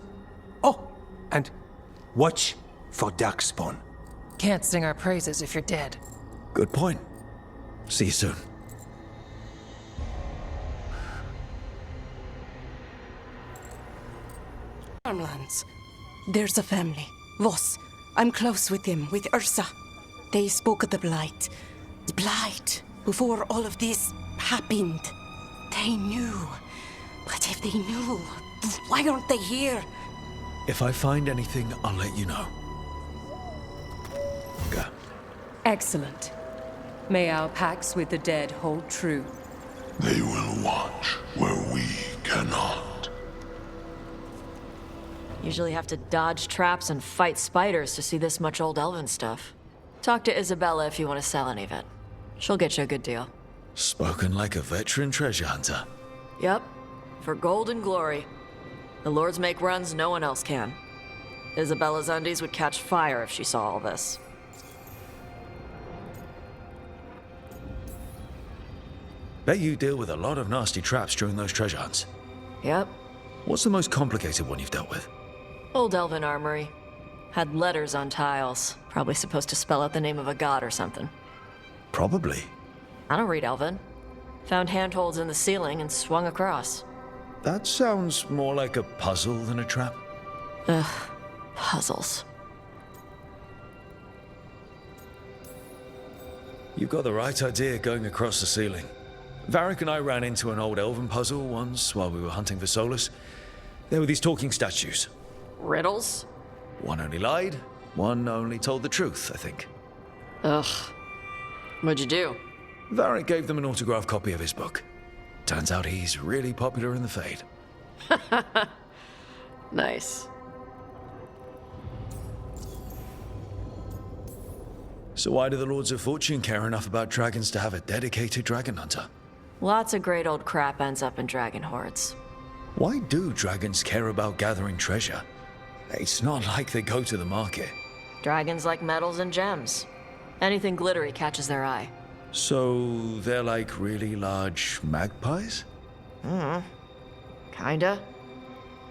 Oh, and watch for Darkspawn. Can't sing our praises if you're dead. Good point. See you soon. Farmlands. There's a family. Voss. I'm close with them, with Ursa. They spoke of the Blight. The Blight. Before all of this happened. They knew. But if they knew, why aren't they here? If I find anything, I'll let you know. Go. Excellent. May our pacts with the dead hold true. They will watch where we cannot. Usually have to dodge traps and fight spiders to see this much old elven stuff. Talk to Isabella if you want to sell any of it. She'll get you a good deal. Spoken like a veteran treasure hunter. Yep. For gold and glory. The lords make runs no one else can. Isabella's undies would catch fire if she saw all this. Bet you deal with a lot of nasty traps during those treasure hunts. Yep. What's the most complicated one you've dealt with? Old elven armory. Had letters on tiles. Probably supposed to spell out the name of a god or something. Probably. I don't read elven. Found handholds in the ceiling and swung across. That sounds more like a puzzle than a trap. Ugh. Puzzles. You've got the right idea going across the ceiling. Varric and I ran into an old elven puzzle once while we were hunting for Solus. There were these talking statues. Riddles? One only lied, one only told the truth, I think. Ugh. What'd you do? Varric gave them an autographed copy of his book. Turns out he's really popular in the Fade. Nice. So why do the Lords of Fortune care enough about dragons to have a dedicated dragon hunter? Lots of great old crap ends up in dragon hordes. Why do dragons care about gathering treasure? It's not like they go to the market. Dragons like metals and gems. Anything glittery catches their eye. So they're like really large magpies? Kinda.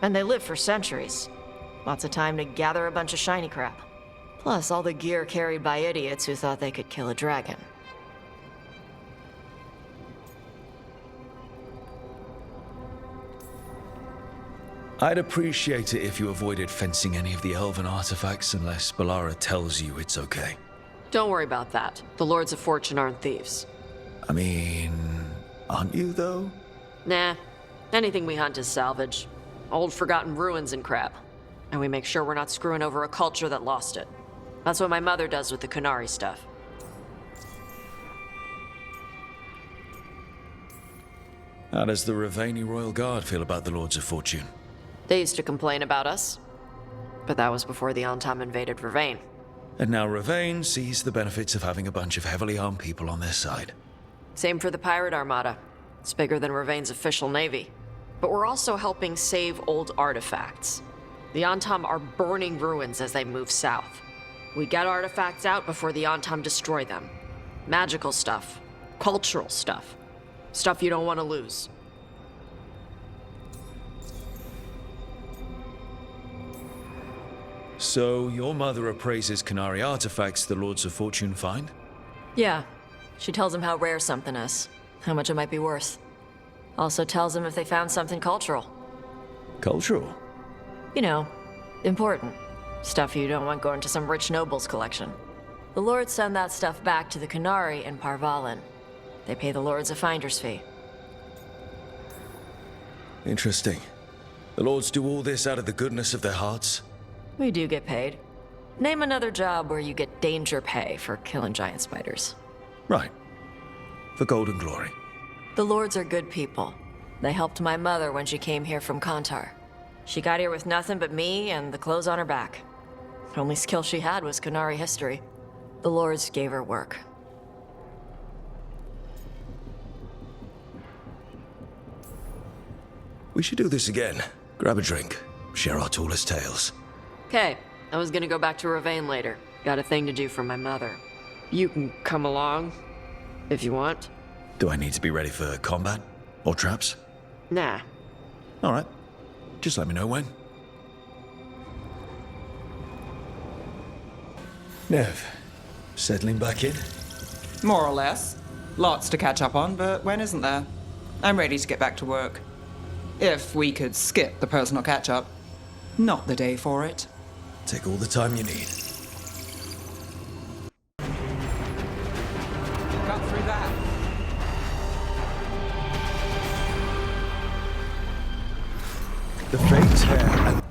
And they live for centuries. Lots of time to gather a bunch of shiny crap. Plus all the gear carried by idiots who thought they could kill a dragon. I'd appreciate it if you avoided fencing any of the elven artifacts unless Balara tells you it's okay. Don't worry about that. The Lords of Fortune aren't thieves. I mean, aren't you, though? Nah. Anything we hunt is salvage. Old forgotten ruins and crap. And we make sure we're not screwing over a culture that lost it. That's what my mother does with the Qunari stuff. How does the Ravani Royal Guard feel about the Lords of Fortune? They used to complain about us. But that was before the Antam invaded Ravane. And now Ravane sees the benefits of having a bunch of heavily armed people on their side. Same for the Pirate Armada. It's bigger than Ravane's official navy. But we're also helping save old artifacts. The Antam are burning ruins as they move south. We get artifacts out before the Antam destroy them. Magical stuff. Cultural stuff. Stuff you don't want to lose. So, your mother appraises Qunari artifacts the Lords of Fortune find? Yeah. She tells them how rare something is. How much it might be worth. Also tells them if they found something cultural. Cultural? You know, important. Stuff you don't want going to some rich noble's collection. The Lords send that stuff back to the Qunari in Parvalin. They pay the Lords a finder's fee. Interesting. The Lords do all this out of the goodness of their hearts? We do get paid. Name another job where you get danger pay for killing giant spiders. Right. For gold and glory. The Lords are good people. They helped my mother when she came here from Kantar. She got here with nothing but me and the clothes on her back. The only skill she had was Qunari history. The Lords gave her work. We should do this again. Grab a drink. Share our tallest tales. Okay, I was gonna go back to Ravane later. Got a thing to do for my mother. You can come along, if you want. Do I need to be ready for combat? Or traps? Nah. Alright. Just let me know when. Nev, settling back in? More or less. Lots to catch up on, but when isn't there? I'm ready to get back to work. If we could skip the personal catch-up. Not the day for it. Take all the time you need. Cut through that. The Fate's hair and...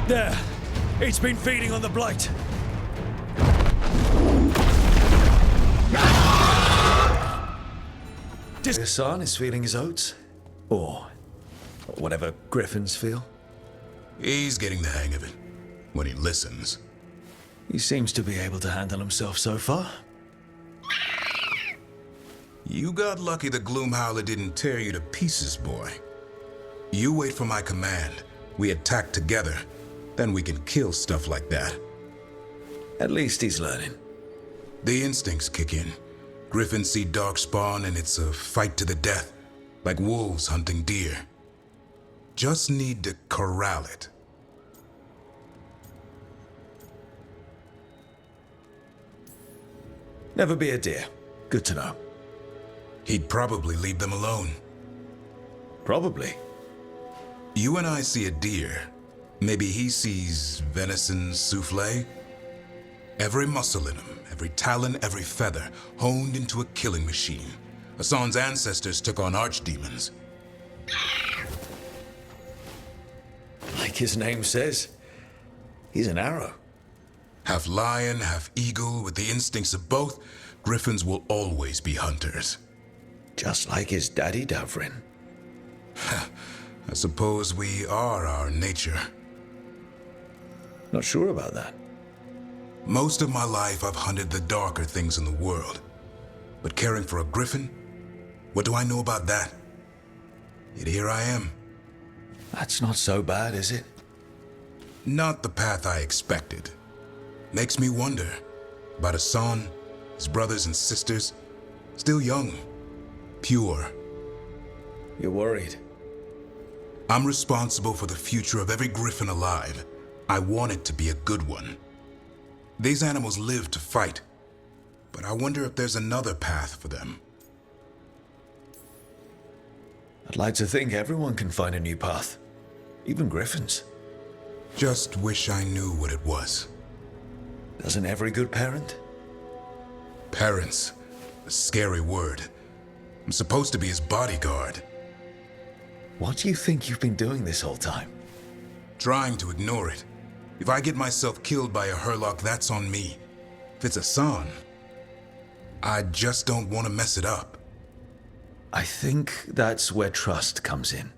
There! It's been feeding on the blight! Hassan is feeling his oats? Or whatever griffins feel? He's getting the hang of it. When he listens. He seems to be able to handle himself so far. You got lucky the Gloomhowler didn't tear you to pieces, boy. You wait for my command. We attack together. Then we can kill stuff like that. At least he's learning. The instincts kick in. Griffins see darkspawn and it's a fight to the death. Like wolves hunting deer. Just need to corral it. Never be a deer. Good to know. He'd probably leave them alone. Probably. You and I see a deer. Maybe he sees venison souffle. Every muscle in him, every talon, every feather, honed into a killing machine. Hassan's ancestors took on archdemons. Like his name says, he's an arrow. Half lion, half eagle, with the instincts of both, griffins will always be hunters. Just like his daddy, Davrin. I suppose we are our nature. Not sure about that. Most of my life I've hunted the darker things in the world. But caring for a griffin? What do I know about that? Yet here I am. That's not so bad, is it? Not the path I expected. Makes me wonder about Hassan, his brothers and sisters, still young, pure. You're worried? I'm responsible for the future of every griffin alive. I want it to be a good one. These animals live to fight, but I wonder if there's another path for them. I'd like to think everyone can find a new path, even griffins. Just wish I knew what it was. Doesn't every good parent? Parents, a scary word. I'm supposed to be his bodyguard. What do you think you've been doing this whole time? Trying to ignore it. If I get myself killed by a Hurlock, that's on me. If it's Hassan, I just don't want to mess it up. I think that's where trust comes in.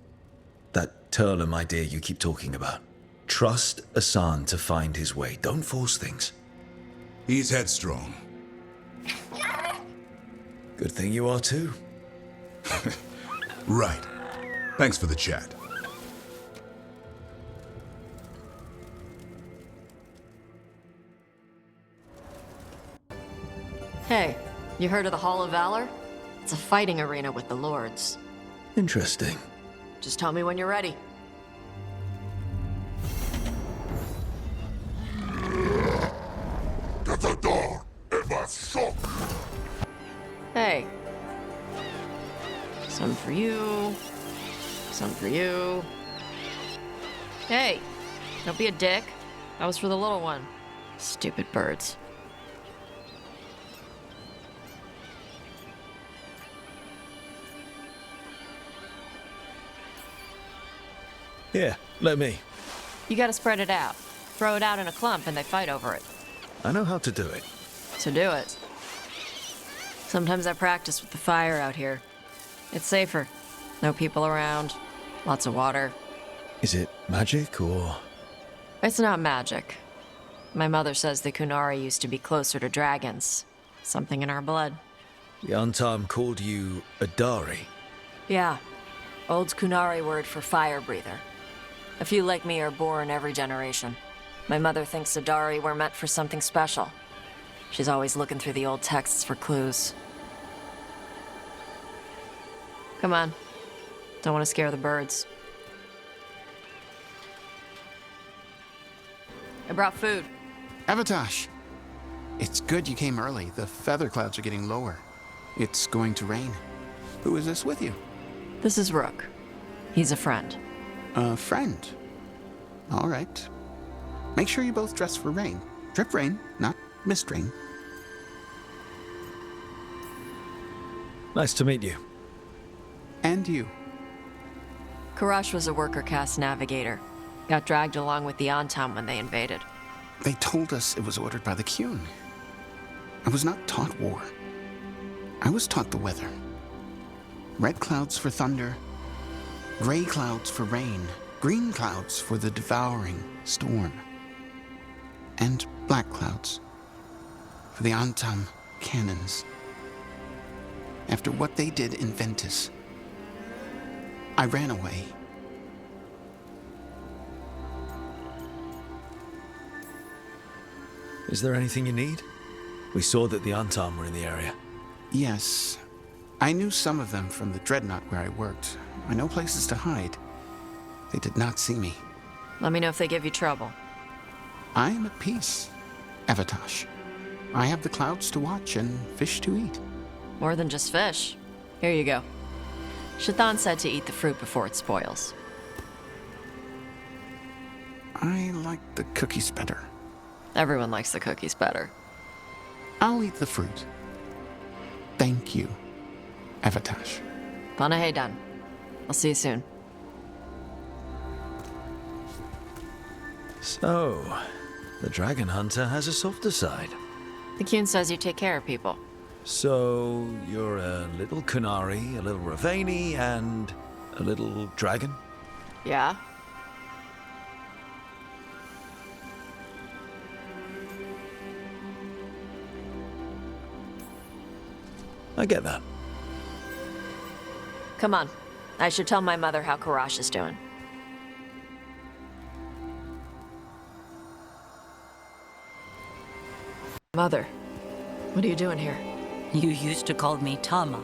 That Turlum idea you keep talking about. Trust Hassan to find his way. Don't force things. He's headstrong. Good thing you are too. Right. Thanks for the chat. Hey, you heard of the Hall of Valor? It's a fighting arena with the lords. Interesting. Just tell me when you're ready. Hey. Some for you. Some for you. Hey, don't be a dick. That was for the little one. Stupid birds. Here, let me. You gotta spread it out. Throw it out in a clump and they fight over it. I know how to do it. So do it. Sometimes I practice with the fire out here. It's safer. No people around. Lots of water. Is it magic or...? It's not magic. My mother says the Kunari used to be closer to dragons. Something in our blood. The Untarm called you a Dari. Yeah. Old Kunari word for fire breather. A few like me are born every generation. My mother thinks Adari were meant for something special. She's always looking through the old texts for clues. Come on. Don't want to scare the birds. I brought food. Avatash! It's good you came early. The feather clouds are getting lower. It's going to rain. Who is this with you? This is Rook. He's a friend. A friend? All right. Make sure you both dress for rain. Drip rain, not mist rain. Nice to meet you. And you. Karash was a worker caste navigator. Got dragged along with the Antam when they invaded. They told us it was ordered by the Qun. I was not taught war. I was taught the weather. Red clouds for thunder, gray clouds for rain, green clouds for the devouring storm, and black clouds for the Antam cannons. After what they did in Ventus, I ran away. Is there anything you need? We saw that the Untarm were in the area. Yes. I knew some of them from the Dreadnought where I worked. I know places to hide. They did not see me. Let me know if they give you trouble. I am at peace, Avatash. I have the clouds to watch and fish to eat. More than just fish. Here you go. Shathan said to eat the fruit before it spoils. I like the cookies better. Everyone likes the cookies better. I'll eat the fruit. Thank you, Avatash. Panahedan. I'll see you soon. So, the Dragon Hunter has a softer side. The Qun says you take care of people. So, you're a little Kunari, a little Ravani, and a little dragon? Yeah? I get that. Come on. I should tell my mother how Karash is doing. Mother, what are you doing here? You used to call me Tama.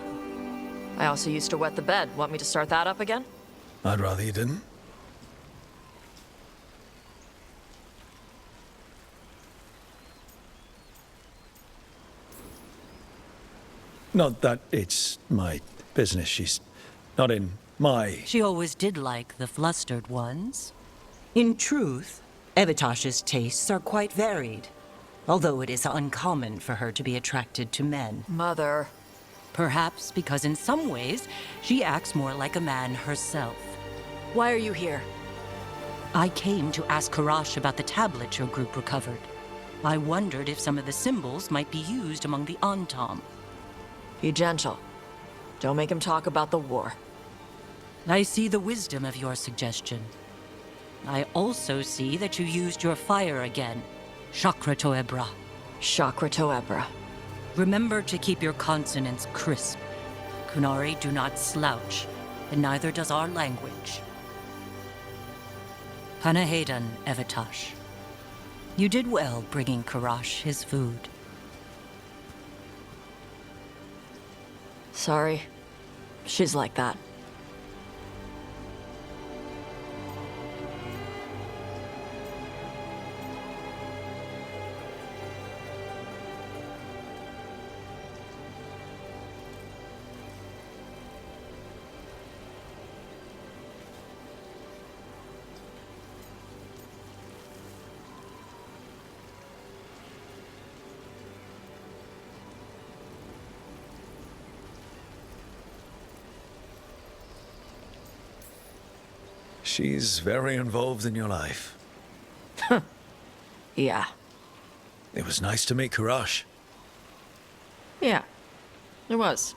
I also used to wet the bed. Want me to start that up again? I'd rather you didn't. Not that it's my business. She's not in my... She always did like the flustered ones. In truth, Evitash's tastes are quite varied, although it is uncommon for her to be attracted to men. Mother. Perhaps because in some ways, she acts more like a man herself. Why are you here? I came to ask Karash about the tablet your group recovered. I wondered if some of the symbols might be used among the Antam. Be gentle. Don't make him talk about the war. I see the wisdom of your suggestion. I also see that you used your fire again. Chakra Toebra. Chakra Toebra. Remember to keep your consonants crisp. Kunari do not slouch, and neither does our language. Panahedan, Evitash. You did well bringing Karash his food. Sorry. She's like that. She's very involved in your life. Yeah. It was nice to meet Karash. Yeah. It was.